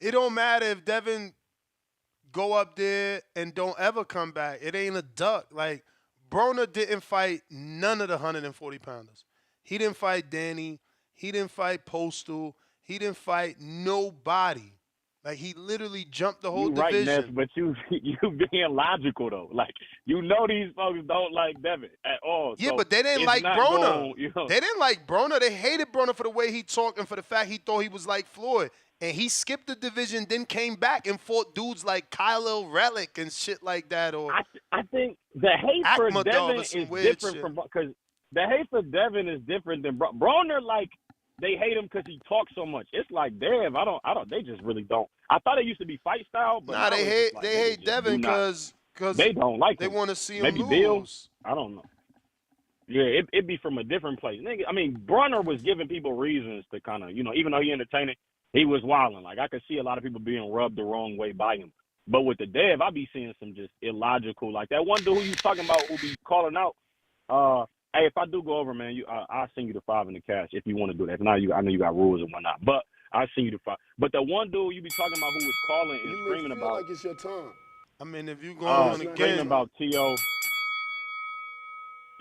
It don't matter if Devin go up there and don't ever come back. It ain't a duck. Like, Broner didn't fight none of the 140 pounders. He didn't fight Danny. He didn't fight Postal. He didn't fight nobody. Like, he literally jumped the whole You right, Ness, division. but you being logical though. Like, you know these folks don't like Devin at all. Yeah, So but they didn't it's like not Broner. going, you know. They didn't like Broner. They hated Broner for the way he talked and for the fact he thought he was like Floyd. And he skipped the division, then came back and fought dudes like Kyle Relic and shit like that. Or I think the hate for Akhmadov Devin or some is weird different shit. from because the hate for Devin is different than Broner. Like, they hate him because he talks so much. It's like Dev. I don't. They just really don't. I thought it used to be fight style, but Nah, now they it's hate just like they niggas hate just Devin do not. because They don't like they him. want to see him Maybe Bill. lose. I don't know. Yeah, it be from a different place. Nigga, I mean, Brunner was giving people reasons to kind of, even though he entertaining, he was wilding. Like, I could see a lot of people being rubbed the wrong way by him. But with the Dev, I be seeing some just illogical, like that one dude who you talking about who be calling out. Hey, if I do go over, man, I'll send you the 5 in the cash if you want to do that. If not, I know you got rules and whatnot, but I'll send you the 5. But the one dude you be talking about who was calling and You may screaming feel about, like it's your time. I mean, if you going on screaming again, about T.O.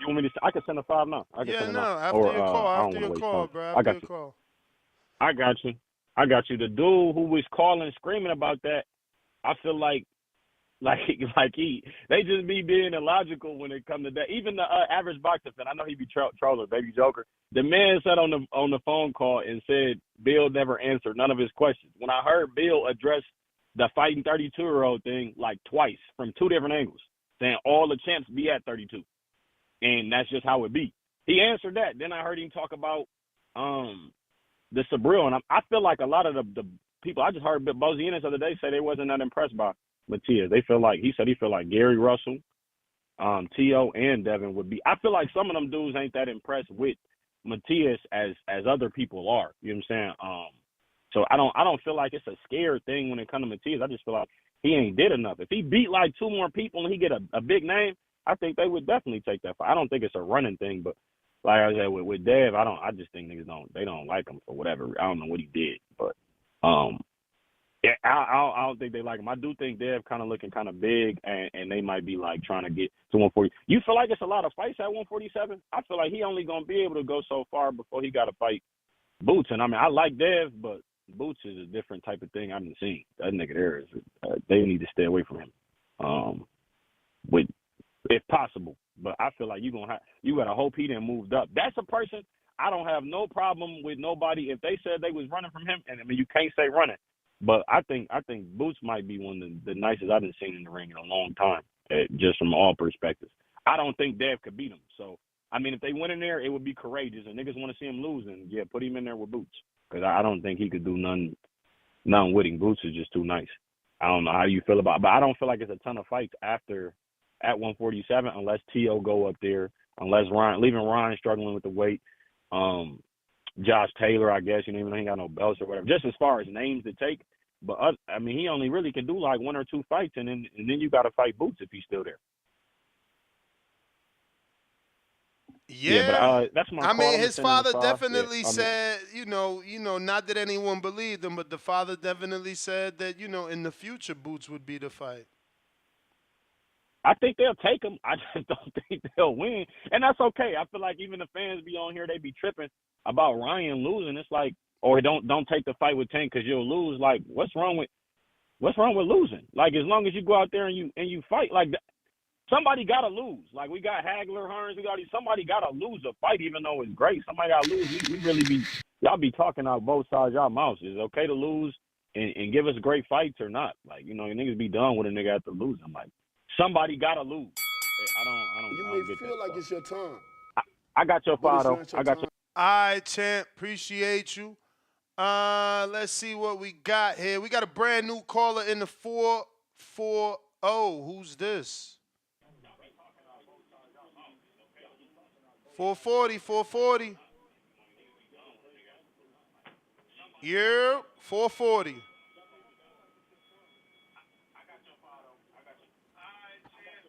You want me to? I can send a 5 now. I can yeah, send it no, now. after Or your call, I don't after want to your waste call, time. bro, I after got your you. call. I got you. The dude who was calling, screaming about that, I feel like they just be being illogical when it comes to that. Even the average boxer fan, I know he be trolling, baby Joker. The man said on the phone call and said Bill never answered none of his questions. When I heard Bill address the fighting 32-year-old thing like twice from 2 different angles, saying all the champs be at 32, and that's just how it be. He answered that. Then I heard him talk about the Sabril, and I feel like a lot of the people, I just heard Bozienis the other day say they wasn't that impressed by Matias. He feel like Gary Russell, T.O. and Devin would be. I feel like some of them dudes ain't that impressed with Matias as other people are. You know what I'm saying? So I don't feel like it's a scared thing when it comes to Matias. I just feel like he ain't did enough. If he beat like 2 more people and he get a big name, I think they would definitely take that fight. I don't think it's a running thing, but like I said with Dev, I just think niggas don't like him for whatever. I don't know what he did, but yeah, I don't think they like him. I do think Dev kind of looking kind of big, and they might be like trying to get to 140. You feel like it's a lot of fights at 147? I feel like he only gonna be able to go so far before he got to fight Boots. And I mean, I like Dev, but Boots is a different type of thing I haven't seen. That nigga there is. They need to stay away from him, with if possible. But I feel like you gotta hope he done moved up. That's a person I don't have no problem with nobody if they said they was running from him. And I mean, you can't say running. But I think Boots might be one of the nicest I've seen in the ring in a long time, just from all perspectives. I don't think Dev could beat him. So, I mean, if they went in there, it would be courageous. And niggas want to see him lose, and yeah, put him in there with Boots. Because I don't think he could do none with him. Boots is just too nice. I don't know how you feel about it, but I don't feel like it's a ton of fights at 147 unless T.O. go up there, unless leaving Ryan struggling with the weight. Josh Taylor, I guess, even though he got no belts or whatever, just as far as names to take. But, I mean, he only really can do like 1 or 2 fights, and then you got to fight Boots if he's still there. Yeah, but that's my I call. mean, I'm his sending the father 5. definitely Yeah, said, not that anyone believed him, but the father definitely said that, in the future, Boots would be the fight. I think they'll take him. I just don't think they'll win, and that's okay. I feel like even the fans be on here, they be tripping about Ryan losing. It's like, or don't take the fight with Tank because you'll lose. Like, what's wrong with losing? Like, as long as you go out there and you fight, like somebody gotta lose. Like, we got Hagler, Hearns, somebody gotta lose a fight, even though it's great. Somebody gotta lose. We really be y'all be talking out both sides of y'all mouths. Is it okay to lose and give us great fights or not? Like, niggas be done with a nigga after losing. Like, somebody gotta lose. You I may don't get feel that. like it's your time, I got your but it's file. not your I got time. your. All right, champ. Appreciate you. Let's see what we got here. We got a brand new caller in the 440. Who's this? 440. Yeah, 440.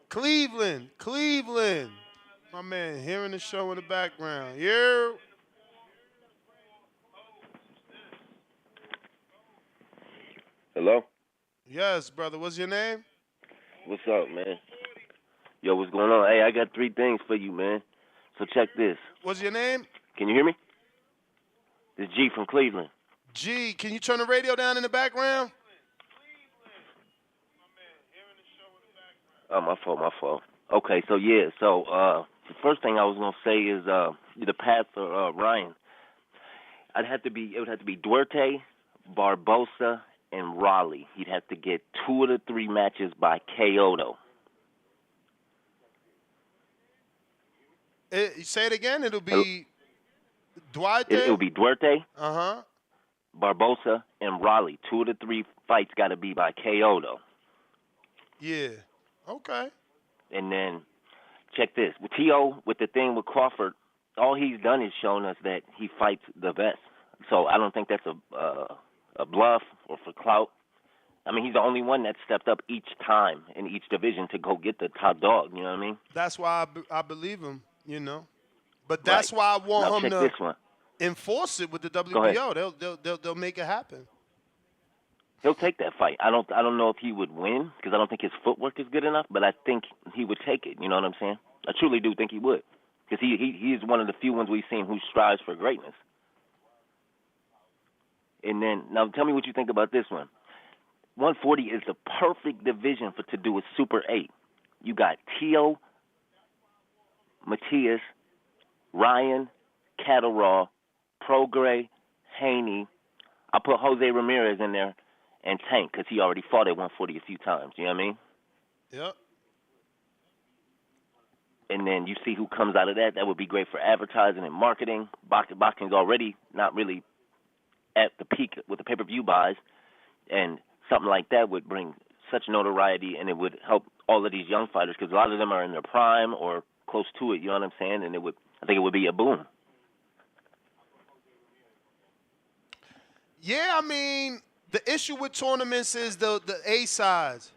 Cleveland. My man hearing the show in the background. Yeah. Hello? Yes, brother. What's your name? What's up, man? Yo, what's going on? Hey, I got 3 things for you, man. So check this. What's your name? Can you hear me? This G from Cleveland. G, can you turn the radio down in the background? Oh, my fault. Okay, so yeah, the first thing I was gonna say is the path for Ryan. It would have to be Duarte, Barbosa, and Raleigh. He'd have to get 2 of the 3 matches by KO though. Say it again. It'll be Duarte. It'll be Duarte, Uh-huh. Barbosa, and Raleigh. 2 of the 3 fights got to be by KO though. Yeah. Okay. And then check this. With T.O., with the thing with Crawford, all he's done is shown us that he fights the best. So I don't think that's a bluff or for clout. I mean, he's the only one that stepped up each time in each division to go get the top dog. You know what I mean? That's why I believe him, you know. But that's why I want him check to this one. enforce it with the Go ahead. WBO. They'll make it happen. He'll take that fight. I don't know if he would win because I don't think his footwork is good enough, but I think he would take it. You know what I'm saying? I truly do think he would because he is one of the few ones we've seen who strives for greatness. And then now tell me what you think about this one. 140 is the perfect division to do a Super 8. You got Tio, Matias, Ryan, Catterall, Prograis, Haney. I put Jose Ramirez in there and Tank because he already fought at 140 a few times. You know what I mean? Yep. And then you see who comes out of that. That would be great for advertising and marketing. Boxing's already not really at the peak with the pay-per-view buys, and something like that would bring such notoriety, and it would help all of these young fighters because a lot of them are in their prime or close to it. You know what I'm saying? And I think it would be a boom. Yeah, I mean, the issue with tournaments is the A sides.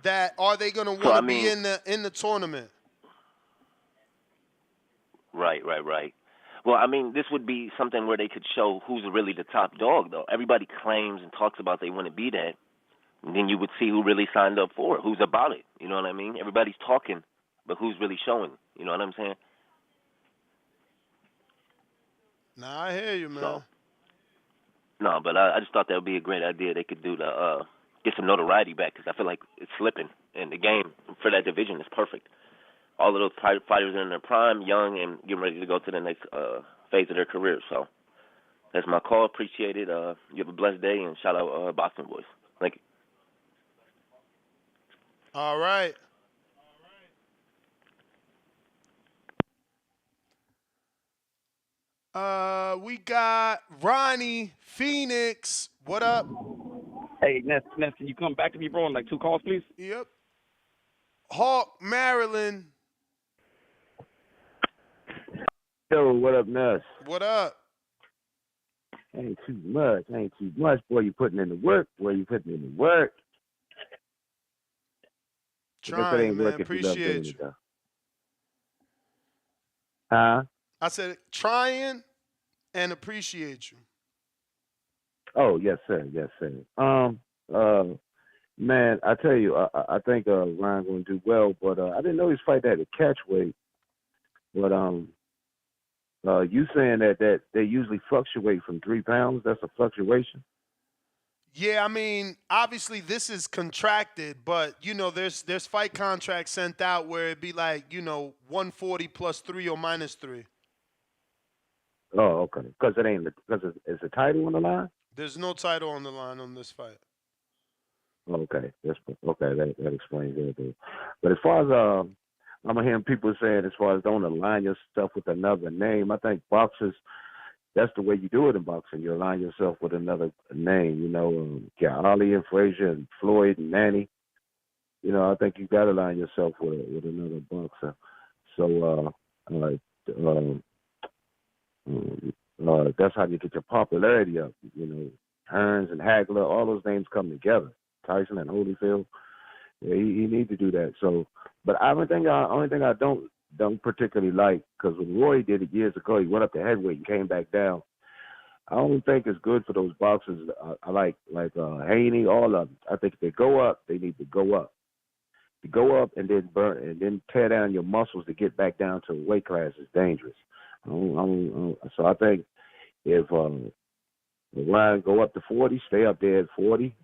That are they going to want to be in the tournament? Right. Well, I mean, this would be something where they could show who's really the top dog, though. Everybody claims and talks about they want to be that. And then you would see who really signed up for it, who's about it. You know what I mean? Everybody's talking, but who's really showing? You know what I'm saying? Nah, I hear you, man. So, no, but I just thought that would be a great idea. They could do the get some notoriety back because I feel like it's slipping, and the game for that division is perfect. All of those fighters are in their prime, young, and getting ready to go to the next phase of their career. So that's my call. Appreciate it. You have a blessed day, and shout out Boxing Boys. Thank you. All right. We got Ronnie Phoenix. What up? Hey, Ness, can you come back to me, bro, on like 2 calls, please? Yep. Hawk, Maryland. Yo, what up, Ness? What up? Ain't too much. Boy, you putting in the work. Trying, man. Appreciate you. Huh? I said trying and appreciate you. Oh, yes, sir. Man, I tell you, I think Ryan going to do well, but I didn't know he's fighting at a catch weight. But you saying that they usually fluctuate from 3 pounds? That's a fluctuation. Yeah, I mean, obviously this is contracted, but there's fight contracts sent out where it'd be like 140 plus 3 or minus 3. Oh, okay. Because it's a title on the line. There's no title on the line on this fight. Okay, that explains it. But as far as I'm hearing people saying, as far as don't align yourself with another name, I think boxers, that's the way you do it in boxing. You align yourself with another name. Ali and Frazier and Floyd and Manny. I think you got to align yourself with another boxer. So that's how you get your popularity up. Hearns and Hagler, all those names come together. Tyson and Holyfield. Yeah, he needs to do that. So, but only thing I don't particularly like, because when Roy did it years ago, he went up to heavyweight and came back down. I don't think it's good for those boxers. I like Haney, all of them. I think if they go up, they need to go up. To go up and then burn and then tear down your muscles to get back down to a weight class is dangerous. So I think if Ryan go up to 40, stay up there at 40,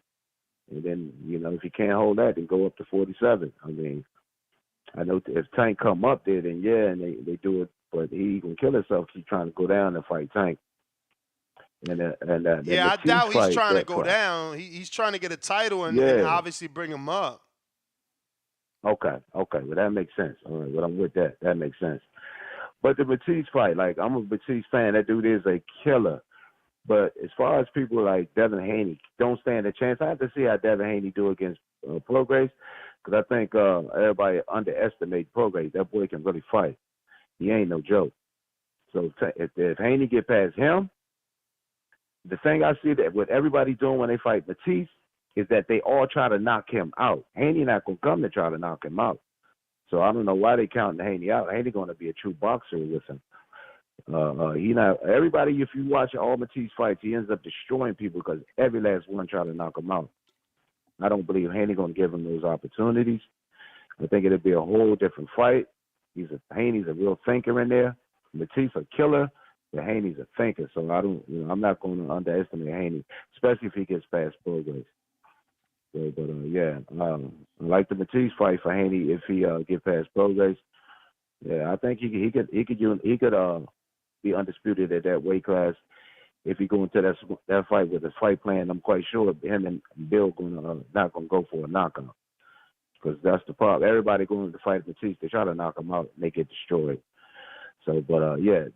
and then if you can't hold that, then go up to 47. I mean, I know if Tank come up there, then yeah, and they do it, but he can kill himself. Keep trying to go down and fight Tank. Yeah, I doubt he's trying to go down. He's trying to get a title and obviously bring him up. Okay. Well, that makes sense. All right, well, I'm with that. That makes sense. But the Matisse fight, like, I'm a Matisse fan. That dude is a killer. But as far as people like Devin Haney don't stand a chance, I have to see how Devin Haney do against Prograis, because I think everybody underestimates Prograis. That boy can really fight. He ain't no joke. So if Haney get past him, the thing I see that what everybody doing when they fight Matisse is that they all try to knock him out. Haney not going to come to try to knock him out. So I don't know why they counting Haney out. Haney going to be a true boxer with him. He not everybody. If you watch all Matisse fights, he ends up destroying people because every last one try to knock him out. I don't believe Haney going to give him those opportunities. I think it'll be a whole different fight. Haney's a real thinker in there. Matisse a killer, but Haney's a thinker. So I'm not going to underestimate Haney, especially if he gets past Prograis. I like the Matisse fight for Haney if he get past Prograis. Yeah, I think he could be undisputed at that weight class if he go into that fight with his fight plan. I'm quite sure him and Bill not gonna go for a knockout, because that's the problem. Everybody going to fight Matisse, they try to knock him out and they get destroyed. So,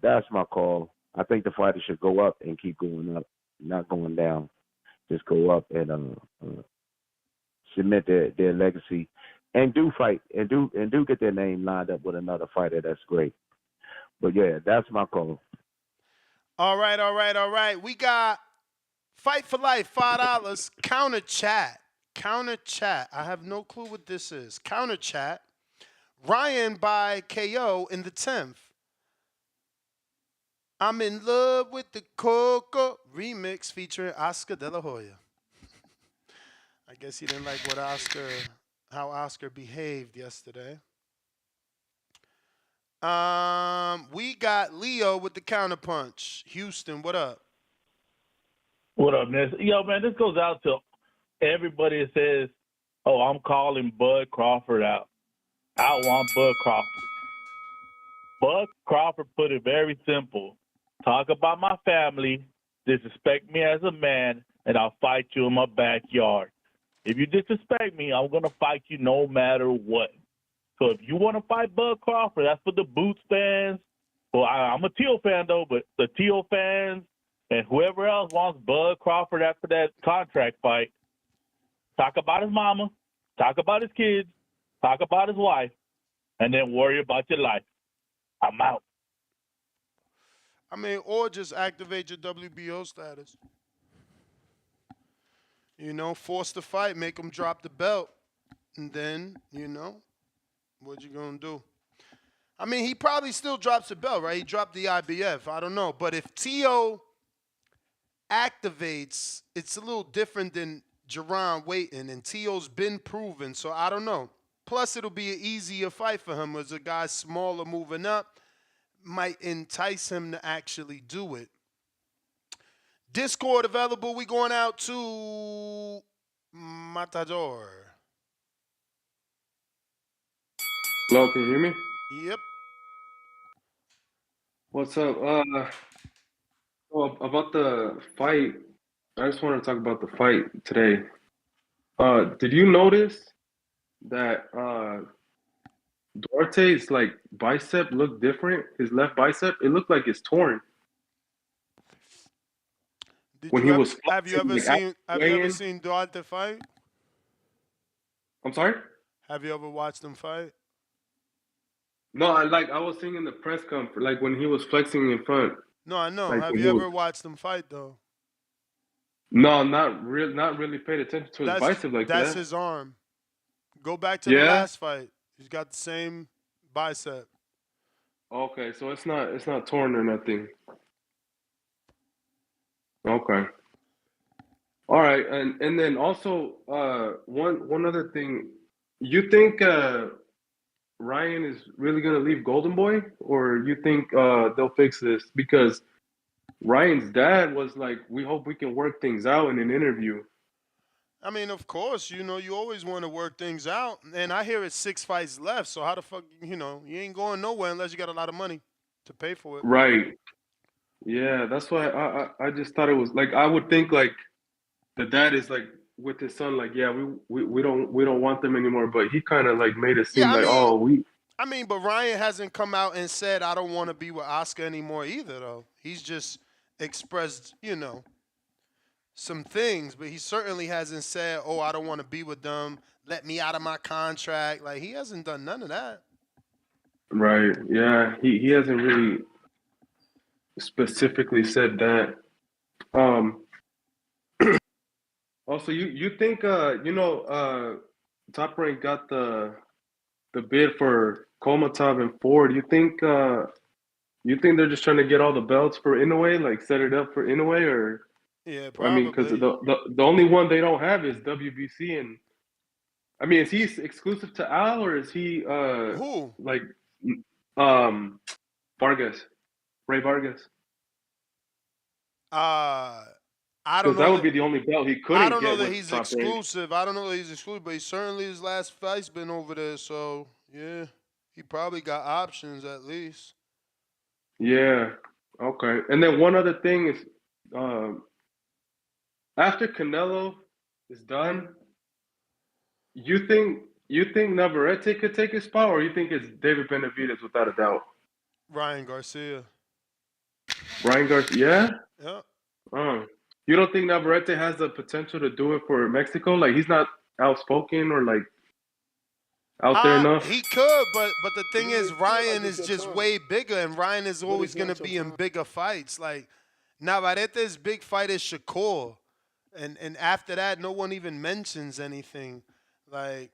that's my call. I think the fighter should go up and keep going up, not going down. Just go up and cement their legacy, and do fight and do get their name lined up with another fighter. That's great. But yeah, that's my call. All right. We got Fight for Life, $5. Counter chat. I have no clue what this is. Counter chat. Ryan by KO in the 10th. I'm in love with the Coco remix featuring Oscar De La Hoya. I guess he didn't like how Oscar behaved yesterday. We got Leo with the counterpunch. Houston, what up? What up, man? Yo, man, this goes out to everybody that says, "Oh, I'm calling Bud Crawford out. I want Bud Crawford." Bud Crawford put it very simple. Talk about my family, disrespect me as a man, and I'll fight you in my backyard. If you disrespect me, I'm going to fight you no matter what. So if you want to fight Bud Crawford, that's for the Boots fans. Well, I'm a Teal fan, though, but the Teal fans and whoever else wants Bud Crawford after that contract fight, talk about his mama, talk about his kids, talk about his wife, and then worry about your life. I'm out. I mean, or just activate your WBO status. Force the fight, make him drop the belt. And then, what you going to do? I mean, he probably still drops the belt, right? He dropped the IBF. I don't know. But if Tio activates, it's a little different than Jerron waiting. And Tio's been proven, so I don't know. Plus, it'll be an easier fight for him as a guy smaller moving up. Might entice him to actually do it. Discord available. We going out to Matador. Hello, can you hear me? Yep. What's up? About the fight, I just wanted to talk about the fight today. Did you notice that Duarte's bicep looked different? His left bicep, it looked like it's torn. Have you ever seen Duarte fight? I'm sorry? Have you ever watched him fight? No, I was seeing in the press conference, when he was flexing in front. No, I know. Have you ever watched him fight though? No, not really paid attention to his bicep like that. That's his arm. Go back to the last fight. He's got the same bicep. Okay, so it's not torn or nothing. Okay. All right, and then also one other thing, you think Ryan is really gonna leave Golden Boy, or you think they'll fix this? Because Ryan's dad was like, "We hope we can work things out in an interview." I mean, of course, you always want to work things out. And I hear it's 6 fights left. So how the fuck, you ain't going nowhere unless you got a lot of money to pay for it. Right. Yeah, that's why I just thought it was like I would think like the dad is like with his son like, yeah, we don't want them anymore, but he kind of like made it Yeah, seem like, oh, we but Ryan hasn't come out and said I don't want to be with Oscar anymore either, though. He's just expressed, some things, but he certainly hasn't said, "Oh, I don't want to be with them. Let me out of my contract." Like he hasn't done none of that. right. Yeah, he hasn't really specifically said that. Um Also, you think Top Rank got the bid for Komatov and Ford. You think they're just trying to get all the belts for Inoue, like set it up for Inoue, or Yeah, I mean, because probably. the only one they don't have is WBC, and I mean, is he exclusive to Al, or is he Who? like um Vargas, Ray Vargas? I don't Because that know would that. be the only belt he I couldn't don't know get that with he's Top Rank. exclusive. I don't know that he's exclusive, but he certainly his last fight's been over there. So yeah, he probably got options at least. Yeah. Okay. And then one other thing is, um, after Canelo is done, you think Navarrete could take his spot, or you think it's David Benavidez without a doubt? Ryan Garcia. Ryan Garcia? Yeah. Yeah. You don't think Navarrete has the potential to do it for Mexico? Like he's not outspoken or like out there enough? He could, but the thing You may is, feel like Ryan it's is your just time, way bigger, and Ryan is but always it's gonna not your be in time. bigger fights. Like Navarrete's big fight is Shakur, and after that, no one even mentions anything. Like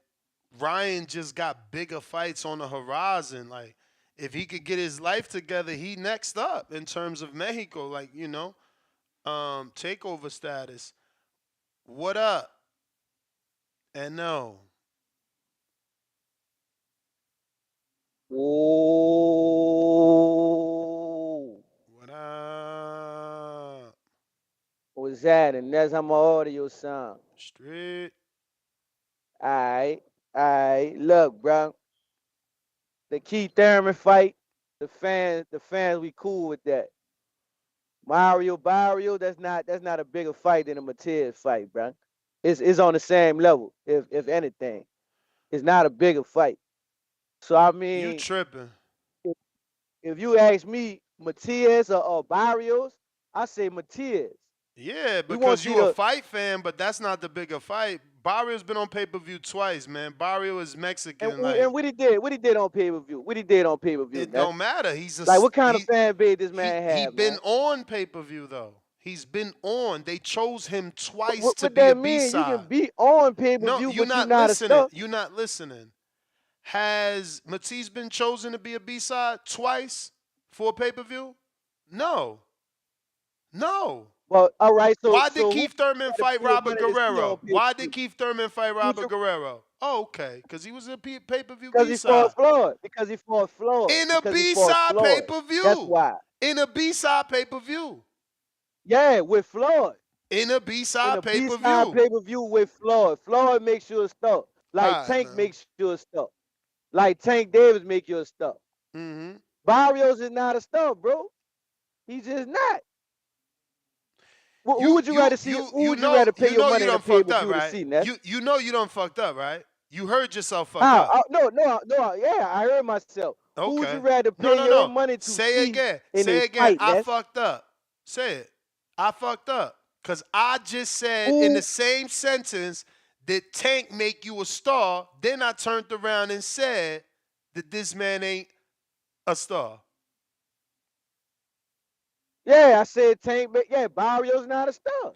Ryan just got bigger fights on the horizon. Like if he could get his life together, he next up in terms of Mexico. Like takeover status. What up? And no. Ooh. What up? What's that? And that's how my audio sound. Straight. Alright. Alright. Look, bro. The Keith Thurman fight, the fans, we cool with that. Mario Barrio, that's not a bigger fight than a Matias fight, bro. It's on the same level, if anything. It's not a bigger fight. So I You mean, tripping. if you ask me, Matias or Barrios, I say Matias. Yeah, We want to because see you a the fight fan, but that's not the bigger fight. Barrio's been on pay-per-view twice, man. Barrio is and, Mexican. Like, and what he did on pay-per-view. What he did on pay-per-view, it man. don't matter. He's a Like s- what kind of fan base this man he have, been man? on pay-per-view though. He's been on. They chose him twice What, to what be a that mean? You B-side. can be on No, pay-per-view, you're but you not not a listening. star. You're not listening. Has Matisse been chosen to be a B-side twice for a pay-per-view? No. No. Well, all right. So Why did so who Keith Thurman got to fight pay Robert money to see on Guerrero? Why did pay-per-view? Keith Thurman fight Who's Robert Guerrero? Oh, okay, because he was a pay-per-view because he fought B-side. Floyd. Because he fought Floyd. In a Because he fought B-side Floyd. That's pay-per-view. why. In a B-side pay-per-view. Yeah, with Floyd. In a In B-side a B-side pay-per-view. pay-per-view with Floyd. Floyd makes you a star. Like All right, Tank man. makes you a star. Like Tank Davis make you a star. Mm-hmm. Barrios is not a star, bro. He's just not. Who You would you you rather see? you Who you would you know rather pay you your know you money in a done fucked up, pay-per-view to right? see, Ness? You know you done fucked up, right? You heard yourself fuck How? up. No. Yeah, I heard myself. Who would you Okay. rather No, pay no, your no. money to Say it see again. in Say a it again. fight, I Ness? fucked up. Say it. I fucked up. Because I just said in the Who? same sentence that Tank make you a star. Then I turned around and said that this man ain't a star. Yeah, I said Tank. Yeah, Barrios not a star.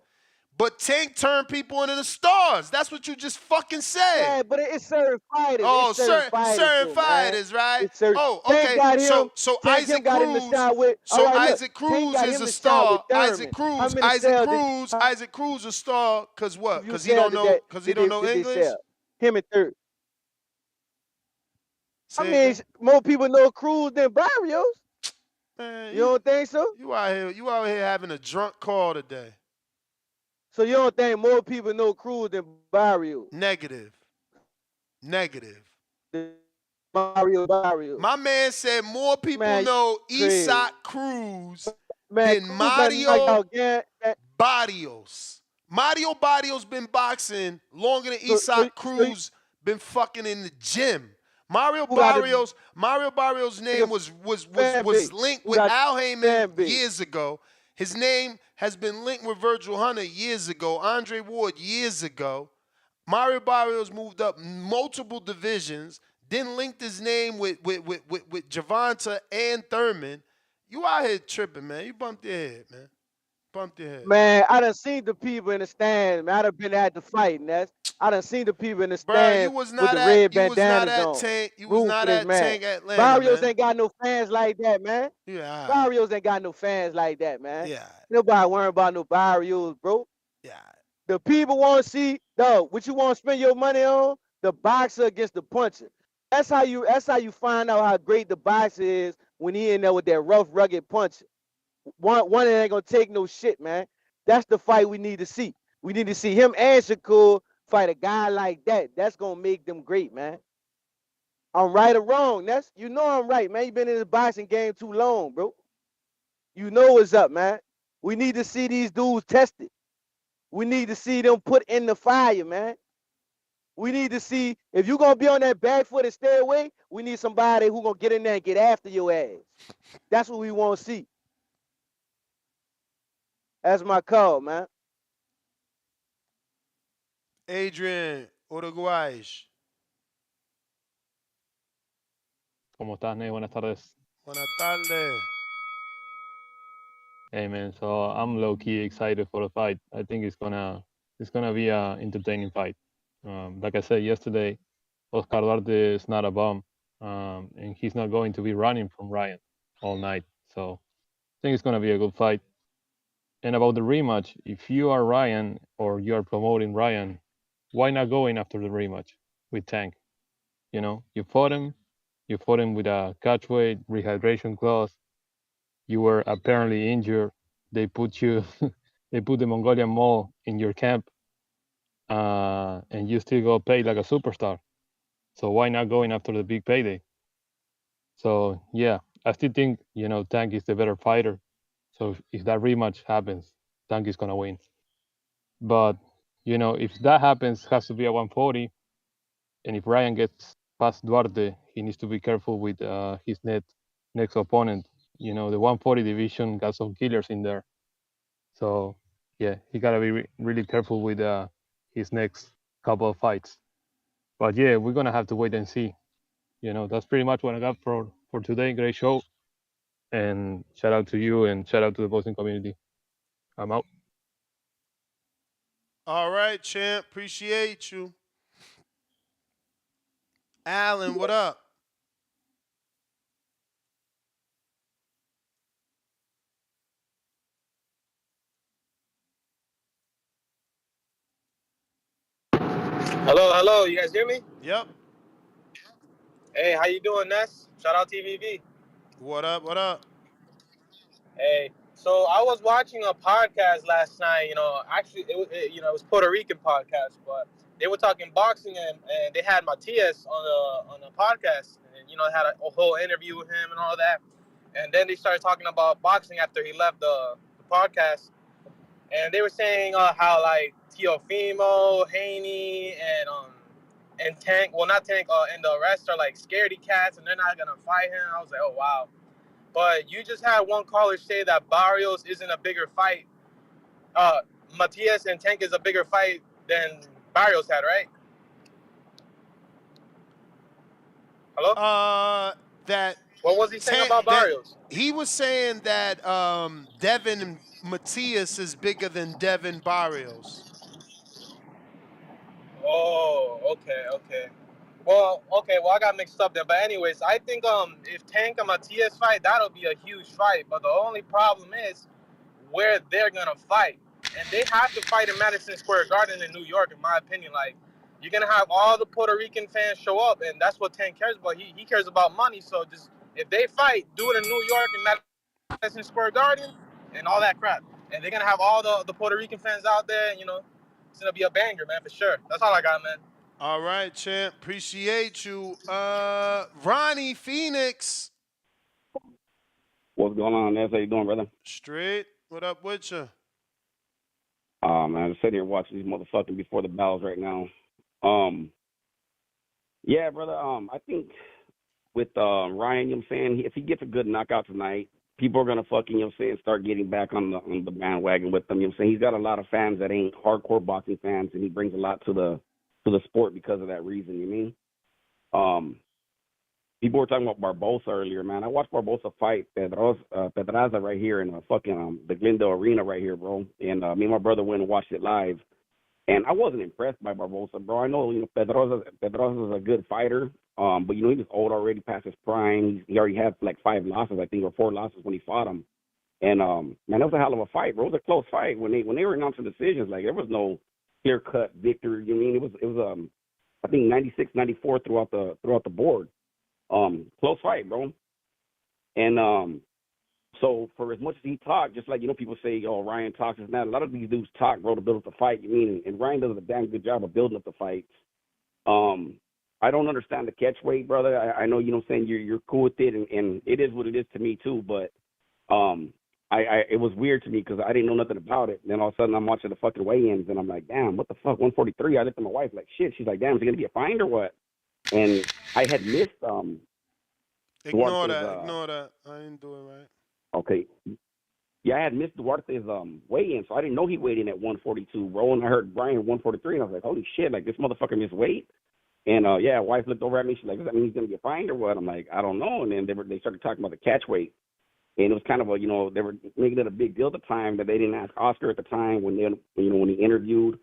But Tank turned people into the stars. That's what you just fucking said. Yeah, but it's certain fighters. Oh, It's certain fighters, certain though, man. fighters, right? It's certain. Oh, Tank okay. got him. So Tank him Isaac got him to Cruz. shine with. All So right, look. Isaac Tank Cruz got is him a to shine with star. Isaac Thurman. How Cruz. many sales did Isaac Cruz a star. Cause what? you Cause he sell don't know. did Cause he don't know they English. sell? Him and third. I Say mean, again? more people know Cruz than Barrios. Man, You don't think so? You out here having a drunk call today. So you don't think more people know Cruz than Barrios? Negative. Barrios. My man said more people know Isaac Cruz than Cruz Mario Barrios. Mario Barrios been boxing longer than Isaac Cruz been fucking in the gym. Mario Barrios' name was linked with Al Heyman years ago. His name has been linked with Virgil Hunter years ago, Andre Ward years ago. Mario Barrios moved up multiple divisions, then linked his name with Gervonta and Thurman. You out here tripping, man. You bumped your head, man. Bumped your head. Man, I done seen the people in the stand. Man, I done been at the fight, and I done seen the people in the stand with the red bandanas on. Tank. You was not at Tank Atlanta, Barrios man. ain't got no fans like that, man. Yeah. Barrios ain't got no fans like that, man. Yeah. Nobody worrying about no Barrios, bro. Yeah. The people want to see, dog, what you want to spend your money on? The boxer against the puncher. That's how you find out how great the boxer is when he in there with that rough, rugged puncher. One that ain't gonna take no shit, man. That's the fight we need to see. We need to see him and Shakur fight a guy like that. That's gonna make them great, man. I'm right or wrong. You know I'm right, man. You been in this boxing game too long, bro. You know what's up, man. We need to see these dudes tested. We need to see them put in the fire, man. We need to see, if you're gonna be on that back foot and stay away, we need somebody who gonna get in there and get after your ass. That's what we want to see. That's my call, man. Adrian, Uruguay. ¿Cómo estás, Ney? Buenas tardes. Buenas tardes. Hey, man. So I'm low-key excited for the fight. I think it's gonna be a entertaining fight. Like I said yesterday, Oscar Duarte is not a bum, and he's not going to be running from Ryan all night. So I think it's gonna be a good fight. And about the rematch, if you are Ryan or you are promoting Ryan, why not going after the rematch with Tank? You know, you fought him with a catchweight rehydration clause. You were apparently injured. They put you, they put the Mongolian Mall in your camp, and you still got paid like a superstar. So why not going after the big payday? So yeah, I still think Tank is the better fighter. So if that rematch happens, Tank is gonna win. But if that happens, it has to be a 140. And if Ryan gets past Duarte, he needs to be careful with his next opponent. The 140 division got some killers in there. So yeah, he gotta be really careful with his next couple of fights. But yeah, we're gonna have to wait and see. That's pretty much what I got for today. Great show, and shout out to you and shout out to the boxing community. I'm out. All right, champ. Appreciate you. Alan, what up? Hello. You guys hear me? Yep. Hey, how you doing, Ness? Shout out TVV. What up? Hey, so I was watching a podcast last night. Actually, it was Puerto Rican podcast, but they were talking boxing, and they had Matias on the podcast, and had a whole interview with him and all that. And then they started talking about boxing after he left the podcast, and they were saying how like Teofimo, Haney, and Tank, well not Tank, and the rest are like scaredy cats, and they're not gonna fight him. I was like, oh wow. But you just had one caller say that Barrios isn't a bigger fight. Matias and Tank is a bigger fight than Barrios had, right? Hello? That What was he saying about Barrios? He was saying that Devin Matias is bigger than Devin Barrios. Oh, okay. Well, I got mixed up there. But anyways, I think if Tank and Matias fight, that'll be a huge fight. But the only problem is where they're gonna fight, and they have to fight in Madison Square Garden in New York, in my opinion. Like, you're gonna have all the Puerto Rican fans show up, and that's what Tank cares about. He cares about money. So just if they fight, do it in New York and Madison Square Garden and all that crap, and they're gonna have all the Puerto Rican fans out there. And, it's gonna be a banger, man, for sure. That's all I got, man. All right, champ. Appreciate you. Ronnie Phoenix. What's going on, Ness? How you doing, brother? Straight. What up with you? Man, I'm sitting here watching these motherfucking before the battles right now. Yeah, brother. I think with Ryan, you know what I'm saying, if he gets a good knockout tonight, people are gonna fucking, you know what I'm saying, start getting back on the bandwagon with him. You know what I'm saying? He's got a lot of fans that ain't hardcore boxing fans, and he brings a lot to the sport because of that reason. You mean? People were talking about Barbosa earlier, man. I watched Barbosa fight Pedraza right here in fucking the Glendale Arena right here, bro. And me and my brother went and watched it live. And I wasn't impressed by Barbosa, bro. I know, Pedraza's a good fighter, but, he was old already, past his prime. He already had, like, 5 losses, I think, or 4 losses when he fought him. And, man, that was a hell of a fight, bro. It was a close fight. When they were announcing decisions, like, there was no clear-cut victory. You know what I mean? It was I think, 96-94 throughout the board. Close fight, bro. And so for as much as he talked, just like, people say, oh, Ryan talks and that, a lot of these dudes talk, bro, to build up the fight. You mean, and Ryan does a damn good job of building up the fights. I don't understand the catch weight, brother. I know, what I'm saying, you're cool with it, and it is what it is to me too, but it was weird to me because I didn't know nothing about it. And then all of a sudden I'm watching the fucking weigh-ins, and I'm like, damn, what the fuck, 143? I looked at my wife like, shit. She's like, damn, is it going to be a find or what? And I had missed Ignore Duarte's, that. I didn't do it right. Okay. Yeah, I had missed Duarte's weigh-in, so I didn't know he weighed in at 142, bro. And I heard Brian 143, and I was like, holy shit, like, this motherfucker missed weight. And, wife looked over at me. She's like, does that mean he's going to get fined or what? I'm like, I don't know. And then they started talking about the catch weight. And it was kind of they were making it a big deal at the time that they didn't ask Oscar at the time when he interviewed.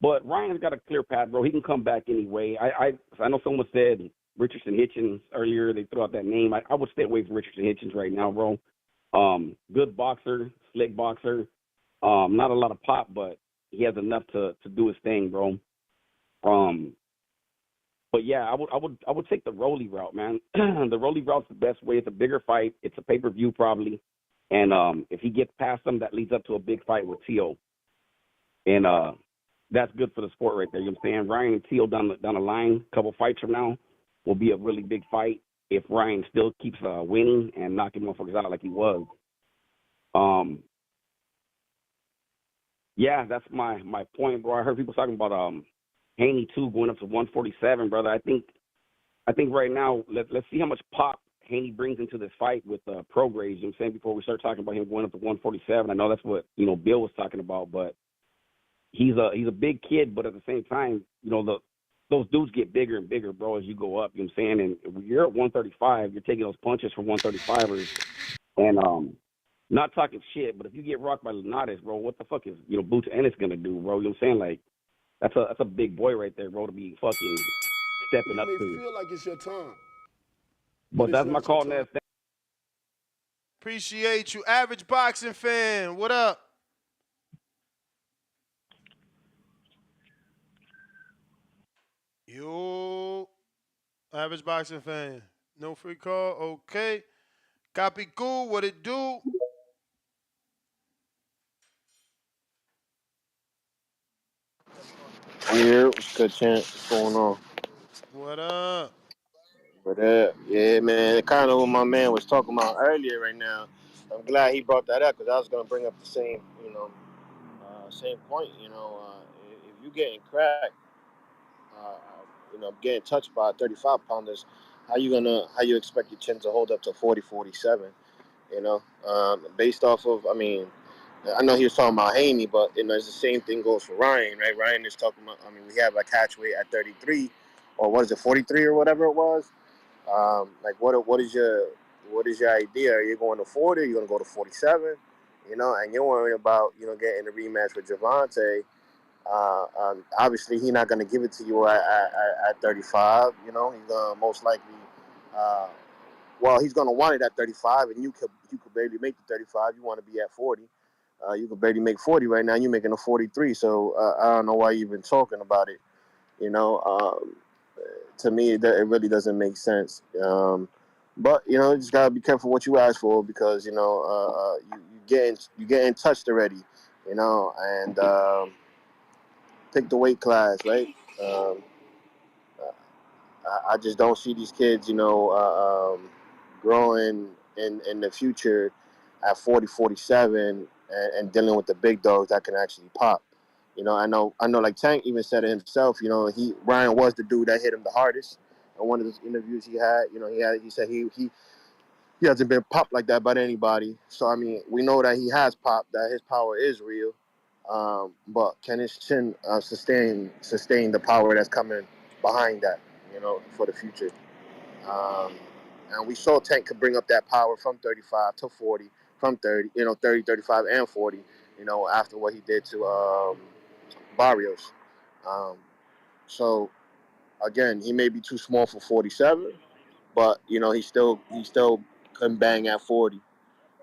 But Ryan's got a clear path, bro. He can come back anyway. I know someone said Richardson Hitchens earlier. They threw out that name. I would stay away from Richardson Hitchens right now, bro. Good boxer, slick boxer. Not a lot of pop, but he has enough to do his thing, bro. But yeah, I would take the Rolly route, man. The Rolly route's the best way. It's a bigger fight. It's a pay-per-view probably. And if he gets past him, that leads up to a big fight with Tio. And that's good for the sport right there. You know what I'm saying? Ryan and Tio down the line, a couple fights from now, will be a really big fight if Ryan still keeps winning and knocking motherfuckers out like he was. Yeah, that's my point, bro. I heard people talking about Haney too going up to 147, brother. I think right now let's see how much pop Haney brings into this fight with Prograis. You know what I'm saying, before we start talking about him going up to 147. I know that's what Bill was talking about, but he's a big kid, but at the same time, those dudes get bigger and bigger, bro, as you go up. You know what I'm saying? And when you're at 135, you're taking those punches from 135ers, and not talking shit, but if you get rocked by Linares, bro, what the fuck is Boots Ennis gonna do, bro? You know what I'm saying? Like, that's a big boy right there, bro, to be fucking stepping up You may to. feel like it's your time, But it's that's my not your call, time. Ness. Appreciate you. Average boxing fan, what up? Yo, average boxing fan. No free call, okay. Copy cool, what it do? Yeah, what's good, champ? What's going on? What up? But yeah, man, kind of what my man was talking about earlier right now. I'm glad he brought that up because I was gonna bring up the same, same point. If you getting cracked, getting touched by 35 pounders, how you expect your chin to hold up to 40, 47? Based off of, I know he was talking about Haney, but it's the same thing goes for Ryan, right? Ryan is talking about. We have a catch weight at 33, or what is it, 43 or whatever it was. Like what is your idea? Are you going to 40? Are you going to go to 47? and you're worrying about, getting a rematch with Gervonta. Obviously, he's not going to give it to you at 35. He's going to most likely, he's going to want it at 35, and you could barely make the 35. You want to be at 40. You could barely make 40 right now. You're making a 43. So I don't know why you've been talking about it. You know, to me, it really doesn't make sense. But you just gotta be careful what you ask for, because you getting touched already. And pick the weight class, right? Um, I just don't see these kids, growing in the future at 40, 47, and dealing with the big dogs that can actually pop. I know. Like Tank even said it himself. Ryan was the dude that hit him the hardest. In one of those interviews he had, he said he hasn't been popped like that by anybody. So I mean, we know that he has popped. That his power is real. But can his chin sustain the power that's coming behind that? For the future. Um, and we saw Tank could bring up that power from 35 to 40, from 30, 30, 35, and 40. After what he did to Barrios. Um, so again, he may be too small for 47, but he still can bang at 40.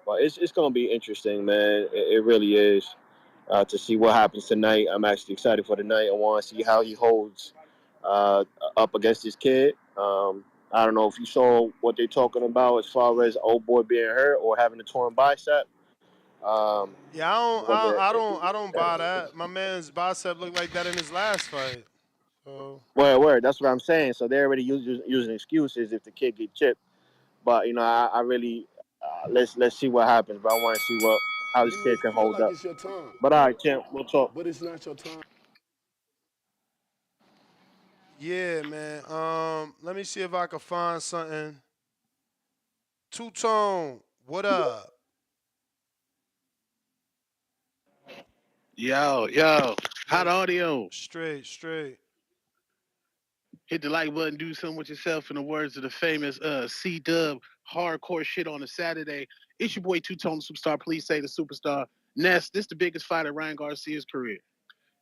But it's gonna be interesting, man. It really is. To see what happens tonight. I'm actually excited for tonight. I want to see how he holds uh, up against this kid. I don't know if you saw what they're talking about as far as old boy being hurt or having a torn bicep. Yeah, I don't buy that. My man's bicep looked like that in his last fight. So Word. That's what I'm saying. So they're already using excuses if the kid get chipped. But I really let's see what happens. But I want to see how this You may kid can feel hold like up. it's your time, But all right, champ, we'll talk. but it's not your time. yeah, man. Let me see if I can find something. Two Tone, what up? Yo, hot Yo, audio. straight. Hit the like button, do something with yourself. In the words of the famous C Dub, hardcore shit on a Saturday. It's your boy Two Tone Superstar. Please say the superstar. Ness, this the biggest fight of Ryan Garcia's career.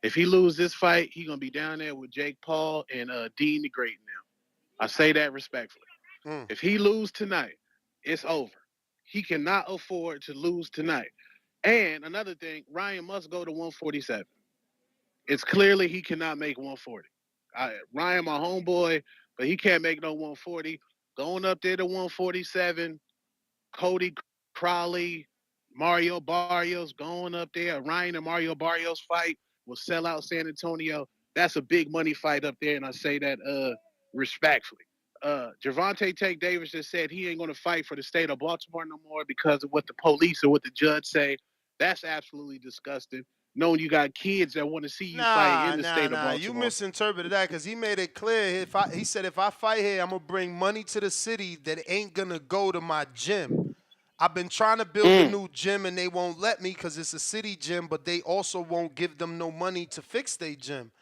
If he lose this fight, he gonna be down there with Jake Paul and Dean the Great now. I say that respectfully. Mm. If he lose tonight, it's over. He cannot afford to lose tonight. And another thing, Ryan must go to 147. It's clearly he cannot make 140. Ryan, my homeboy, but he can't make no 140. Going up there to 147, Cody Crowley, Mario Barrios going up there. Ryan and Mario Barrios fight will sell out San Antonio. That's a big money fight up there, and I say that respectfully. Gervonta Tank Davis just said he ain't going to fight for the state of Baltimore no more because of what the police or what the judge say. That's absolutely disgusting. Knowing you got kids that want to see you fight in the state of Nah. You Baltimore. misinterpreted that because he made it clear. He said if I fight here, I'm gonna bring money to the city that ain't gonna go to my gym. I've been trying to build a new gym and they won't let me because it's a city gym, but they also won't give them no money to fix their gym.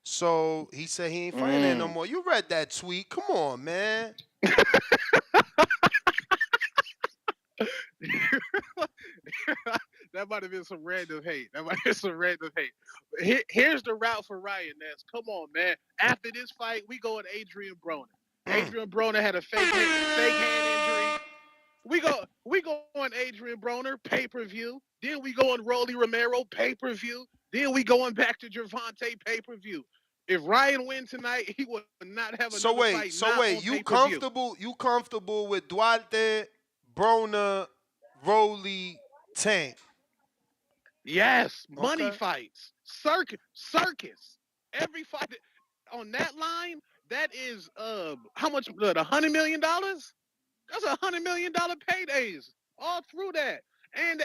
So he said he ain't fighting there no more. You read that tweet? Come on, man. That might have been some random hate. Here's the route for Ryan Ness. Come on, man. After this fight, we go with Adrian Broner. Adrian Broner had a fake hand injury. We go on Adrian Broner pay-per-view. Then we go on Rolly Romero pay-per-view. Then we going back to Gervonta pay-per-view. If Ryan win tonight, he will not have So another wait, fight so not wait, on you pay-per-view. comfortable? You comfortable with Duarte, Broner, Rolly, Tank? Yes, money Okay. fights, circus. Every fight on that line, that is how much? $100 million. That's $100 million paydays all through that. And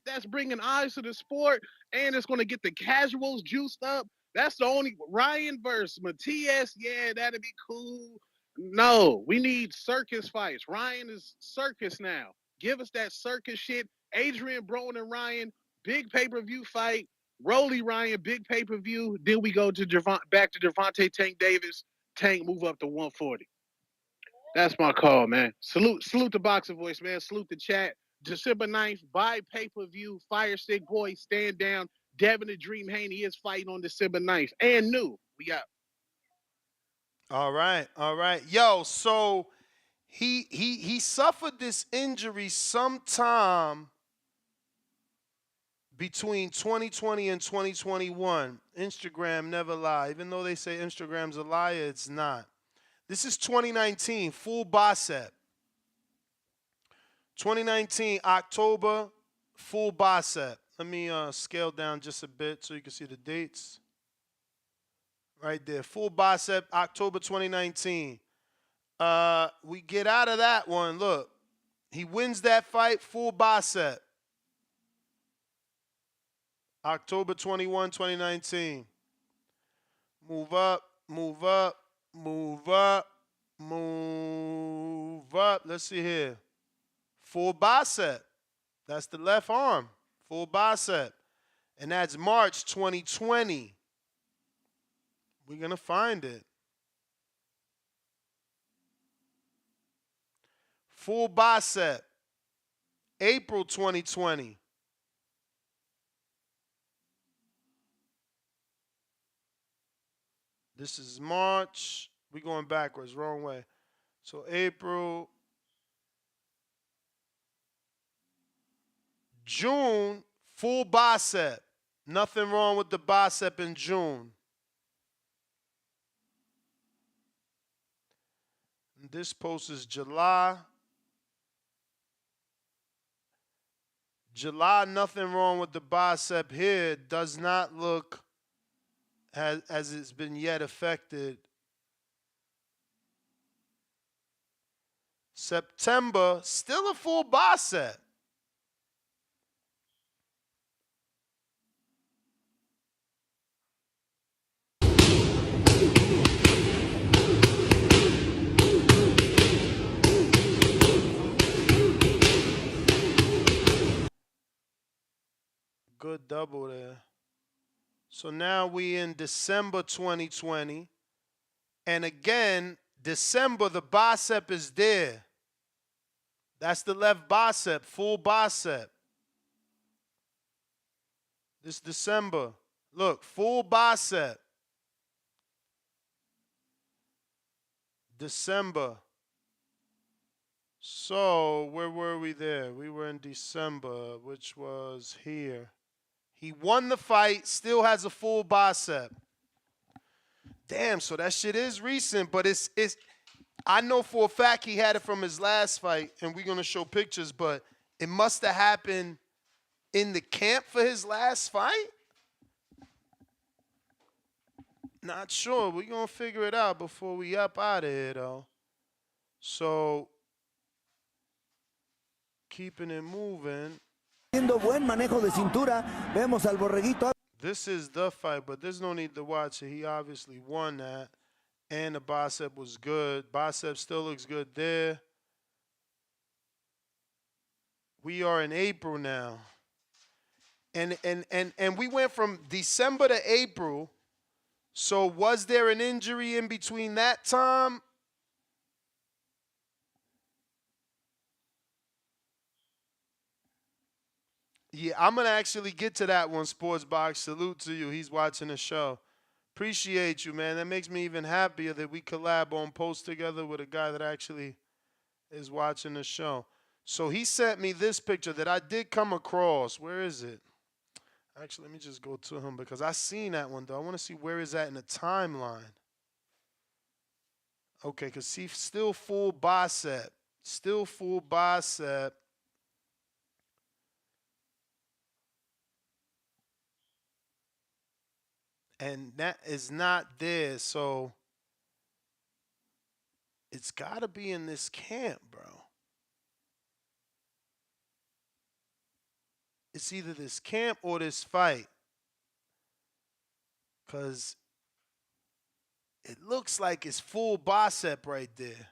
that's bringing eyes to the sport, and it's going to get the casuals juiced up. That's the only Ryan versus Matias. Yeah, that'd be cool. No, we need circus fights. Ryan is circus now. Give us that circus shit. Adrian Brown and Ryan, big pay-per-view fight. Rolly Ryan, big pay-per-view. Then we go to back to Gervonta Tank Davis. Tank move up to 140. That's my call, man. Salute the boxing voice, man. Salute the chat. December 9th, buy pay-per-view, Fire Stick Boy, stand down. Devin the Dream Haney is fighting on December 9th. And new. We out. All right, all right. Yo, so he suffered this injury sometime between 2020 and 2021. Instagram never lie. Even though they say Instagram's a liar, it's not. This is 2019, full bicep. 2019, October, full bicep. Let me scale down just a bit so you can see the dates. Right there, full bicep, October 2019. We get out of that one. Look, he wins that fight, full bicep. October 21, 2019. Move up, move up, move up, move up. Let's see here. Full bicep. That's the left arm. Full bicep. And that's March 2020. We're going to find it. Full bicep. April 2020. This is March. We're going backwards, wrong way. So April, June, full bicep. Nothing wrong with the bicep in June. And this post is July. July, nothing wrong with the bicep here. Does not look as it's been yet affected. September, still a full bicep. Good double there. So now we in December 2020. And again, December, the bicep is there. That's the left bicep, full bicep. This December. Look, full bicep. December. So, where were we there? We were in December, which was here. He won the fight, still has a full bicep. Damn, so that shit is recent, but it's I know for a fact he had it from his last fight, and we're going to show pictures, but it must have happened in the camp for his last fight? Not sure. We're going to figure it out before we up out of here, though. So, keeping it moving. Buen manejo de cintura. Vemos al borreguito. This is the fight, but there's no need to watch it. He obviously won that. And the bicep was good. Bicep still looks good there. We are in April now. And we went from December to April. So was there an injury in between that time? Yeah, I'm going to actually get to that one, Sports Box. Salute to you. He's watching the show. Appreciate you, man. That makes me even happier that we collab on posts together with a guy that actually is watching the show. So he sent me this picture that I did come across. Where is it? Actually, let me just go to him because I seen that one, though. I want to see where is that in the timeline. Okay, because see, still full bicep. Still full bicep. And that is not there, so it's got to be in this camp, bro. It's either this camp or this fight. Because it looks like it's full bicep right there.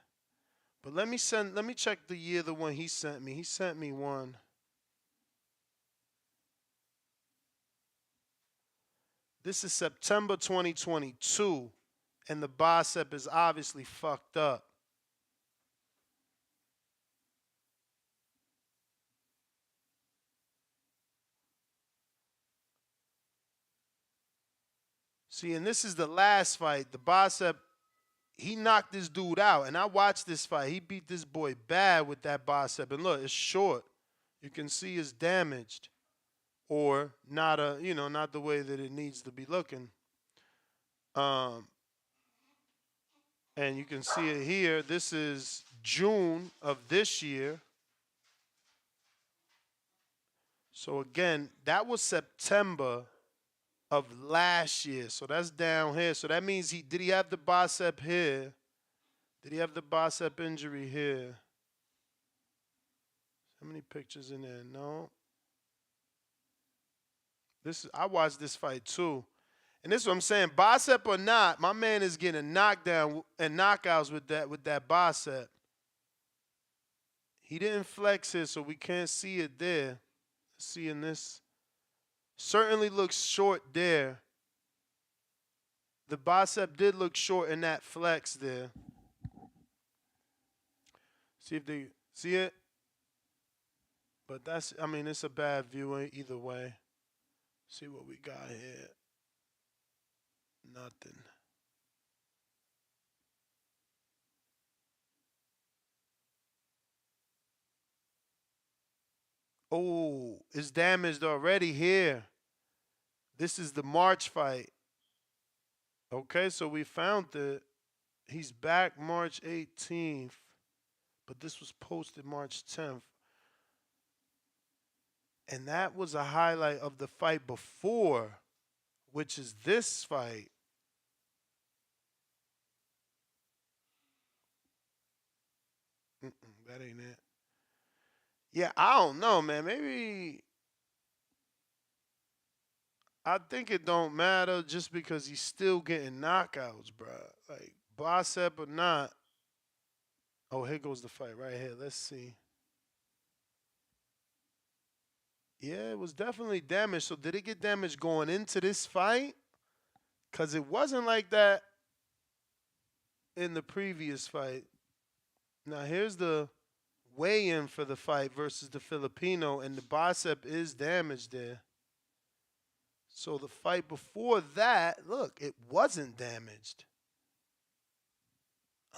But let me check the year the one he sent me. He sent me one. This is September 2022, and the bicep is obviously fucked up. See, and this is the last fight. The bicep, he knocked this dude out. And I watched this fight. He beat this boy bad with that bicep. And look, it's short. You can see it's damaged. Or not not the way that it needs to be looking. And you can see it here. This is June of this year. So again, that was September of last year. So that's down here. So that means did he have the bicep here? Did he have the bicep injury here? How many pictures in there? No. I watched this fight too. And this is what I'm saying. Bicep or not, my man is getting a knockdown and knockouts with that bicep. He didn't flex it, so we can't see it there. Seeing this. Certainly looks short there. The bicep did look short in that flex there. See if they see it. But it's a bad view either way. See what we got here. Nothing. Oh, it's damaged already here. This is the March fight. Okay, so we found that he's back March 18th, but this was posted March 10th. And that was a highlight of the fight before, which is this fight. That ain't it. Yeah, I don't know, man. Maybe I think it don't matter just because he's still getting knockouts, bro. Like bicep or not. Oh, here goes the fight right here. Let's see. Yeah, it was definitely damaged. So did it get damaged going into this fight? Because it wasn't like that in the previous fight. Now, here's the weigh-in for the fight versus the Filipino, and the bicep is damaged there. So the fight before that, look, it wasn't damaged.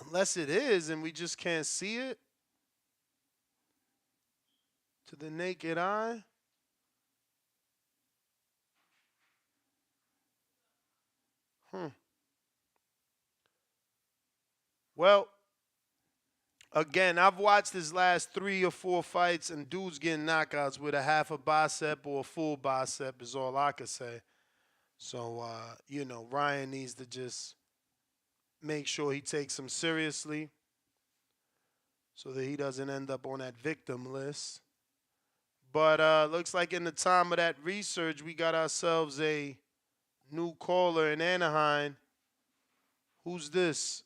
Unless it is, and we just can't see it to the naked eye. Well, again, I've watched his last 3 or 4 fights, and dudes getting knockouts with a half a bicep or a full bicep is all I could say. So, Ryan needs to just make sure he takes him seriously so that he doesn't end up on that victim list. But looks like in the time of that research, we got ourselves a new caller in Anaheim. Who's this?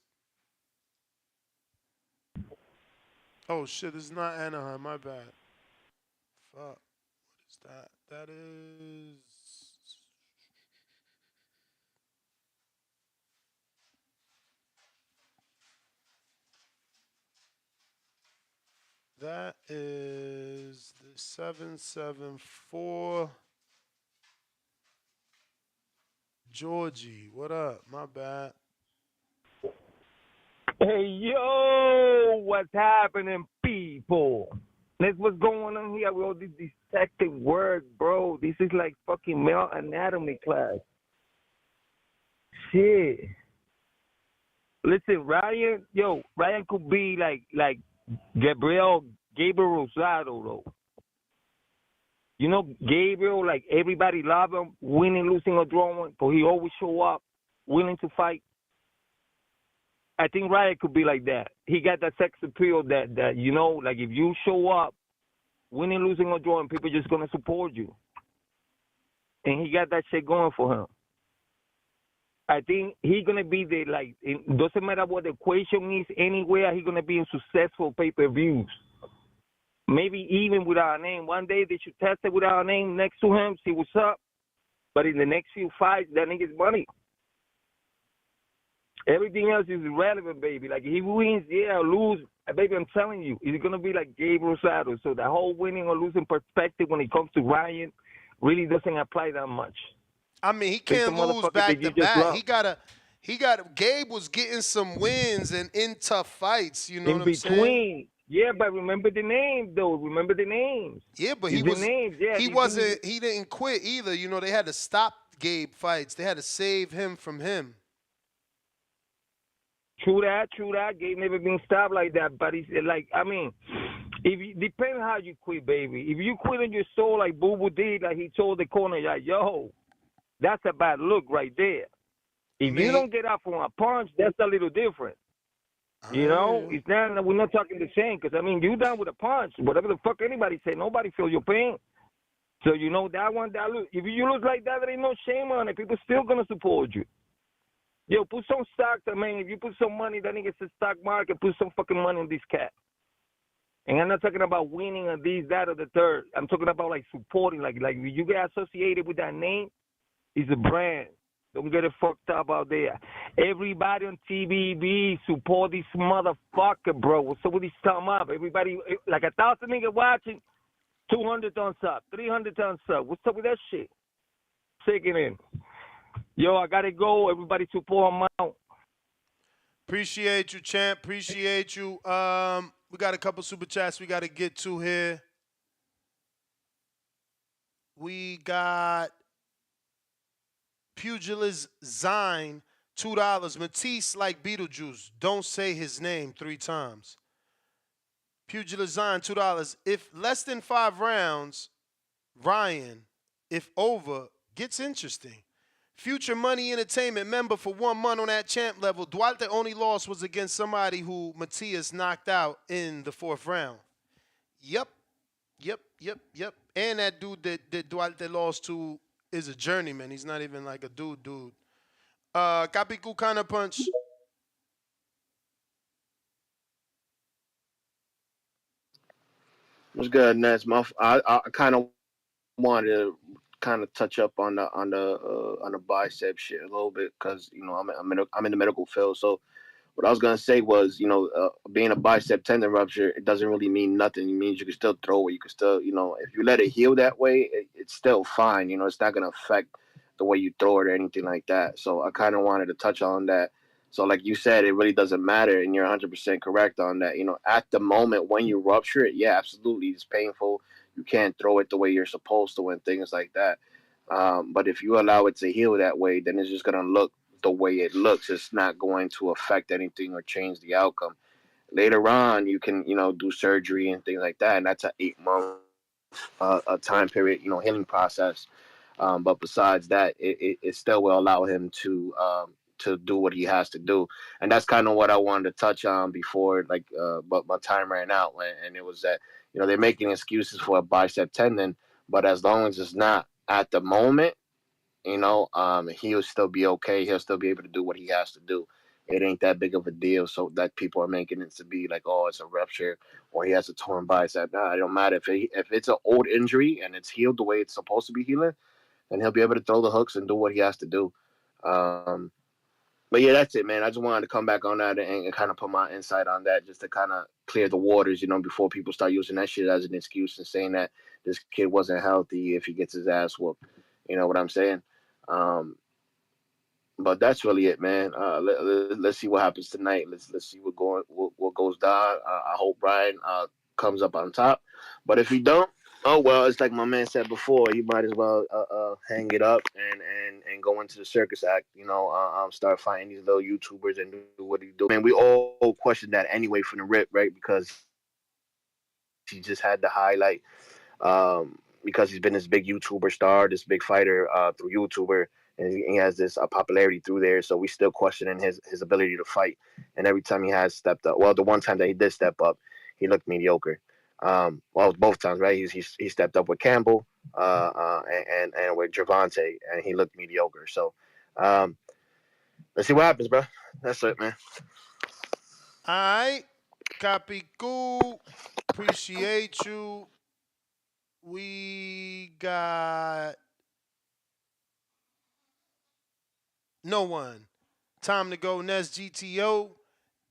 Oh, shit, this is not Anaheim. My bad. Fuck. What is that? That is... That is the 774. Georgie, what up? My bad. Hey, yo, what's happening, people? That's what's going on here with all this dissected work, bro. This is like fucking male anatomy class. Shit. Listen, Ryan could be like Gabriel Rosado, though. You know, Gabriel, like everybody love him, winning, losing, or drawing, but he always show up, willing to fight. I think Ryan could be like that. He got that sex appeal that like if you show up, winning, losing, or drawing, people just gonna support you. And he got that shit going for him. I think he's gonna be it doesn't matter what the equation is anywhere, he's gonna be in successful pay-per-views. Maybe even without a name. One day they should test it without a name next to him, see what's up. But in the next few fights, that nigga's money. Everything else is irrelevant, baby. Like, if he wins, or lose, baby, I'm telling you, it's going to be like Gabe Rosado. So the whole winning or losing perspective when it comes to Ryan really doesn't apply that much. I mean, he Face the can't lose motherfucker that back you to just back. lost. Gabe was getting some wins and in tough fights. You know In what I'm saying? between. Yeah, but remember the name, though. Remember the names. Yeah, but It's the names. Yeah, he these dudes. wasn't, he didn't quit either. You know, they had to stop Gabe fights. They had to save him from him. True that. Gabe never been stopped like that. But it's like, I mean, if you, depends how you quit, baby. If you quit on your soul like Boo Boo did, like he told the corner, like, yo, that's a bad look right there. If you don't get up from a punch, that's a little different. You know, it's not. We're not talking the same. Because I mean, you down with a punch, whatever the fuck anybody say, nobody feel your pain. So you know that one, that look. If you look like that, there ain't no shame on it. People still gonna support you. Yo, put some stock, man. If you put some money, that nigga's the stock market. Put some fucking money in this cat. And I'm not talking about winning or this, that, or the third. I'm talking about like supporting, like you get associated with that name. It's a brand. Don't get it fucked up out there. Everybody on TVB support this motherfucker, bro. What's up with this thumb up? Everybody, like 1,000 niggas watching, 200 thumbs up, 300 thumbs up. What's up with that shit? Take it in. Yo, I gotta go. Everybody support him out. Appreciate you, champ. Appreciate you. We got a couple super chats we got to get to here. We got Pugilist Zine, $2. Matisse like Beetlejuice. Don't say his name 3 times. Pugilist Zine, $2. If less than 5 rounds, Ryan, if over, gets interesting. Future Money Entertainment member for 1 month on that champ level. Duarte only loss was against somebody who Matias knocked out in the 4th round. Yep. And that dude that Duarte lost to is a journeyman. He's not even like a dude. Capicu kind of punch. What's good, Ness? I kind of wanted to kind of touch up on the bicep shit a little bit because I'm in the medical field. So what I was gonna say was, being a bicep tendon rupture, it doesn't really mean nothing. It means you can still throw it. You can still, if you let it heal that way, it's still fine. It's not gonna affect the way you throw it or anything like that. So I kind of wanted to touch on that. So like you said, it really doesn't matter, and you're 100% correct on that. At the moment when you rupture it, yeah, absolutely, it's painful. You can't throw it the way you're supposed to and things like that. But if you allow it to heal that way, then it's just gonna look the way it looks. It's not going to affect anything or change the outcome. Later on, you can, do surgery and things like that, and that's an 8-month a time period, healing process. But besides that, it still will allow him to do what he has to do, and that's kind of what I wanted to touch on before, but my time ran out, and it was that they're making excuses for a bicep tendon, but as long as it's not at the moment, he'll still be okay. He'll still be able to do what he has to do. It ain't that big of a deal. So that people are making it to be like, oh, it's a rupture or he has a torn bicep. Nah, it don't matter if it's an old injury and it's healed the way it's supposed to be healing, then he'll be able to throw the hooks and do what he has to do. But yeah, that's it, man. I just wanted to come back on that and kind of put my insight on that, just to kind of clear the waters, before people start using that shit as an excuse and saying that this kid wasn't healthy if he gets his ass whooped. You know what I'm saying? Um, but that's really it, man. Let's see what happens tonight. Let's see what goes down. I hope Brian comes up on top. But if he don't, oh well. It's like my man said before. He might as well hang it up and go into the circus act. Start fighting these little YouTubers and do what he do. Man, we all question that anyway from the rip, right? Because he just had the highlight. Because he's been this big YouTuber star, this big fighter through YouTuber, and he has this popularity through there. So we still questioning his ability to fight. And every time he has stepped up, well, the one time that he did step up, he looked mediocre. Well, both times, right? He stepped up with Campbell and with Gervonta, and he looked mediocre. So let's see what happens, bro. That's it, man. All right. Copy cool. Appreciate you. We got no one. Time to go. Nest GTO,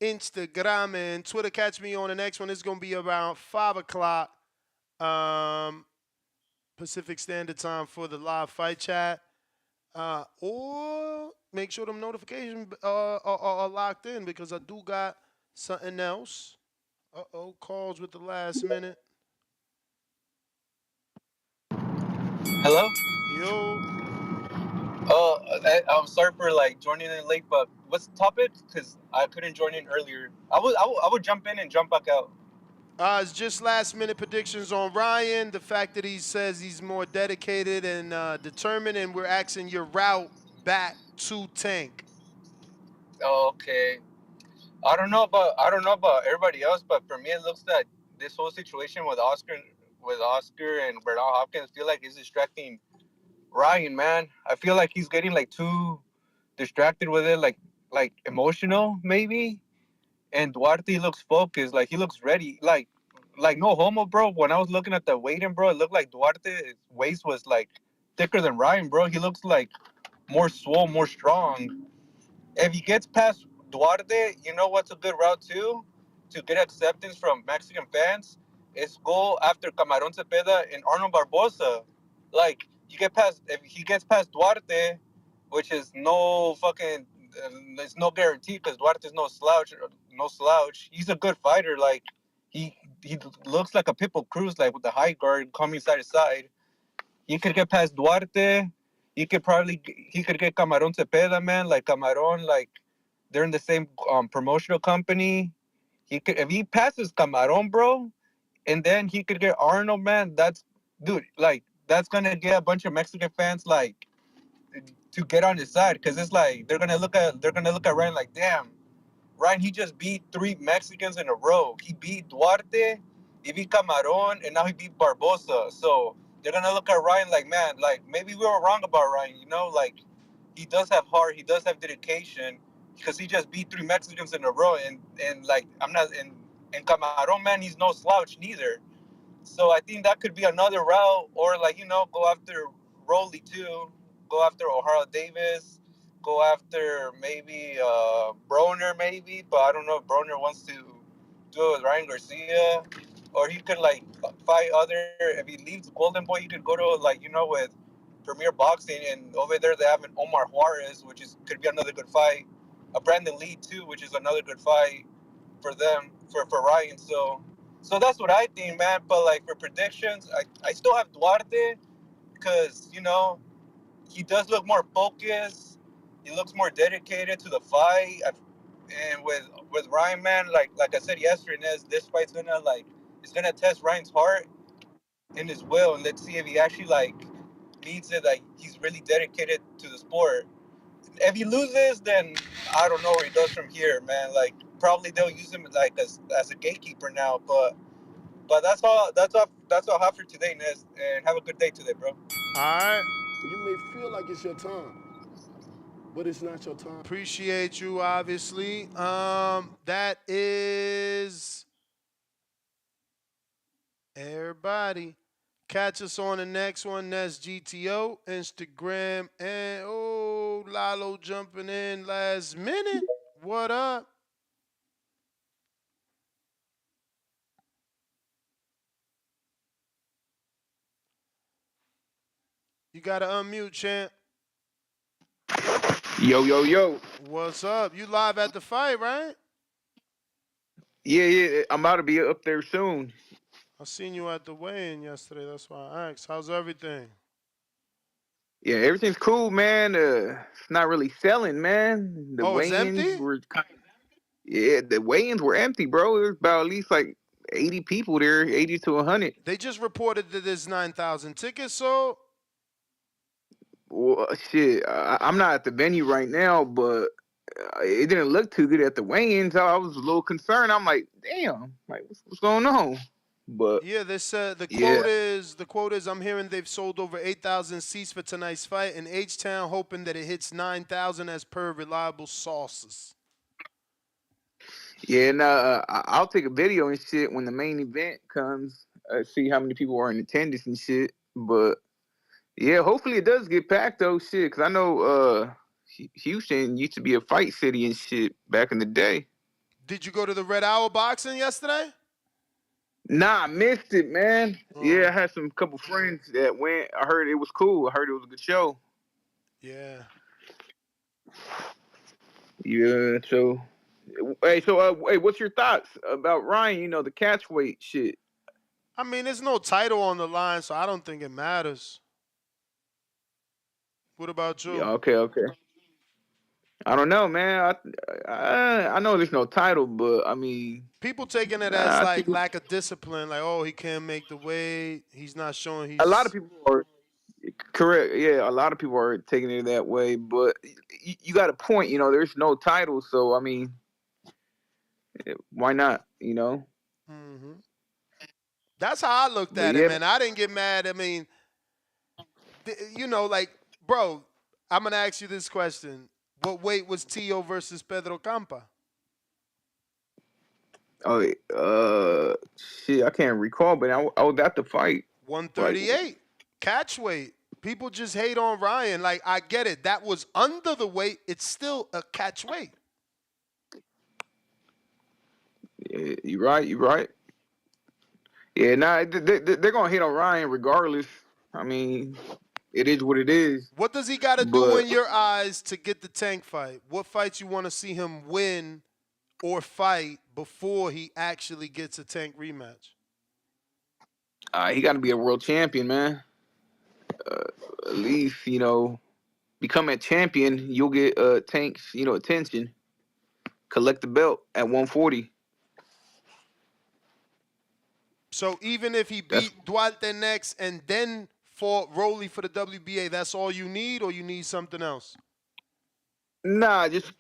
Instagram, and Twitter. Catch me on the next one. It's going to be around 5 o'clock Pacific Standard Time for the live fight chat. Or make sure them notifications are locked in because I do got something else. Calls with the last minute. Hello. Yo. I'm sorry for like joining in late, but what's the topic? Because I couldn't join in earlier. I would jump in and jump back out. It's just last minute predictions on Ryan. The fact that he says he's more dedicated and determined, and we're asking your route back to Tank. Okay. I don't know about everybody else, but for me, it looks that this whole situation with Oscar and Bernal Hopkins, feel like it's distracting Ryan. Man, I feel like he's getting like too distracted with it, like emotional maybe. And Duarte looks focused, like he looks ready, like no homo, bro. When I was looking at the weighting, bro, it looked like Duarte's waist was like thicker than Ryan, bro. He looks like more swole, more strong. If he gets past Duarte, you know what's a good route too to get acceptance from Mexican fans is go after Camarón Cepeda and Arnold Barbosa. Like you get past if he gets past Duarte, which is no fucking, it's no guarantee because Duarte's no slouch, no slouch. He's a good fighter. Like he looks like a Pitbull Cruz, like with the high guard coming side to side. He could get past Duarte. He could get Camarón Cepeda, man. Like Camarón, like they're in the same promotional company. He could if he passes Camarón, bro, and then he could get Arnold, man. That's dude, like that's gonna get a bunch of Mexican fans like to get on his side because it's like they're gonna look at Ryan like, damn, Ryan, he just beat three Mexicans in a row. He beat Duarte, he beat Camaron, and now he beat Barbosa. So they're gonna look at Ryan like, man, like maybe we were wrong about Ryan. You know, like he does have heart, he does have dedication, because he just beat three Mexicans in a row. And like I'm not and Camaron, man, he's no slouch neither. So I think that could be another route, or like go after Rolly too, go after O'Hara Davis, go after maybe Broner maybe, but I don't know if Broner wants to do it with Ryan Garcia, or he could like fight other. If he leaves Golden Boy, he could go to like with Premier Boxing, and over there they have an Omar Juarez, which is could be another good fight. A Brandon Lee too, which is another good fight for them for Ryan. So that's what I think, man. But like for predictions, I still have Duarte because he does look more focused. He looks more dedicated to the fight. And with Ryan, man, like I said yesterday, this fight's gonna like it's gonna test Ryan's heart and his will, and let's see if he actually like means it. Like he's really dedicated to the sport. If he loses, then I don't know where he goes from here, man. Like probably they'll use him like as a gatekeeper now, but that's all I have for today, Nez. And have a good day today, bro. All right. You may feel like it's your time, but it's not your time. Appreciate you, obviously. That is everybody. Catch us on the next one. That's GTO, Instagram, and Lalo jumping in last minute. What up? You gotta unmute, champ. Yo, yo, yo. What's up? You live at the fight, right? Yeah, yeah. I'm about to be up there soon. I seen you at the weigh-in yesterday. That's why I asked. How's everything? Yeah, everything's cool, man. It's not really selling, man. The Oh, it's weigh-ins empty? were yeah, the weigh-ins were empty, bro. There's about at least like 80 people there, 80 to 100. They just reported that there's 9,000 tickets sold. Well, shit, I'm not at the venue right now, but it didn't look too good at the weigh-ins. I was a little concerned. I'm like, damn, like what's going on? But Yeah, they said yeah, the quote is I'm hearing they've sold over 8,000 seats for tonight's fight, and H-Town hoping that it hits 9,000 as per reliable sources. yeah. And I'll take a video and shit when the main event comes. See how many people are in attendance and shit. But yeah, hopefully it does get packed though, shit. Cause I know Houston used to be a fight city and shit back in the day. Did you go to the Red Hour boxing yesterday? Nah, I missed it, man. Yeah, I had some couple friends that went. I heard it was cool. I heard it was a good show. Yeah. Yeah. So, hey, what's your thoughts about Ryan? You know, the catch weight shit. I mean, there's no title on the line, so I don't think it matters. What about Yeah. you? Okay. I don't know, man. I know there's no title, but I mean, People taking it as I like think lack of discipline, like, oh, he can't make the weight. He's not showing a lot of he's. people are correct. Yeah, a lot of people are taking it that way, but you got a point. You know, there's no title, so I mean, why not? You know. Hmm. That's how I looked But at it, yeah, man. I didn't get mad. I mean, like, bro, I'm gonna ask you this question: what weight was Tio versus Pedro Campa? oh, shit, I can't recall, but I was at the fight. Like, 138 catch weight. People just hate on Ryan. Like, I get it. That was under the weight. It's still a catch weight. yeah, you right. You right. Yeah, nah, they're gonna hit on Ryan regardless. I mean, it is what it is. What does he got to do But in your eyes to get the Tank fight? What fights you want to see him win or fight before he actually gets a Tank rematch? he got to be a world champion, man. At least become a champion. You'll get Tank's attention. Collect the belt at 140. So even if he That's beat Duarte next and then fought Rolly for the WBA, that's all you need, or you need something else? Nah, just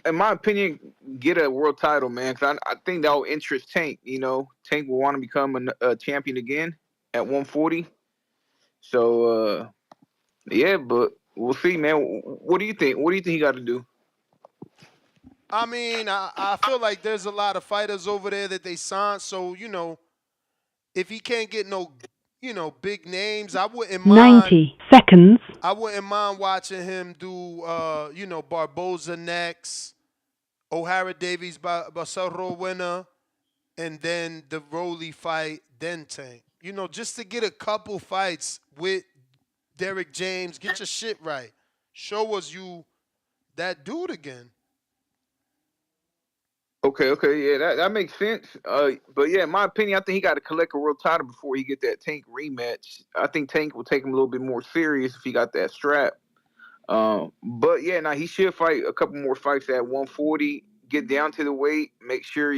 in my opinion, get a world title, man. Cause I think that will interest Tank. Tank will want to become a champion again at 140. So yeah, but we'll see, man. What do you think? What do you think he got to do? I mean, I feel like there's a lot of fighters over there that they signed. So, if he can't get no, big names, I wouldn't mind. 90 seconds. I wouldn't mind watching him do, Barboza next, O'Hara Davies, Basarro winner, and then the Rolly fight, then Tank. Just to get a couple fights with Derek James, get your shit right. Show us you that dude again. Okay, yeah, that makes sense. But yeah, in my opinion, I think he got to collect a world title before he get that Tank rematch. I think Tank will take him a little bit more serious if he got that strap. But yeah, now he should fight a couple more fights at 140. Get down to the weight. Make sure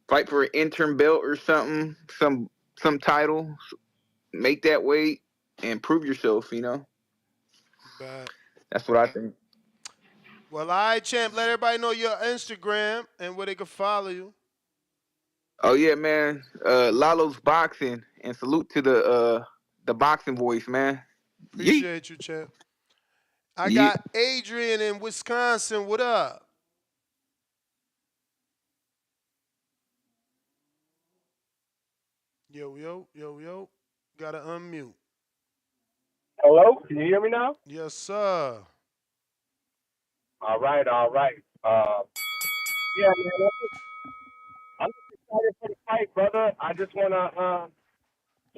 fight for an interim belt or something, some title. Make that weight and prove yourself. But That's what I think. well, all right, champ. Let everybody know your Instagram and where they can follow you. Oh yeah, man. Lalo's boxing, and salute to the boxing voice, man. Yeet. Appreciate you, champ. I Yeah. got Adrian in Wisconsin. What up? Yo. Gotta unmute. Hello, can you hear me now? Yes, sir. All right. Yeah, man, I'm just excited for the fight, brother. I just want to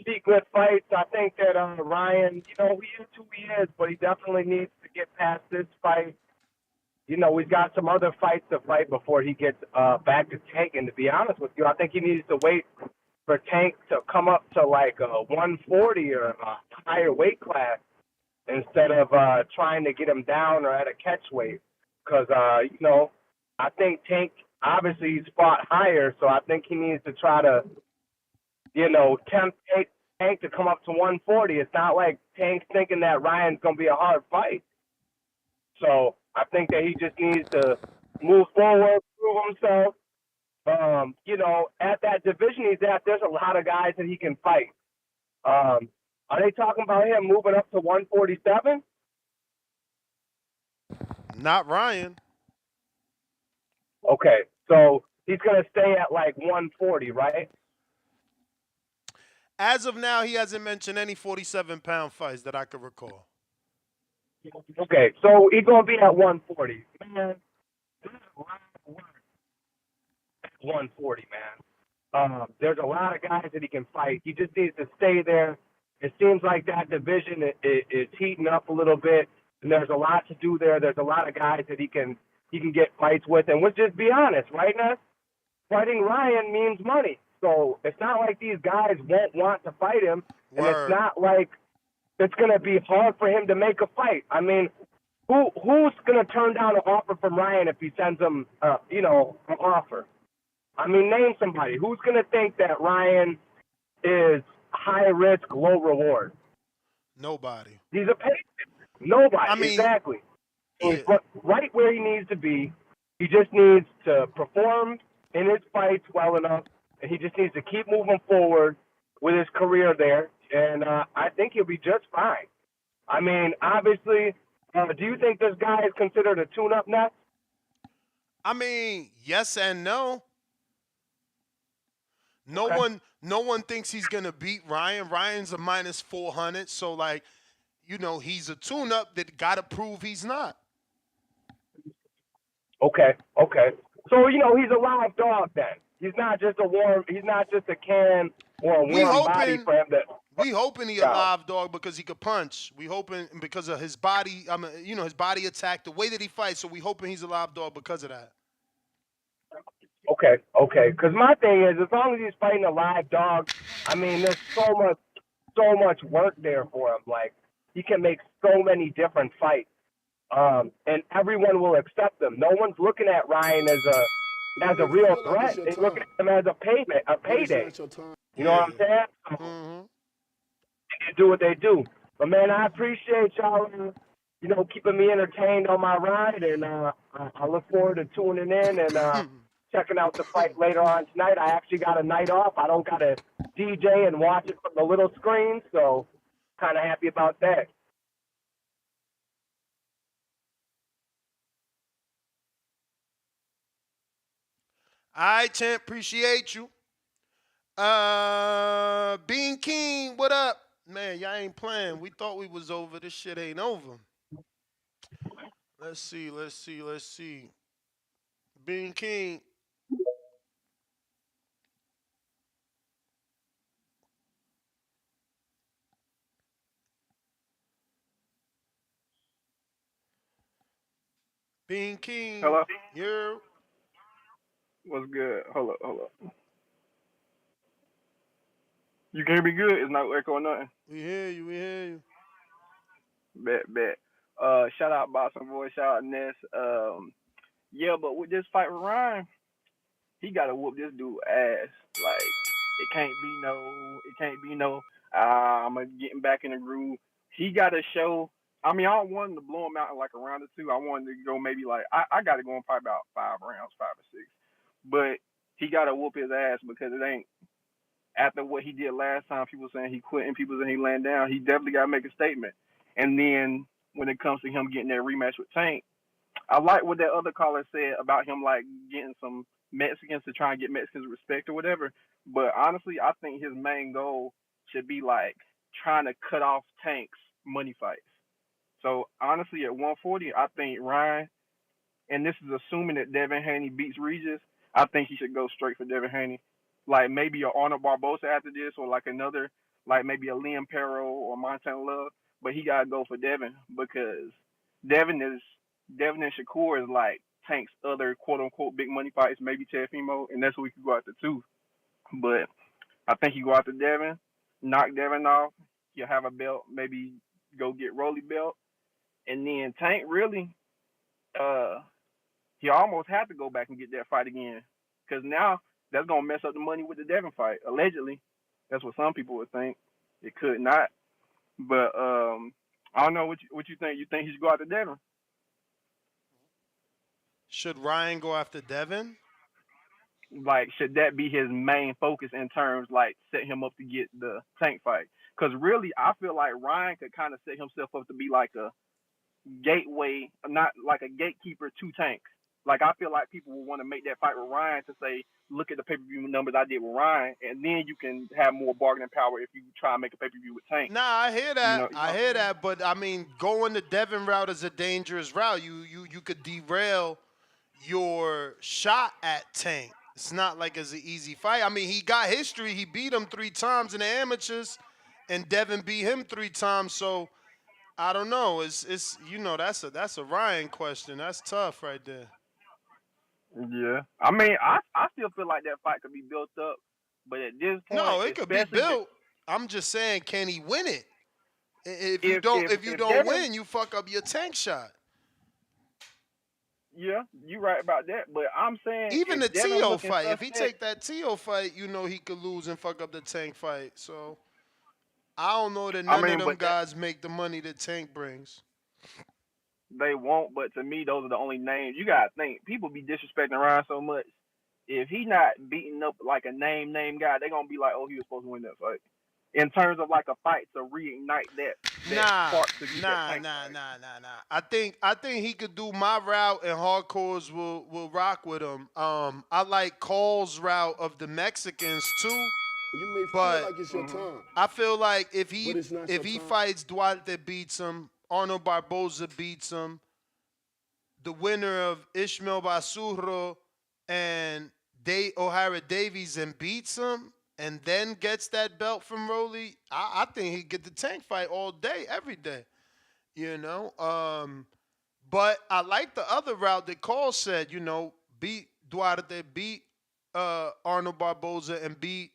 see good fights. I think that Ryan, he is who he is, but he definitely needs to get past this fight. We've got some other fights to fight before he gets back to Tank. And to be honest with you, I think he needs to wait for Tank to come up to like 140 or a higher weight class instead of trying to get him down or at a catch weight. Because, I think Tank, obviously, he's fought higher, so I think he needs to try to, tempt Tank to come up to 140. It's not like Tank's thinking that Ryan's going to be a hard fight. So I think that he just needs to move forward, prove himself. At that division he's at, there's a lot of guys that he can fight. Are they talking about him moving up to 147? Not Ryan. Okay, so he's going to stay at like 140, right? As of now, he hasn't mentioned any 47-pound fights that I could recall. Okay, so he's going to be at 140. Man, there's a lot of work at 140, man. There's a lot of guys that he can fight. He just needs to stay there. It seems like that division is heating up a little bit. and there's a lot to do there. There's a lot of guys that he can get fights with, and let's just be honest, right, Ness? Fighting Ryan means money. So it's not like these guys won't want to fight him, and it's not like it's going to be hard for him to make a fight. I mean, who's going to turn down an offer from Ryan if he sends him, an offer? I mean, name somebody. Who's going to think that Ryan is high risk, low reward? Nobody. He's a patient. Nobody. I mean, exactly. So yeah. he's right where he needs to be. He just needs to perform in his fights well enough, and he just needs to keep moving forward with his career there. And I think he'll be just fine. I mean, obviously, do you think this guy is considered a tune-up Ness? I mean, yes and no. No one thinks he's gonna beat Ryan. Ryan's a minus 400, so like, he's a tune-up that gotta prove he's not. Okay. So he's a live dog then. He's not just a can or a warm body for him to. We hoping he a live dog because he could punch. We hoping because of his body. His body attack, the way that he fights. So we hoping he's a live dog because of that. Okay. Because my thing is, as long as he's fighting a live dog, I mean, there's so much work there for him. Like, he can make so many different fights, and everyone will accept him. No one's looking at Ryan as a real threat. They're looking at him as a payday. You know what I'm saying? Mm-hmm. They do what they do. But man, I appreciate y'all, keeping me entertained on my ride, and I look forward to tuning in and checking out the fight later on tonight. I actually got a night off. I don't got to DJ and watch it from the little screen, so kind of happy about that. All right, champ. Appreciate you. Bean King, what up? Man, y'all ain't playing. We thought we was over. This shit ain't over. Let's see. Bean King. Bean King. Hello? Yeah. What's good? Hold up. You can hear me good? It's not echo or nothing? We hear you. Bet. Shout out Boston Boy, shout out Ness. Yeah, but with this fight with Ryan, he gotta whoop this dude ass. Like, it can't be no, I'm getting back in the groove. He gotta show. I mean, I don't want him to blow him out in like a round or two. I want him to go maybe like, I gotta go in probably about 5 rounds, 5 or 6. But he gotta whoop his ass because it ain't, after what he did last time, people saying he quit and people saying he laying down. He definitely gotta make a statement. And then when it comes to him getting that rematch with Tank, I like what that other caller said about him like getting some Mexicans to try and get Mexicans respect or whatever. But honestly, I think his main goal should be like trying to cut off Tank's money fights. So honestly, at 140, I think Ryan, and this is assuming that Devin Haney beats Regis, I think he should go straight for Devin Haney. Like maybe a Arnold Barbosa after this, or like another, like maybe a Liam Perro or Montana Love. But he gotta go for Devin because Devin and Shakur is like Tank's other quote unquote big money fights, maybe Teofimo, and that's what we could go after too. But I think you go after Devin, knock Devin off, you'll have a belt, maybe go get Rolly belt, and then Tank really, he almost had to go back and get that fight again, because now that's gonna mess up the money with the Devin fight. Allegedly, that's what some people would think. It could not, but I don't know what you think. You think he should go after Devin? Should Ryan go after Devin? Like, should that be his main focus in terms like set him up to get the Tank fight? Because really, I feel like Ryan could kind of set himself up to be like a gateway, not like a gatekeeper to Tank. Like, I feel like people will want to make that fight with Ryan to say, look at the pay-per-view numbers I did with Ryan, and then you can have more bargaining power if you try and make a pay-per-view with Tank. Nah, I hear that. I hear that, but I mean, going the Devin route is a dangerous route. You could derail your shot at Tank. It's not like it's an easy fight. I mean, he got history. He beat him 3 times in the amateurs, and Devin beat him 3 times. So, I don't know. It's that's a Ryan question. That's tough right there. Yeah, I mean, I still feel like that fight could be built up, but at this point, No, it could be especially built. I'm just saying, can he win it? If you if don't if if you if don't Devin, win, you fuck up your tank shot. yeah, you right about that. But I'm saying Even if the Devin Tio looking fight, if he suspect, take that Tio fight, he could lose and fuck up the tank fight. So I don't know that I none of mean, them but that guys make the money that Tank brings. they won't. But to me, those are the only names. You gotta think people be disrespecting Ryan so much. If he not beating up like a name guy, they gonna be like, oh, he was supposed to win that fight. In terms of like a fight to reignite that Nah, spark to get that nah, tank nah, fight. nah, nah, nah. I think he could do my route and hardcores will rock with him. I like Cole's route of the Mexicans too, You may feel but like it's your Hmm. time, I feel like if but he it's not if your he time. fights Duarte beats him, Arnold Barboza beats him, the winner of Ishmael Basurro and Day O'Hara Davies and beats him and then gets that belt from Rolly, I think he get the tank fight all day, every day. You know? But I like the other route that Cole said, beat Duarte, beat Arnold Barboza, and beat,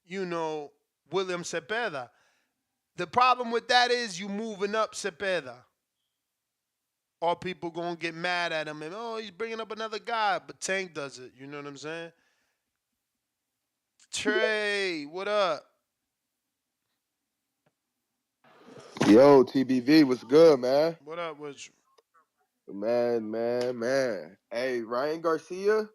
William Cepeda. The problem with that is you moving up Cepeda. Or people gonna get mad at him and he's bringing up another guy, but Tank does it. You know what I'm saying? Trey, what up? Yo, TBV, what's good, man? What up with you? Man. Hey, Ryan Garcia,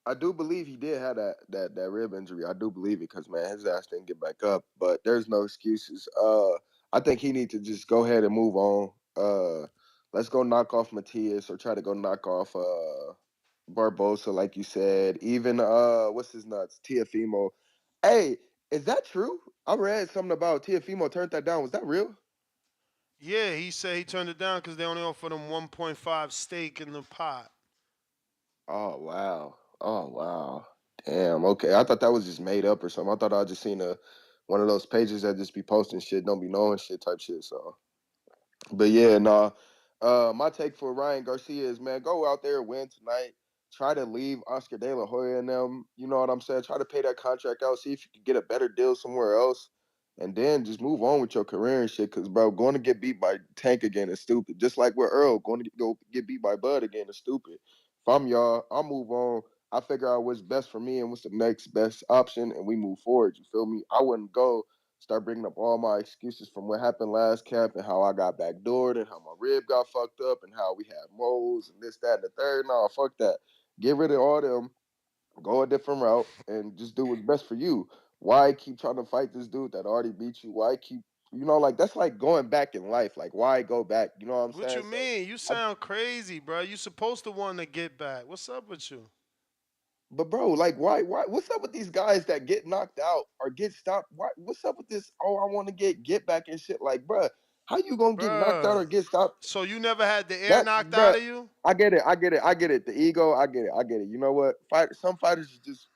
I do believe he did have that rib injury. I do believe it because man, his ass didn't get back up. But there's no excuses. I think he need to just go ahead and move on. Let's go knock off Matias or try to go knock off Barbosa, like you said. Even what's his nuts? Tiafimo. Hey, is that true? I read something about Tiafimo turned that down. Was that real? Yeah, he said he turned it down because they only offered him 1.5 stake in the pot. Oh wow. Oh wow. Damn. Okay. I thought that was just made up or something. I thought I just seen a one of those pages that just be posting shit, don't be knowing shit type shit. So, but yeah, nah. My take for Ryan Garcia is, man, go out there, win tonight. Try to leave Oscar De La Hoya and them. You know what I'm saying? Try to pay that contract out. See if you can get a better deal somewhere else, and then just move on with your career and shit. Cause bro, going to get beat by Tank again is stupid. Just like with Earl, going to go get beat by Bud again is stupid. If I'm y'all, I'll move on. I figure out what's best for me and what's the next best option, and we move forward. You feel me? I wouldn't go start bringing up all my excuses from what happened last camp and how I got backdoored and how my rib got fucked up and how we had moles and this, that, and the third. No, fuck that. Get rid of all them, go a different route, and just do what's best for you. Why keep trying to fight this dude that already beat you? Why keep, like that's like going back in life. Like, why go back? You know what I'm What saying? you So, mean? You I, sound crazy, bro. You supposed to want to get back. What's up with you? but bro, like, why? What's up with these guys that get knocked out or get stopped? What's up with this? Oh, I want to get back and shit. Like, bro, how you gonna get knocked out Bruh. or get stopped? So you never had the air That, knocked out bruh, of you? I get it. The ego, I get it. You know what? Some fighters just,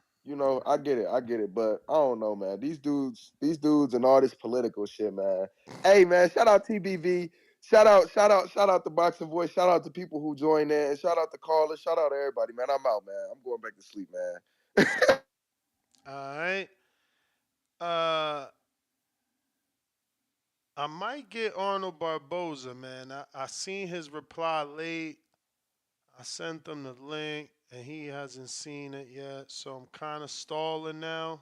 I get it. But I don't know, man. These dudes, and all this political shit, man. Hey, man, shout out TBV. Shout out the Boxing Voice. Shout out to people who joined in. And shout out to callers. Shout out to everybody, man. I'm out, man. I'm going back to sleep, man. All right. Uh, I might get Arnold Barboza, man. I seen his reply late. I sent him the link, and he hasn't seen it yet. So I'm kind of stalling now.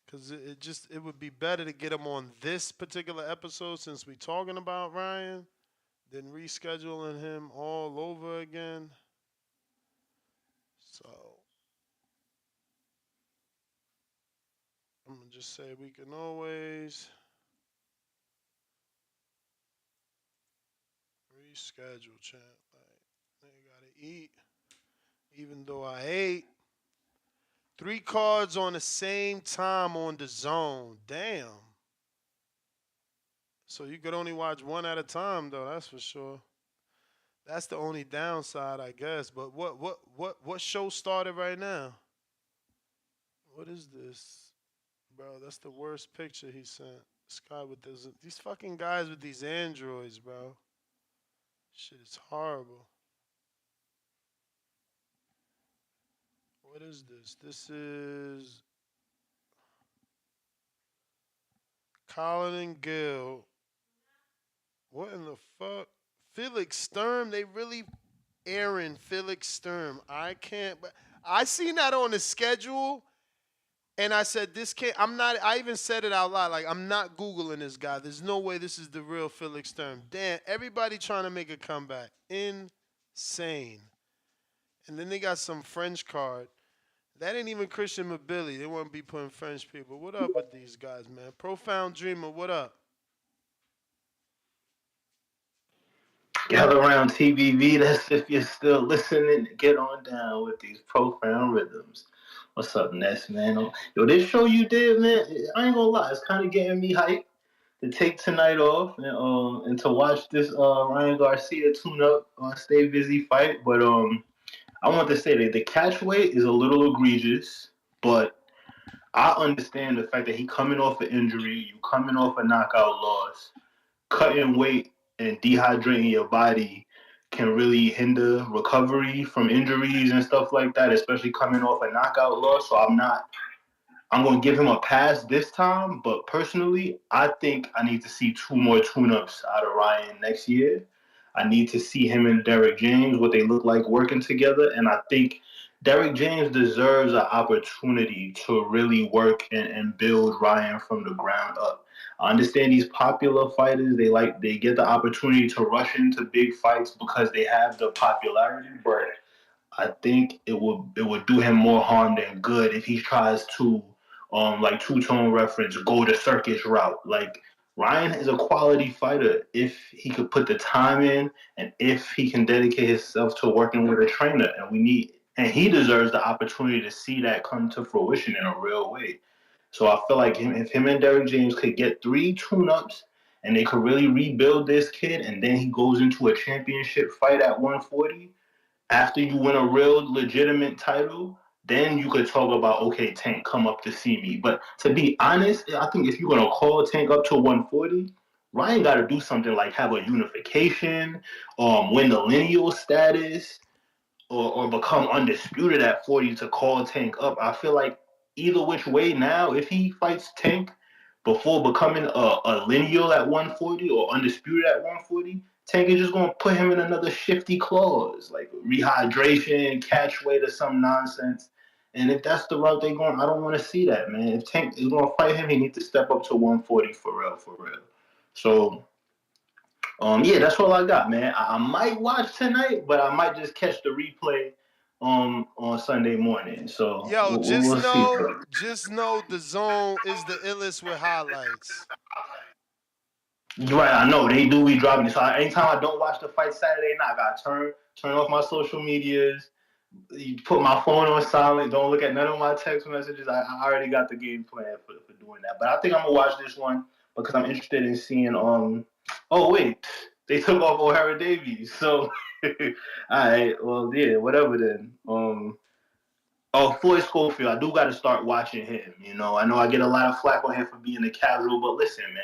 Cause it would be better to get him on this particular episode since we talking about Ryan than rescheduling him all over again. So I'm gonna just say we can always reschedule, champ. Like they gotta eat, even though I ate. 3 cards on the same time on the zone. Damn. So you could only watch one at a time, though. That's for sure. That's the only downside, I guess. But what show started right now? What is this, bro? That's the worst picture he sent. This guy with these fucking guys with these androids, bro. Shit is horrible. What is this? This is Colin and Gill. What in the fuck? Felix Sturm. They really airing Felix Sturm. I can't. But I seen that on the schedule, and I said this can't. I'm not. I even said it out loud. Like I'm not googling this guy. There's no way this is the real Felix Sturm. Damn. Everybody trying to make a comeback. Insane. And then they got some French card. That ain't even Christian Mabili. They want to be putting French people. What up with these guys, man? Profound Dreamer, what up? Gather around TBV. That's if you're still listening. Get on down with these profound rhythms. What's up, Ness, man? Yo, this show you did, man, I ain't gonna lie. It's kind of getting me hyped to take tonight off and to watch this Ryan Garcia tune-up stay busy fight. But I want to say that the catch weight is a little egregious, but I understand the fact that he coming off an injury, you coming off a knockout loss, cutting weight and dehydrating your body can really hinder recovery from injuries and stuff like that, especially coming off a knockout loss. So I'm going to give him a pass this time, but personally, I think I need to see 2 more tune-ups out of Ryan next year. I need to see him and Derek James, what they look like working together, and I think Derek James deserves an opportunity to really work and build Ryan from the ground up. I understand these popular fighters, they get the opportunity to rush into big fights because they have the popularity, but I think it would do him more harm than good if he tries to, like Two Tone reference, go the circus route. Like Ryan is a quality fighter if he could put the time in and if he can dedicate himself to working with a trainer. And he deserves the opportunity to see that come to fruition in a real way. So I feel like if him and Derrick James could get 3 tune-ups and they could really rebuild this kid, and then he goes into a championship fight at 140 after you win a real legitimate title, then you could talk about, okay, Tank, come up to see me. But to be honest, I think if you're gonna call Tank up to 140, Ryan got to do something like have a unification, win the lineal status, or become undisputed at 40 to call Tank up. I feel like either which way now, if he fights Tank before becoming a lineal at 140 or undisputed at 140, Tank is just going to put him in another shifty clause, like rehydration, catch weight, or some nonsense. And if that's the route they're going, I don't want to see that, man. If Tank is going to fight him, he needs to step up to 140 for real, for real. So yeah, that's all I got, man. I might watch tonight, but I might just catch the replay on Sunday morning. So Yo, we'll see, bro. just know the zone is the illest with highlights. You're right, I know they do be dropping it. So anytime I don't watch the fight Saturday night, I gotta turn off my social medias. You put my phone on silent. Don't look at none of my text messages. I already got the game plan for doing that. But I think I'm gonna watch this one because I'm interested in seeing. Oh wait, they took off O'Hara Davies. So all right. Well, yeah, whatever then. Oh, Floyd Schofield. I do got to start watching him. I know I get a lot of flack on him for being a casual, but listen, man.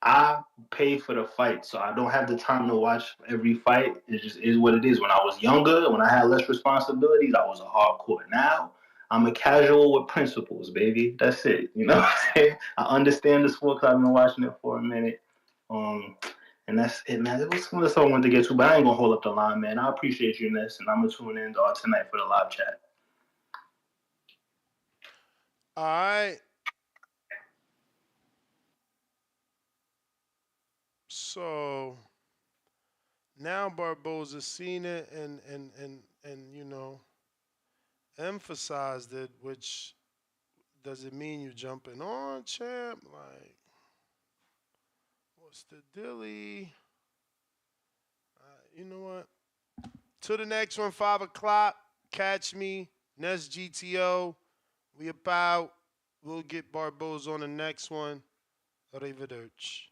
I pay for the fight, so I don't have the time to watch every fight. It just is what it is. When I was younger, when I had less responsibilities, I was a hardcore. Now, I'm a casual with principles, baby. That's it. You know what I'm saying? I understand the sport because I've been watching it for a minute. And that's it, man. It was what I wanted to get to, but I ain't going to hold up the line, man. I appreciate you, Ness, and I'm going to tune in tonight for the live chat. All right. So now Barboza seen it and emphasized it, which does it mean you jumping on, champ? Like, what's the dilly? You know what? To the next one, 5 o'clock. Catch me. Nest GTO. We about. We'll get Barboza on the next one. Arrivederci.